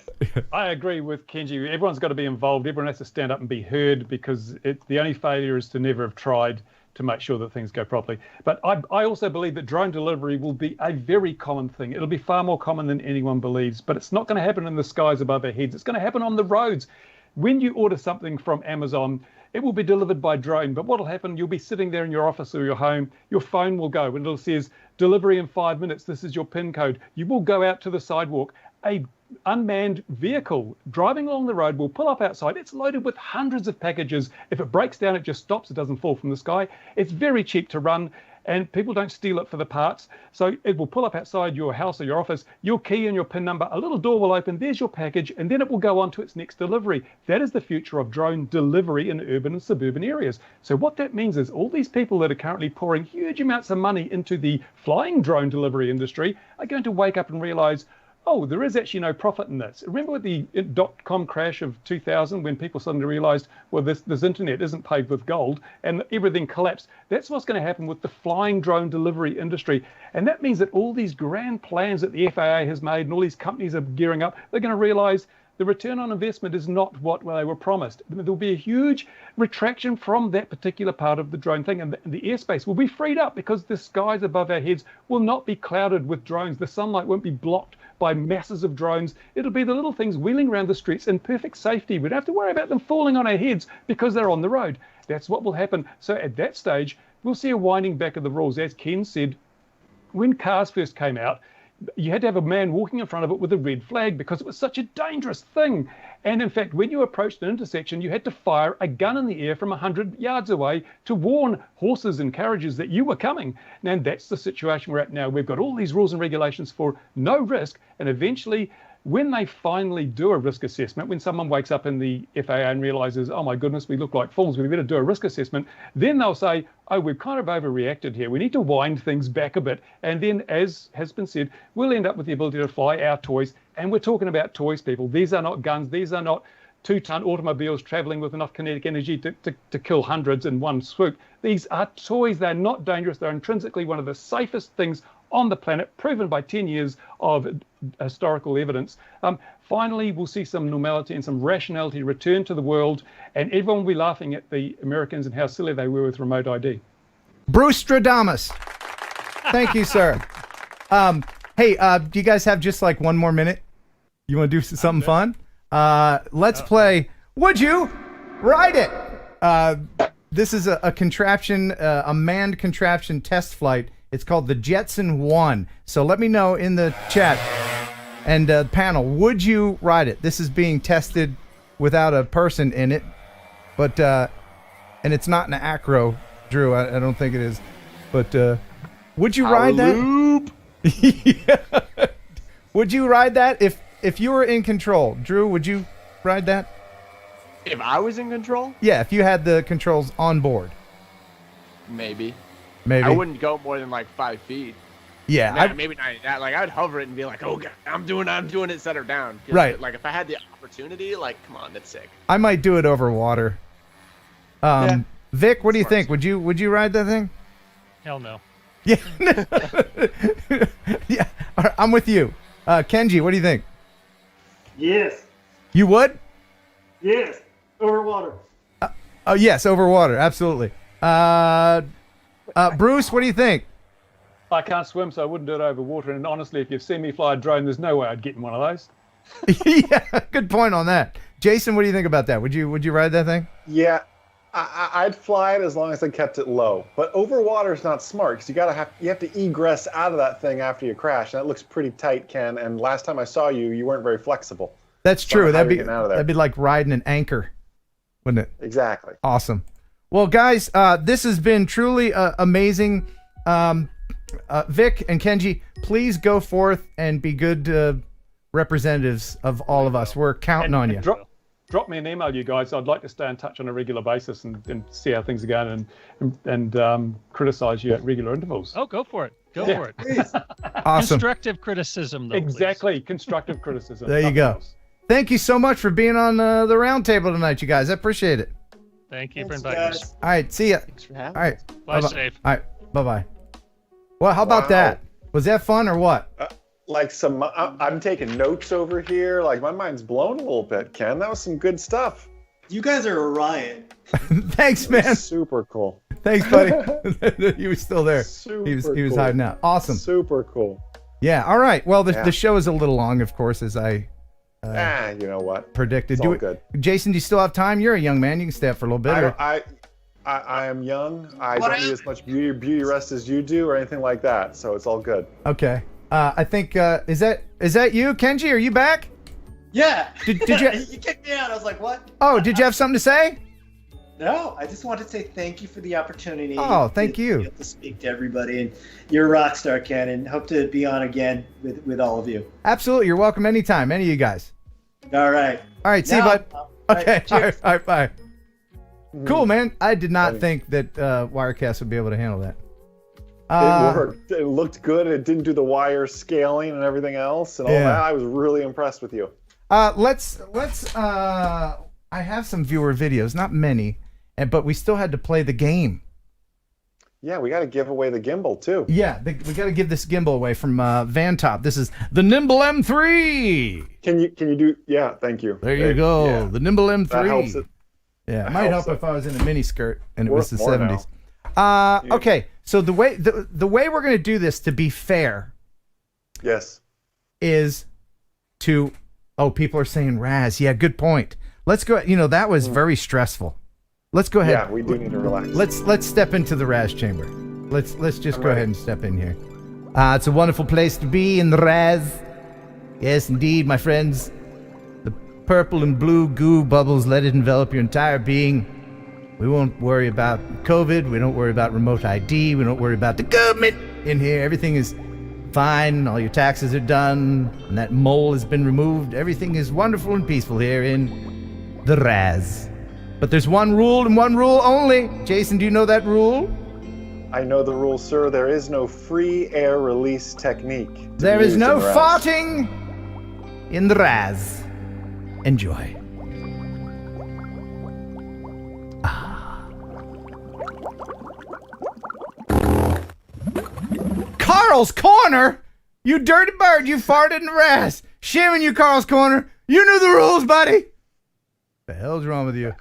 I agree with Kenji. Everyone's got to be involved. Everyone has to stand up and be heard, because the only failure is to never have tried to make sure that things go properly. But I also believe that drone delivery will be a very common thing. It'll be far more common than anyone believes, but it's not going to happen in the skies above our heads. It's going to happen on the roads. When you order something from Amazon, it will be delivered by drone, but what will happen, you'll be sitting there in your office or your home, your phone will go and it'll says, delivery in 5 minutes, this is your PIN code. You will go out to the sidewalk. A unmanned vehicle driving along the road will pull up outside. It's loaded with hundreds of packages. If it breaks down, it just stops. It doesn't fall from the sky. It's very cheap to run, and people don't steal it for the parts. So it will pull up outside your house or your office, your key and your PIN number, a little door will open, there's your package, and then it will go on to its next delivery. That is the future of drone delivery in urban and suburban areas. So what that means is all these people that are currently pouring huge amounts of money into the flying drone delivery industry are going to wake up and realize, oh, there is actually no profit in this. Remember with the .com crash of 2000 when people suddenly realized, well, this internet isn't paved with gold and everything collapsed. That's what's going to happen with the flying drone delivery industry. And that means that all these grand plans that the FAA has made and all these companies are gearing up, they're going to realize the return on investment is not what they were promised. There'll be a huge retraction from that particular part of the drone thing, and the airspace will be freed up because the skies above our heads will not be clouded with drones. The sunlight won't be blocked by masses of drones. It'll be the little things wheeling around the streets in perfect safety. We don't have to worry about them falling on our heads because they're on the road. That's what will happen. So at that stage, we'll see a winding back of the rules. As Ken said, when cars first came out, you had to have a man walking in front of it with a red flag because it was such a dangerous thing. And in fact, when you approached an intersection, you had to fire a gun in the air from 100 yards away to warn horses and carriages that you were coming. And that's the situation we're at now. We've got all these rules and regulations for no risk, and eventually, when they finally do a risk assessment, when someone wakes up in the FAA and realizes, oh my goodness, we look like fools, we better do a risk assessment, then they'll say, oh, we've kind of overreacted here. We need to wind things back a bit. And then, as has been said, we'll end up with the ability to fly our toys. And we're talking about toys, people. These are not guns. These are not 2-ton automobiles traveling with enough kinetic energy to kill hundreds in one swoop. These are toys. They're not dangerous. They're intrinsically one of the safest things on the planet, proven by 10 years of historical evidence. Finally, we'll see some normality and some rationality return to the world, and everyone will be laughing at the Americans and how silly they were with remote ID. Bruce Stradamus. Thank you, sir. Hey, do you guys have just like one more minute? You want to do something fun? Let's play Would You Ride It? This is a contraption, a manned contraption test flight. It's called the Jetson 1. So let me know in the chat and panel, would you ride it? This is being tested without a person in it, but and it's not an acro, Drew. I don't think it is. But would you ride that? Yeah. Would you ride that if you were in control? Drew, would you ride that? If I was in control? Yeah, if you had the controls on board. Maybe. Maybe. I wouldn't go more than like 5 feet. Yeah. Nah, maybe not that. Like I'd hover it and be like, oh God, I'm doing it, set her down. Right. Like if I had the opportunity, like, come on, that's sick. I might do it over water. Yeah. Vic, what do you think? Would you ride that thing? Hell no. Yeah. Yeah. All right, I'm with you. Kenji, what do you think? Yes. You would? Yes. Over water. Oh, yes, over water. Absolutely. Bruce, what do you think? I can't swim, so I wouldn't do it over water. And honestly, if you've seen me fly a drone, there's no way I'd get in one of those. Yeah, good point on that. Jason, what do you think about that? Would you ride that thing? Yeah, I'd fly it as long as I kept it low. But over water is not smart because you have to egress out of that thing after you crash, and that looks pretty tight, Ken. And last time I saw you, you weren't very flexible. That's true. That'd be like riding an anchor, wouldn't it? Exactly. Awesome. Well, guys, this has been truly amazing. Vic and Kenji, please go forth and be good representatives of all of us. We're counting on you. Drop me an email, you guys. I'd like to stay in touch on a regular basis and see how things are going and criticize you at regular intervals. Oh, go for it. Go for it. Awesome. Constructive criticism, though. Exactly. Constructive criticism. There you go. Thank you so much for being on the round table tonight, you guys. I appreciate it. Thank you for inviting us. All right. See ya. Thanks for having All right. Fly safe. All right. Bye-bye. Well, how about that? Was that fun or what? I'm taking notes over here. Like, my mind's blown a little bit, Ken. That was some good stuff. You guys are Orion. Thanks, man. Super cool. Thanks, buddy. He was still there. He was cool. hiding out. Awesome. Super cool. Yeah. All right. Well, the show is a little long, of course, as I you know what? predicted. It's all good. Jason, do you still have time? You're a young man. You can stay up for a little bit. I am young. I don't need as much beauty rest as you do or anything like that. So it's all good. Okay. I think is that you, Kenji? Are you back? Yeah. Did you? You kicked me out. I was like, what? Oh, did you have something to say? No, I just want to say thank you for the opportunity. Oh, thank you. To be able to speak to everybody, and you're a rock star, Ken, and hope to be on again with all of you. Absolutely. You're welcome anytime. Any of you guys. All right. All right. See you, bud. Okay. All right. Bye. Mm-hmm. Cool, man. I did not think that Wirecast would be able to handle that. It worked. It looked good. It didn't do the wire scaling and everything else and all that. I was really impressed with you. Let's I have some viewer videos, not many, but we still had to play the game. Yeah, we got to give away the gimbal too. Yeah, we got to give this gimbal away from Vantop. This is the Nimble M3. Can you do? Yeah, thank you. There you go. Yeah. The Nimble M3. That helps it. Yeah, it might help if I was in a mini skirt and it was the More 70s. now. Okay, so the way we're going to do this, to be fair, yes, is to people are saying Raz. Yeah, good point. Let's go. That was very stressful. Let's go ahead. Yeah, we do need to relax. Let's step into the Raz chamber. Let's just go ahead and step in here. It's a wonderful place to be in the Raz. Yes, indeed, my friends. The purple and blue goo bubbles, let it envelop your entire being. We won't worry about COVID. We don't worry about remote ID. We don't worry about the government in here. Everything is fine. All your taxes are done. And that mole has been removed. Everything is wonderful and peaceful here in the Raz. But there's one rule and one rule only. Jason, do you know that rule? I know the rule, sir. There is no free air release technique. There is no farting in the Raz. Enjoy. Carl's Corner? You dirty bird, you farted in the Raz. Shaming you, Carl's Corner. You knew the rules, buddy. The hell's wrong with you?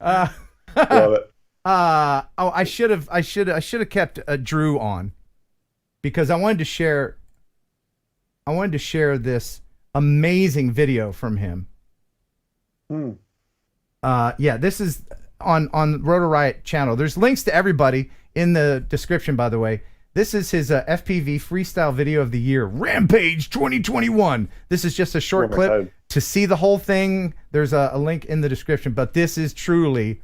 Love it. I should have kept Drew on because I wanted to share this amazing video from him. Yeah, this is on Rotor Riot channel. There's links to everybody in the description, by the way. This is his FPV freestyle video of the year, Rampage 2021. This is just a short clip. To see the whole thing, there's a link in the description, but this is truly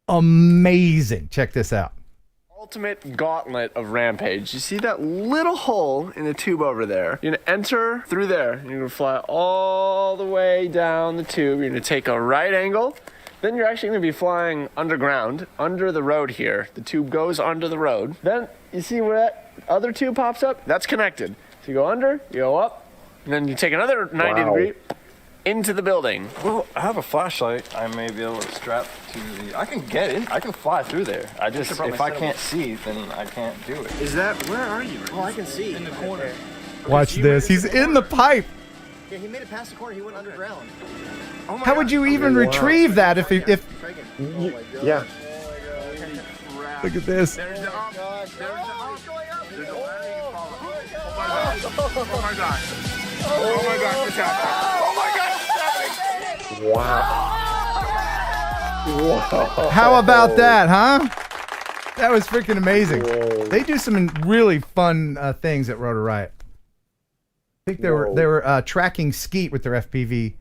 amazing. Check this out. Ultimate gauntlet of Rampage. You see that little hole in the tube over there? You're gonna enter through there. You're gonna fly all the way down the tube. You're gonna take a right angle. Then you're actually gonna be flying underground, under the road here. The tube goes under the road. Then you see where that other tube pops up? That's connected. So you go under, you go up, and then you take another 90 degree into the building. Well, I have a flashlight. I may be able to strap to the... I can get in. I can fly through there. I just, if I can't see, then I can't do it. Is that... Where are you? Oh, I can see. In the corner. Watch this. He's in the pipe. Yeah, he made it past the corner. He went underground. Oh my How would you even retrieve that if... Yeah. Look at this. There's the up. There's the up. There's a ladder you can follow. Oh my god. Oh my god. What's happening? Oh my god. What's happening? Wow. How about that, huh? That was freaking amazing. Whoa. They do some really fun things at Rotor Riot. I think they were tracking skeet with their FPV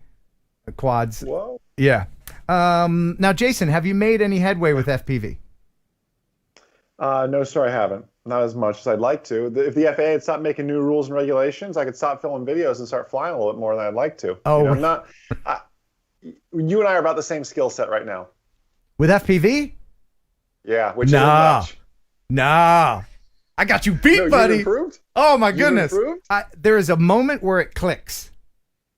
quads. Whoa. Yeah. Now, Jason, have you made any headway with FPV? No, sir, I haven't. Not as much as I'd like to. If the FAA had stopped making new rules and regulations, I could stop filming videos and start flying a little bit more than I'd like to. Oh, you know, you and I are about the same skill set right now. With FPV? Yeah, which nah, isn't much. nah. I got you beat, No, buddy. you've improved? Oh my You've goodness! improved? There is a moment where it clicks.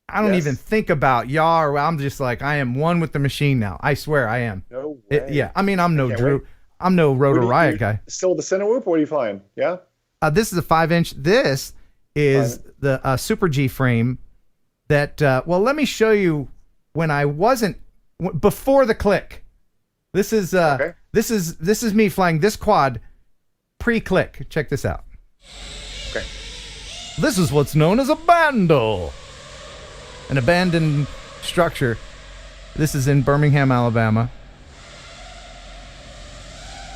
I don't Yes. even think about yaw. Or I'm just like I am one with the machine now. I swear I am. No way. Yeah, I mean I'm no can't Drew. wait. I'm no Rotor What do you- Riot guy. Still the Cinewhoop, or what are you flying? Yeah? This is a 5-inch. This is the Super G frame. That well, let me show you when I wasn't before the click. This is this is me flying this quad pre-click. Check this out. Okay. This is what's known as a bandle, an abandoned structure. This is in Birmingham, Alabama.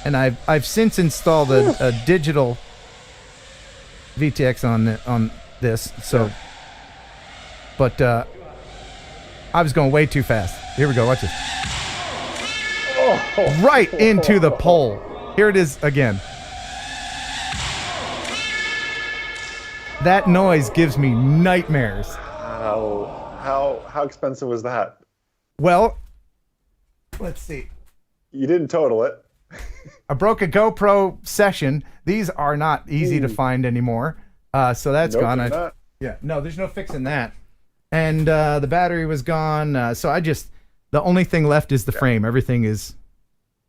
And I've since installed a digital VTX on this. So, but I was going way too fast. Here we go. Watch this. Oh. Right into the pole. Here it is again. That noise gives me nightmares. How expensive was that? Well, let's see. You didn't total it. I broke a GoPro session. These are not easy to find anymore. So that's Nope, gone. they're not. Yeah, no, there's no fixing that. And the battery was gone. So the only thing left is the frame. Everything is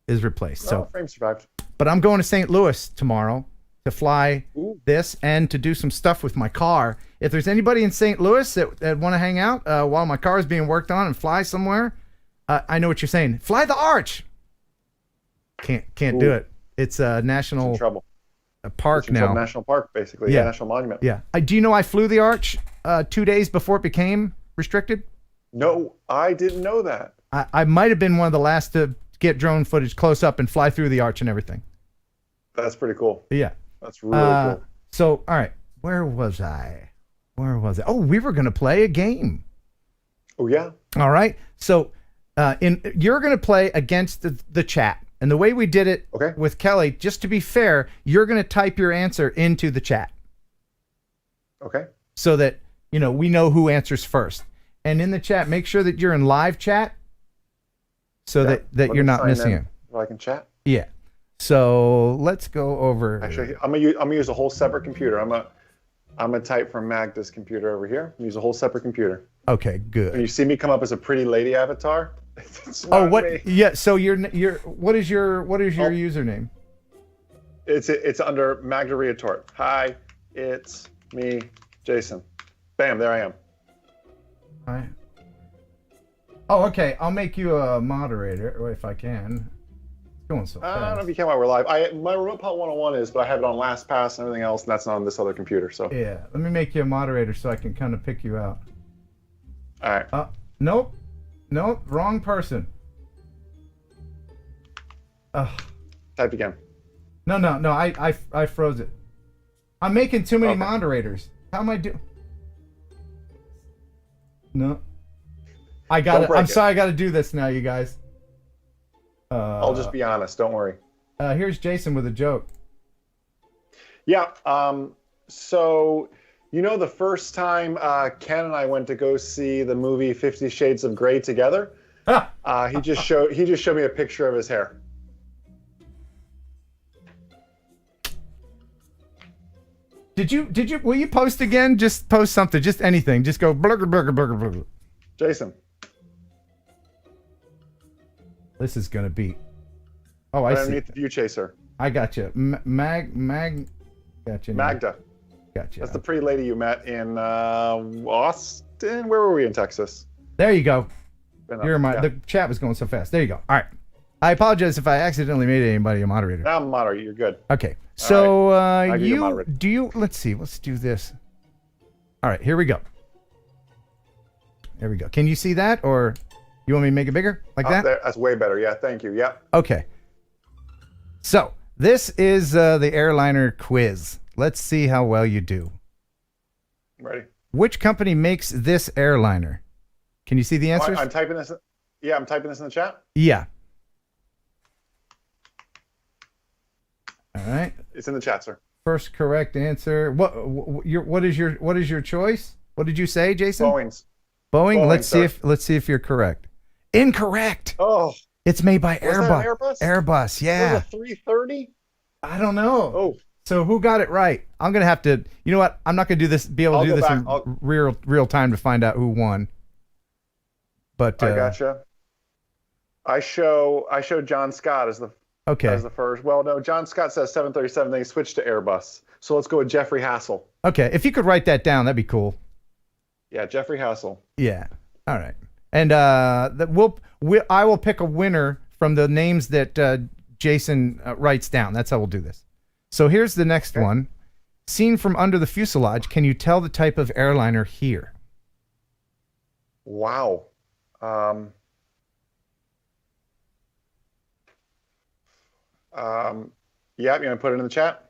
replaced. Oh, So, frame survived. but I'm going to St. Louis tomorrow to fly this and to do some stuff with my car. If there's anybody in St. Louis that want to hang out while my car is being worked on and fly somewhere, I know what you're saying. Fly the Arch. Can't do it. It's a national trouble. A park It's a now. national park, basically. Yeah. Yeah, national monument. Yeah. Do you know I flew the Arch 2 days before it became restricted? No, I didn't know that. I might have been one of the last to get drone footage close up and fly through the Arch and everything. That's pretty cool. Yeah. That's really cool. So, all right. Where was I? Oh, we were going to play a game. Oh, yeah? All right. So, you're going to play against the chat. And the way we did it with Kelly, just to be fair, you're going to type your answer into the chat. Okay. So that, we know who answers first. And in the chat, make sure that you're in live chat so that you're not missing it. So I can chat? Yeah. So let's go over. Actually, I'm gonna use a whole separate computer. I'm gonna type from Magda's computer over here. Use a whole separate computer. Okay, good. When you see me come up as a pretty lady avatar. Oh, what? Me. Yeah. So what is your username? It's under Magda Retort. Hi, it's me, Jason. Bam, there I am. All right. Oh, okay. I'll make you a moderator if I can. It's going so fast. I don't know if you can while we're live. My Remote Pilot 101 is, but I have it on LastPass and everything else, and that's not on this other computer. So yeah, let me make you a moderator so I can kind of pick you out. All right. Nope, wrong person. Type again. No. I froze it. I'm making too many moderators. How am I doing? No. I got it. I'm sorry. I got to do this now, you guys. I'll just be honest. Don't worry. Here's Jason with a joke. Yeah. So, the first time Ken and I went to go see the movie 50 Shades of Grey together, he just showed me a picture of his hair. Will you post again? Just post something. Just anything. Just go blugger. Jason. This is gonna be. Oh, I see. Underneath the View Chaser. I got you. Got you. Magda. Gotcha. That's the pretty lady you met in Austin. Where were we in Texas? There you go. The chat was going so fast. There you go. All right. I apologize if I accidentally made anybody a moderator. Now I'm a moderator. You're good. Okay. So right. Let's see. Let's do this. All right. Here we go. There we go. Can you see that, or you want me to make it bigger like that? That's way better. Yeah. Thank you. Yeah. Okay. So this is the airliner quiz. Let's see how well you do. Ready. Which company makes this airliner? Can you see the answers? I'm typing this. Yeah, I'm typing this in the chat. Yeah. All right. It's in the chat, sir. First correct answer. What is your choice? What did you say, Jason? Boeing. Let's see if you're correct. Incorrect. Oh. It's made by Was Airbus. that an Airbus? Airbus, yeah. Was it a 330? I don't know. Oh. So who got it right? I'm gonna have to. You know what? I'm not gonna do this. Be able to do this in real time to find out who won. But I gotcha. I show John Scott as the first. Well, no, John Scott says 737. Then he switched to Airbus. So let's go with Jeffrey Hassel. Okay, if you could write that down, that'd be cool. Yeah, Jeffrey Hassel. Yeah. All right. And I will pick a winner from the names that Jason writes down. That's how we'll do this. So here's the next one. Seen from under the fuselage, can you tell the type of airliner here? Wow. Yeah, you want to put it in the chat?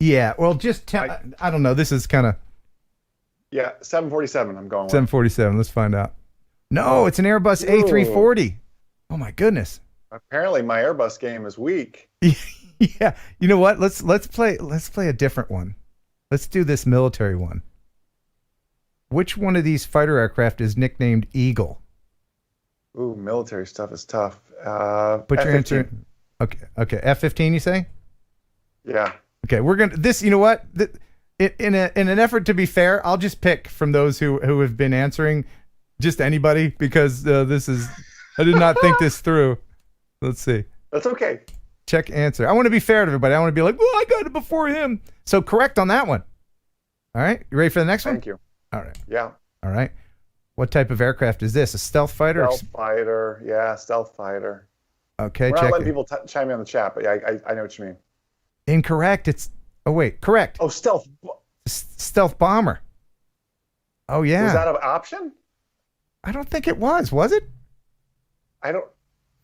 Yeah, well, just tell. I don't know. This is kind of. Yeah, 747. I'm going with. 747. Let's find out. No, it's an Airbus A340. Oh my goodness. Apparently, my Airbus game is weak. Yeah. You know what? Let's play a different one. Let's do this military one. Which one of these fighter aircraft is nicknamed Eagle? Ooh, military stuff is tough. Put your answer. Okay. F-15, you say? Yeah. Okay, we're gonna this. You know what? In an effort to be fair, I'll just pick from those who have been answering, just anybody, because this is. I did not think this through. Let's see. That's okay. Check answer. I want to be fair to everybody. I want to be like, well, I got it before him. So correct on that one. All right, you ready for the next one? Thank you. All right. Yeah. All right. What type of aircraft is this? A stealth fighter? Stealth fighter. Yeah, stealth fighter. Okay, We're check not letting it. people chime in on the chat, but yeah, I know what you mean. Incorrect. It's correct. Oh, stealth. Stealth bomber. Oh yeah. Was that an option? I don't think it was. Was it? I don't.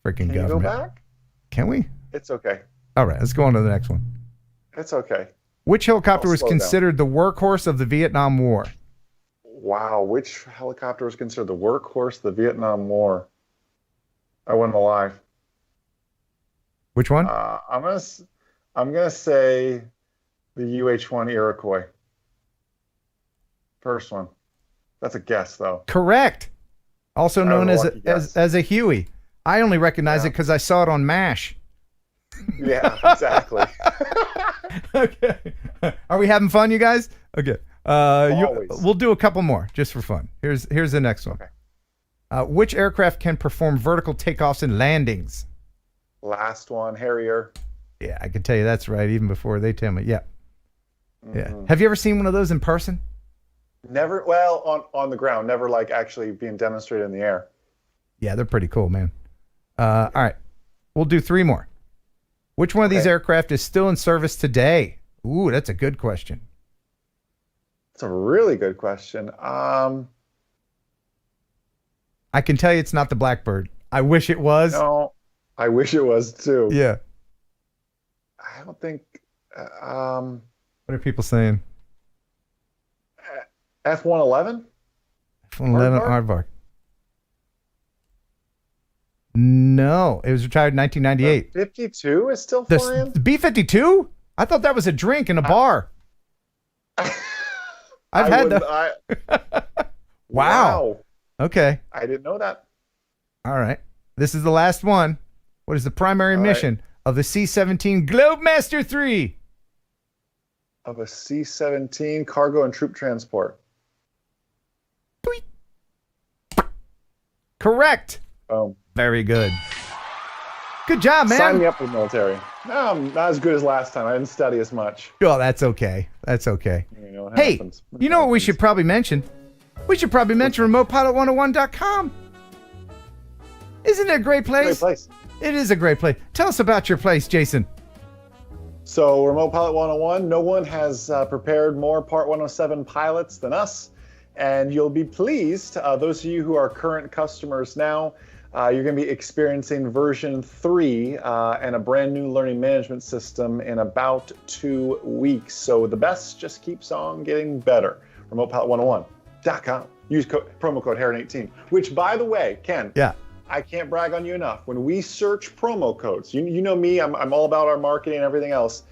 Freaking Can government. you go back? Can we? It's okay. All right, let's go on to the next one. It's okay. Which helicopter was slow down. considered the workhorse of the Vietnam War? Wow, which helicopter was considered the workhorse of the Vietnam War? I wasn't alive. Which one? I'm gonna say the UH-1 Iroquois. First one. That's a guess, though. Correct. Also known was as a lucky guess. as a Huey. I only recognize it because I saw it on MASH. Yeah, exactly. Okay. Are we having fun, you guys? Okay. Always. We'll do a couple more just for fun. Here's the next one. Okay. Which aircraft can perform vertical takeoffs and landings? Last one, Harrier. Yeah, I can tell you that's right even before they tell me. Yeah. Yeah. Mhm. Have you ever seen one of those in person? Never. Well, on the ground. Never like actually being demonstrated in the air. Yeah, they're pretty cool, man. All right. We'll do 3 more. Which one of these aircraft is still in service today? Ooh, that's a good question. It's a really good question. I can tell you it's not the Blackbird. I wish it was. No, I wish it was too. Yeah. I don't think. What are people saying? F-111? F-111 Aardvark. No, it was retired in 1998. 52 is still flying? The B-52? I thought that was a drink in a bar. I've had that. Wow. Okay. I didn't know that. All right. This is the last one. What is the primary mission of the C-17 Globemaster III? Of a C-17 cargo and troop transport. Correct. Oh. Very good. Good job, man. Sign me up for the military. No, I'm not as good as last time. I didn't study as much. Oh, that's okay. That's okay. You know, it Hey, happens. you know what we should probably mention? We should probably mention remotepilot101.com. Isn't it a great place? Great place. It is a great place. Tell us about your place, Jason. So, Remote Pilot 101, no one has prepared more Part 107 pilots than us. And you'll be pleased, those of you who are current customers now, you're going to be experiencing version 3 and a brand new learning management system in about 2 weeks. So the best just keeps on getting better. RemotePilot101.com. Use promo code HERON18, which, by the way, Ken, I can't brag on you enough. When we search promo codes, you know me, I'm all about our marketing and everything else.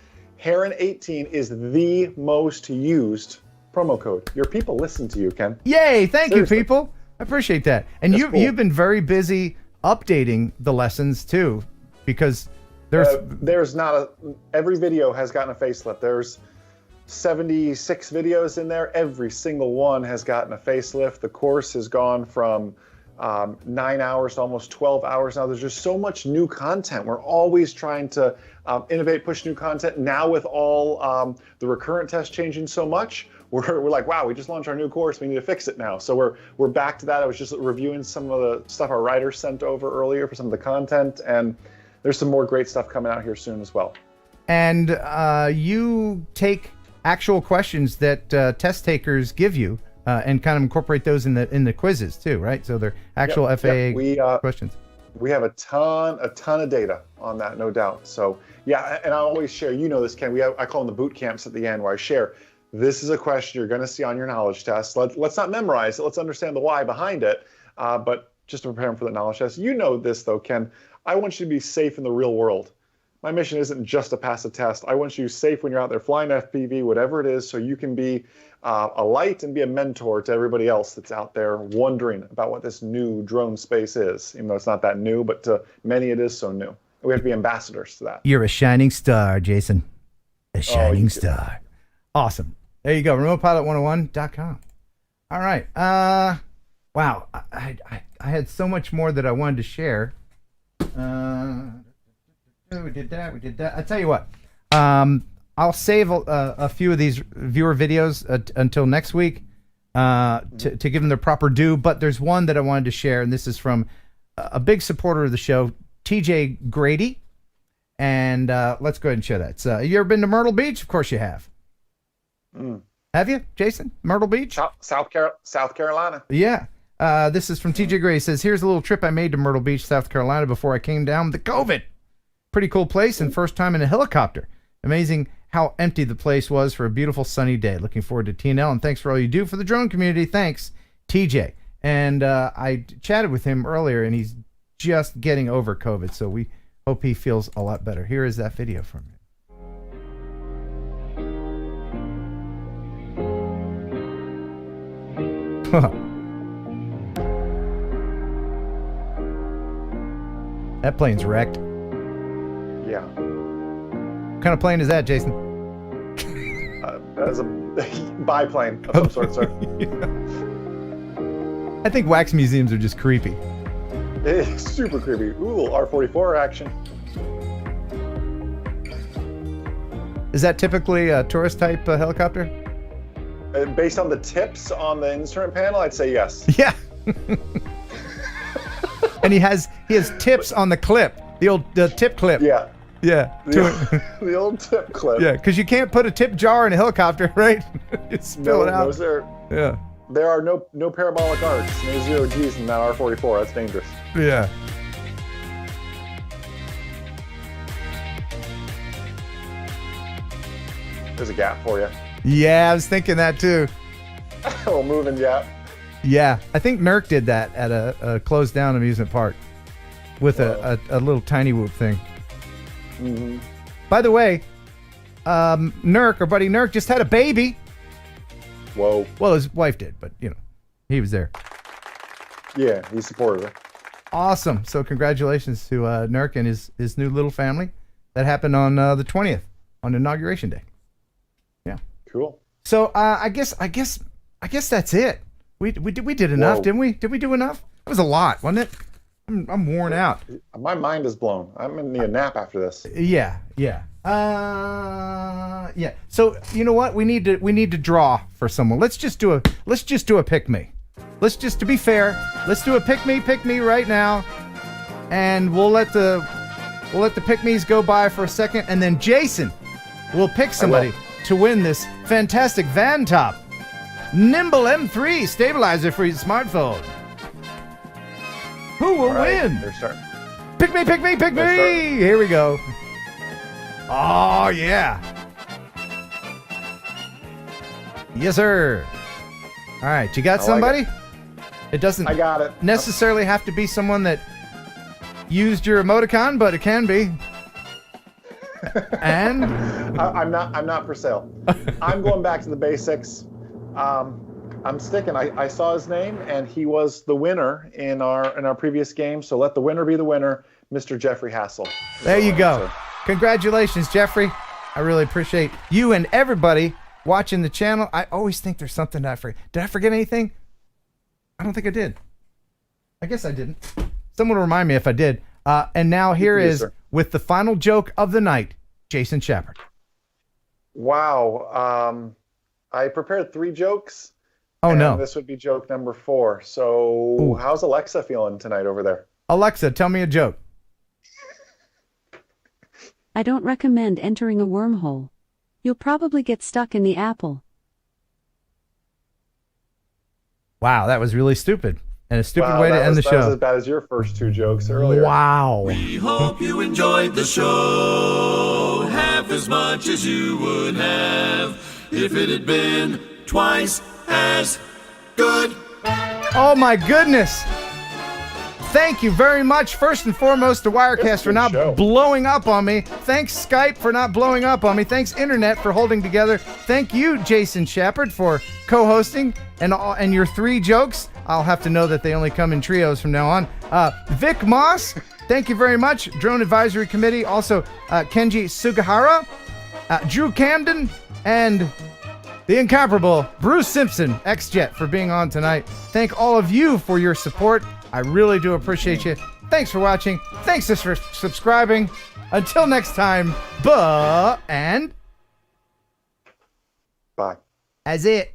Heron18 is the most used promo code. Your people listen to you, Ken. Yay! Thank Seriously. you, people. I appreciate that. And you've been very busy updating the lessons too, because there's not every video has gotten a facelift. There's 76 videos in there. Every single one has gotten a facelift. The course has gone from 9 hours to almost 12 hours now. There's just so much new content. We're always trying to innovate, push new content. Now with all the recurrent tests changing so much, we're like, wow, we just launched our new course. We need to fix it now. So we're back to that. I was just reviewing some of the stuff our writers sent over earlier for some of the content, and there's some more great stuff coming out here soon as well. And you take actual questions that test takers give you and kind of incorporate those in the quizzes too, right? So they're actual FAA questions. We have a ton of data on that, no doubt. So yeah, and I always share, you know this, Ken, I call them the boot camps at the end, where I share, this is a question you're going to see on your knowledge test. Let's not memorize it. Let's understand the why behind it, but just to prepare them for the knowledge test. You know this though, Ken. I want you to be safe in the real world. My mission isn't just to pass a test. I want you safe when you're out there flying FPV, whatever it is, so you can be a light and be a mentor to everybody else that's out there wondering about what this new drone space is, even though it's not that new, but to many it is so new. We have to be ambassadors to that. You're a shining star, Jason. A shining star. Awesome. There you go. RemotePilot101.com. All right. Wow. I had so much more that I wanted to share. We did that. I tell you what. I'll save a few of these viewer videos until next week to give them their proper due. But there's one that I wanted to share, and this is from a big supporter of the show, TJ Grady. And let's go ahead and share that. You ever been to Myrtle Beach? Of course you have. Have you, Jason? Myrtle Beach? South Carolina. Yeah. This is from TJ Grady. It says, here's a little trip I made to Myrtle Beach, South Carolina before I came down with the COVID. Pretty cool place, and first time in a helicopter. Amazing how empty the place was for a beautiful sunny day. Looking forward to TNL, and thanks for all you do for the drone community. Thanks, TJ. And I chatted with him earlier, and he's just getting over COVID, so we hope he feels a lot better. Here is that video from him. That plane's wrecked. Yeah. What kind of plane is that, Jason? That is a biplane of some sort, sir. I think wax museums are just creepy. It's super creepy. Ooh, R44 action. Is that typically a tourist type helicopter? Based on the tips on the instrument panel, I'd say yes. Yeah. And he has tips on the clip, the tip clip. Yeah. Yeah. The old tip clip. Yeah, because you can't put a tip jar in a helicopter, right? Just spill it out. Yeah. There are no parabolic arcs, no zero G's in that R44. That's dangerous. Yeah. There's a gap for you. Yeah, I was thinking that too. A little moving gap. Yeah, I think NERC did that at a closed down amusement park with a little tiny whoop thing. Mm-hmm. By the way, NERC, our buddy NERC, just had a baby. Whoa. Well, his wife did, but he was there. Yeah, he supported her. Awesome. So congratulations to NERC and his new little family. That happened on the 20th, on Inauguration Day. Yeah. Cool. So I guess that's it. We did enough, didn't we? Did we do enough? That was a lot, wasn't it? I'm worn out. My mind is blown. I'm gonna need a nap after this. Yeah. So you know what? We need to draw for someone. Let's just do a pick me. Let's just, to be fair, let's do a pick me right now, and we'll let the pick me's go by for a second, and then Jason will pick somebody to win this fantastic Van Top Nimble M3 stabilizer for your smartphone. Who will win? They're starting. Pick me! Here we go. Oh, yeah. Yes, sir. All right, you got somebody? It doesn't I got it. necessarily have to be someone that used your emoticon, but it can be. And I'm not for sale. I'm going back to the basics. I'm sticking. I saw his name, and he was the winner in our previous game. So let the winner be the winner, Mr. Jeffrey Hassel. There you go. Congratulations, Jeffrey. I really appreciate you and everybody watching the channel. I always think there's something I forget. Did I forget anything? I don't think I did. I guess I didn't. Someone will remind me if I did. And now here is, with the final joke of the night, Jason Schappert. Wow. I prepared 3 jokes. Oh, no. This would be joke number 4. So Ooh. How's Alexa feeling tonight over there? Alexa, tell me a joke. I don't recommend entering a wormhole. You'll probably get stuck in the apple. Wow, that was really stupid. And a stupid way to end the show. That was as bad as your first 2 jokes earlier. Wow. We hope you enjoyed the show half as much as you would have if it had been twice as good. Oh my goodness. Thank you very much, first and foremost, to Wirecast for not blowing up on me. Thanks, Skype, for not blowing up on me. Thanks, Internet, for holding together. Thank you, Jason Schappert, for co-hosting and your 3 jokes. I'll have to know that they only come in trios from now on. Vic Moss, thank you very much. Drone Advisory Committee. Also, Kenji Sugihara, Drew Camden, and the incomparable Bruce Simpson, X-Jet, for being on tonight. Thank all of you for your support. I really do appreciate you. Thanks for watching. Thanks for subscribing. Until next time, and bye. That's it.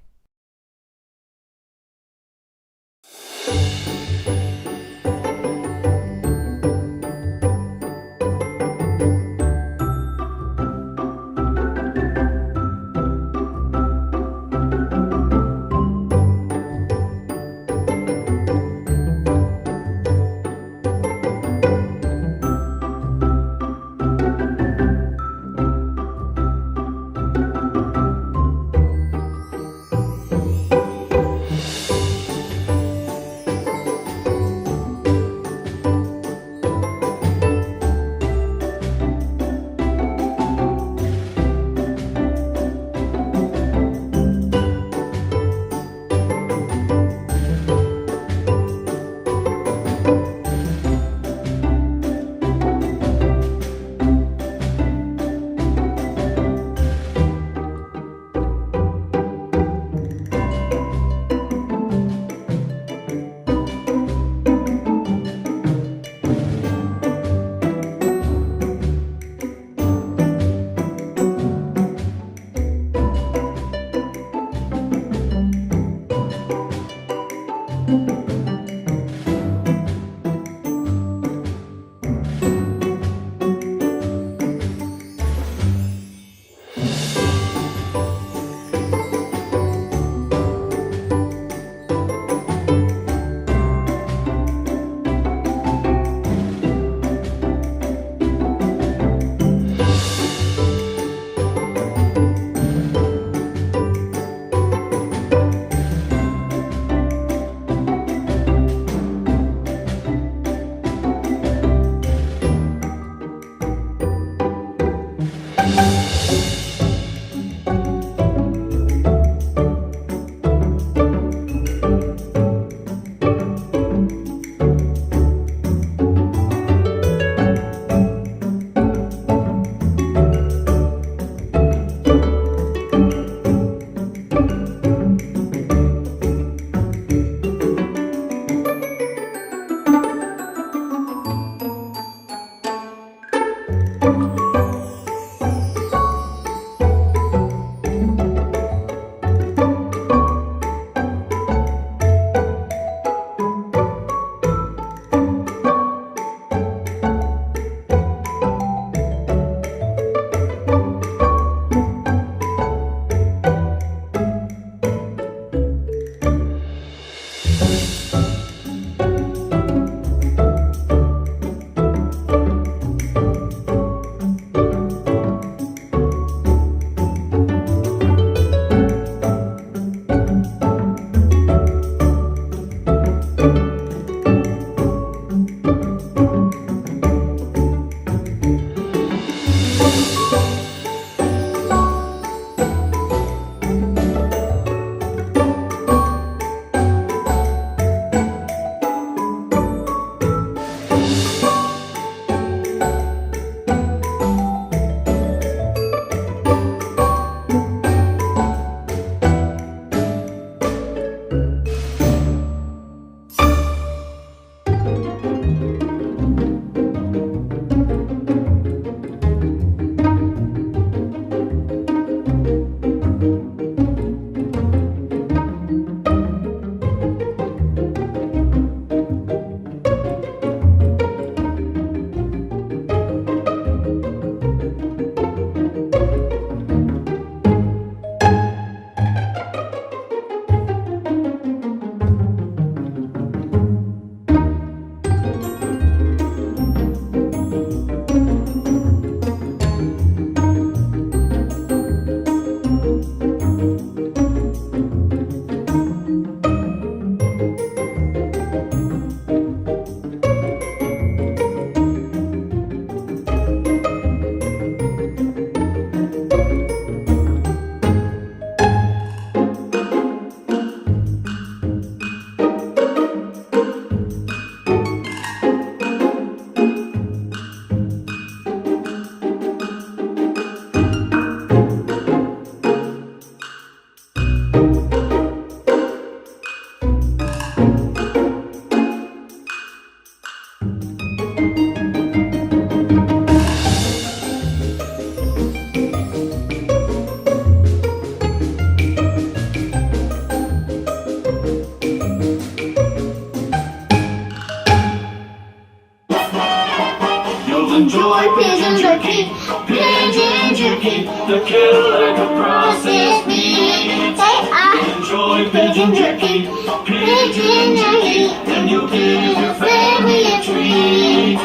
enjoy pigeon jerky. Pigeon jerky, the killer can process meat. I enjoy pigeon jerky. Pigeon jerky, and you give your family a treat.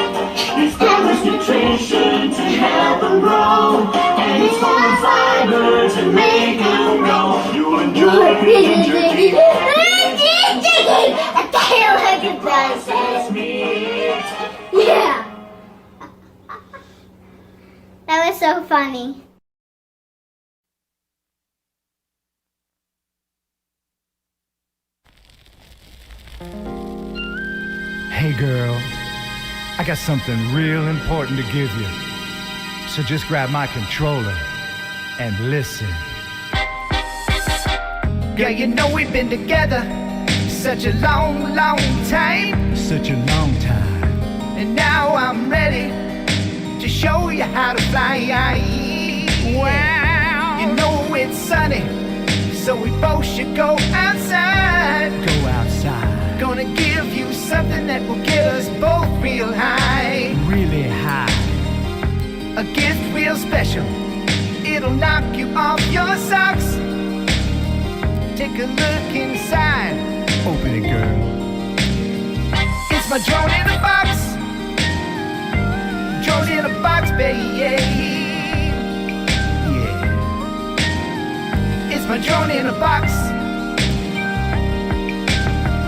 It's got much nutrition to help them grow, and it's full of fiber to make them grow. You enjoy pigeon jerky. Pigeon jerky, a killer can process meat. Yeah. That was so funny. Hey girl, I got something real important to give you. So just grab my controller and listen. Girl, you know we've been together such a long, long time. Such a long time. And now I'm ready to show you how to fly. Wow. You know it's sunny, so we both should go outside. Go outside. Gonna give you something that will get us both real high. Really high. A gift real special. It'll knock you off your socks. Take a look inside. Open it, girl. It's my drone in a box. Drone in a box, baby. Yeah. It's my drone in a box.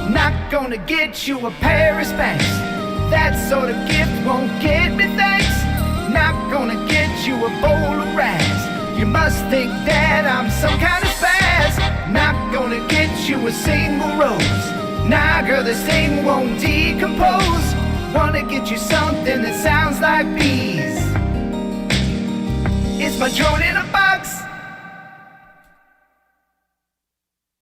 Not gonna get you a pair of Spanx. That sort of gift won't get me thanks. Not gonna get you a bowl of rags. You must think that I'm some kind of spaz. Not gonna get you a single rose. Nah, girl, this thing won't decompose. Wanna get you something that sounds like bees. It's my drone in a box.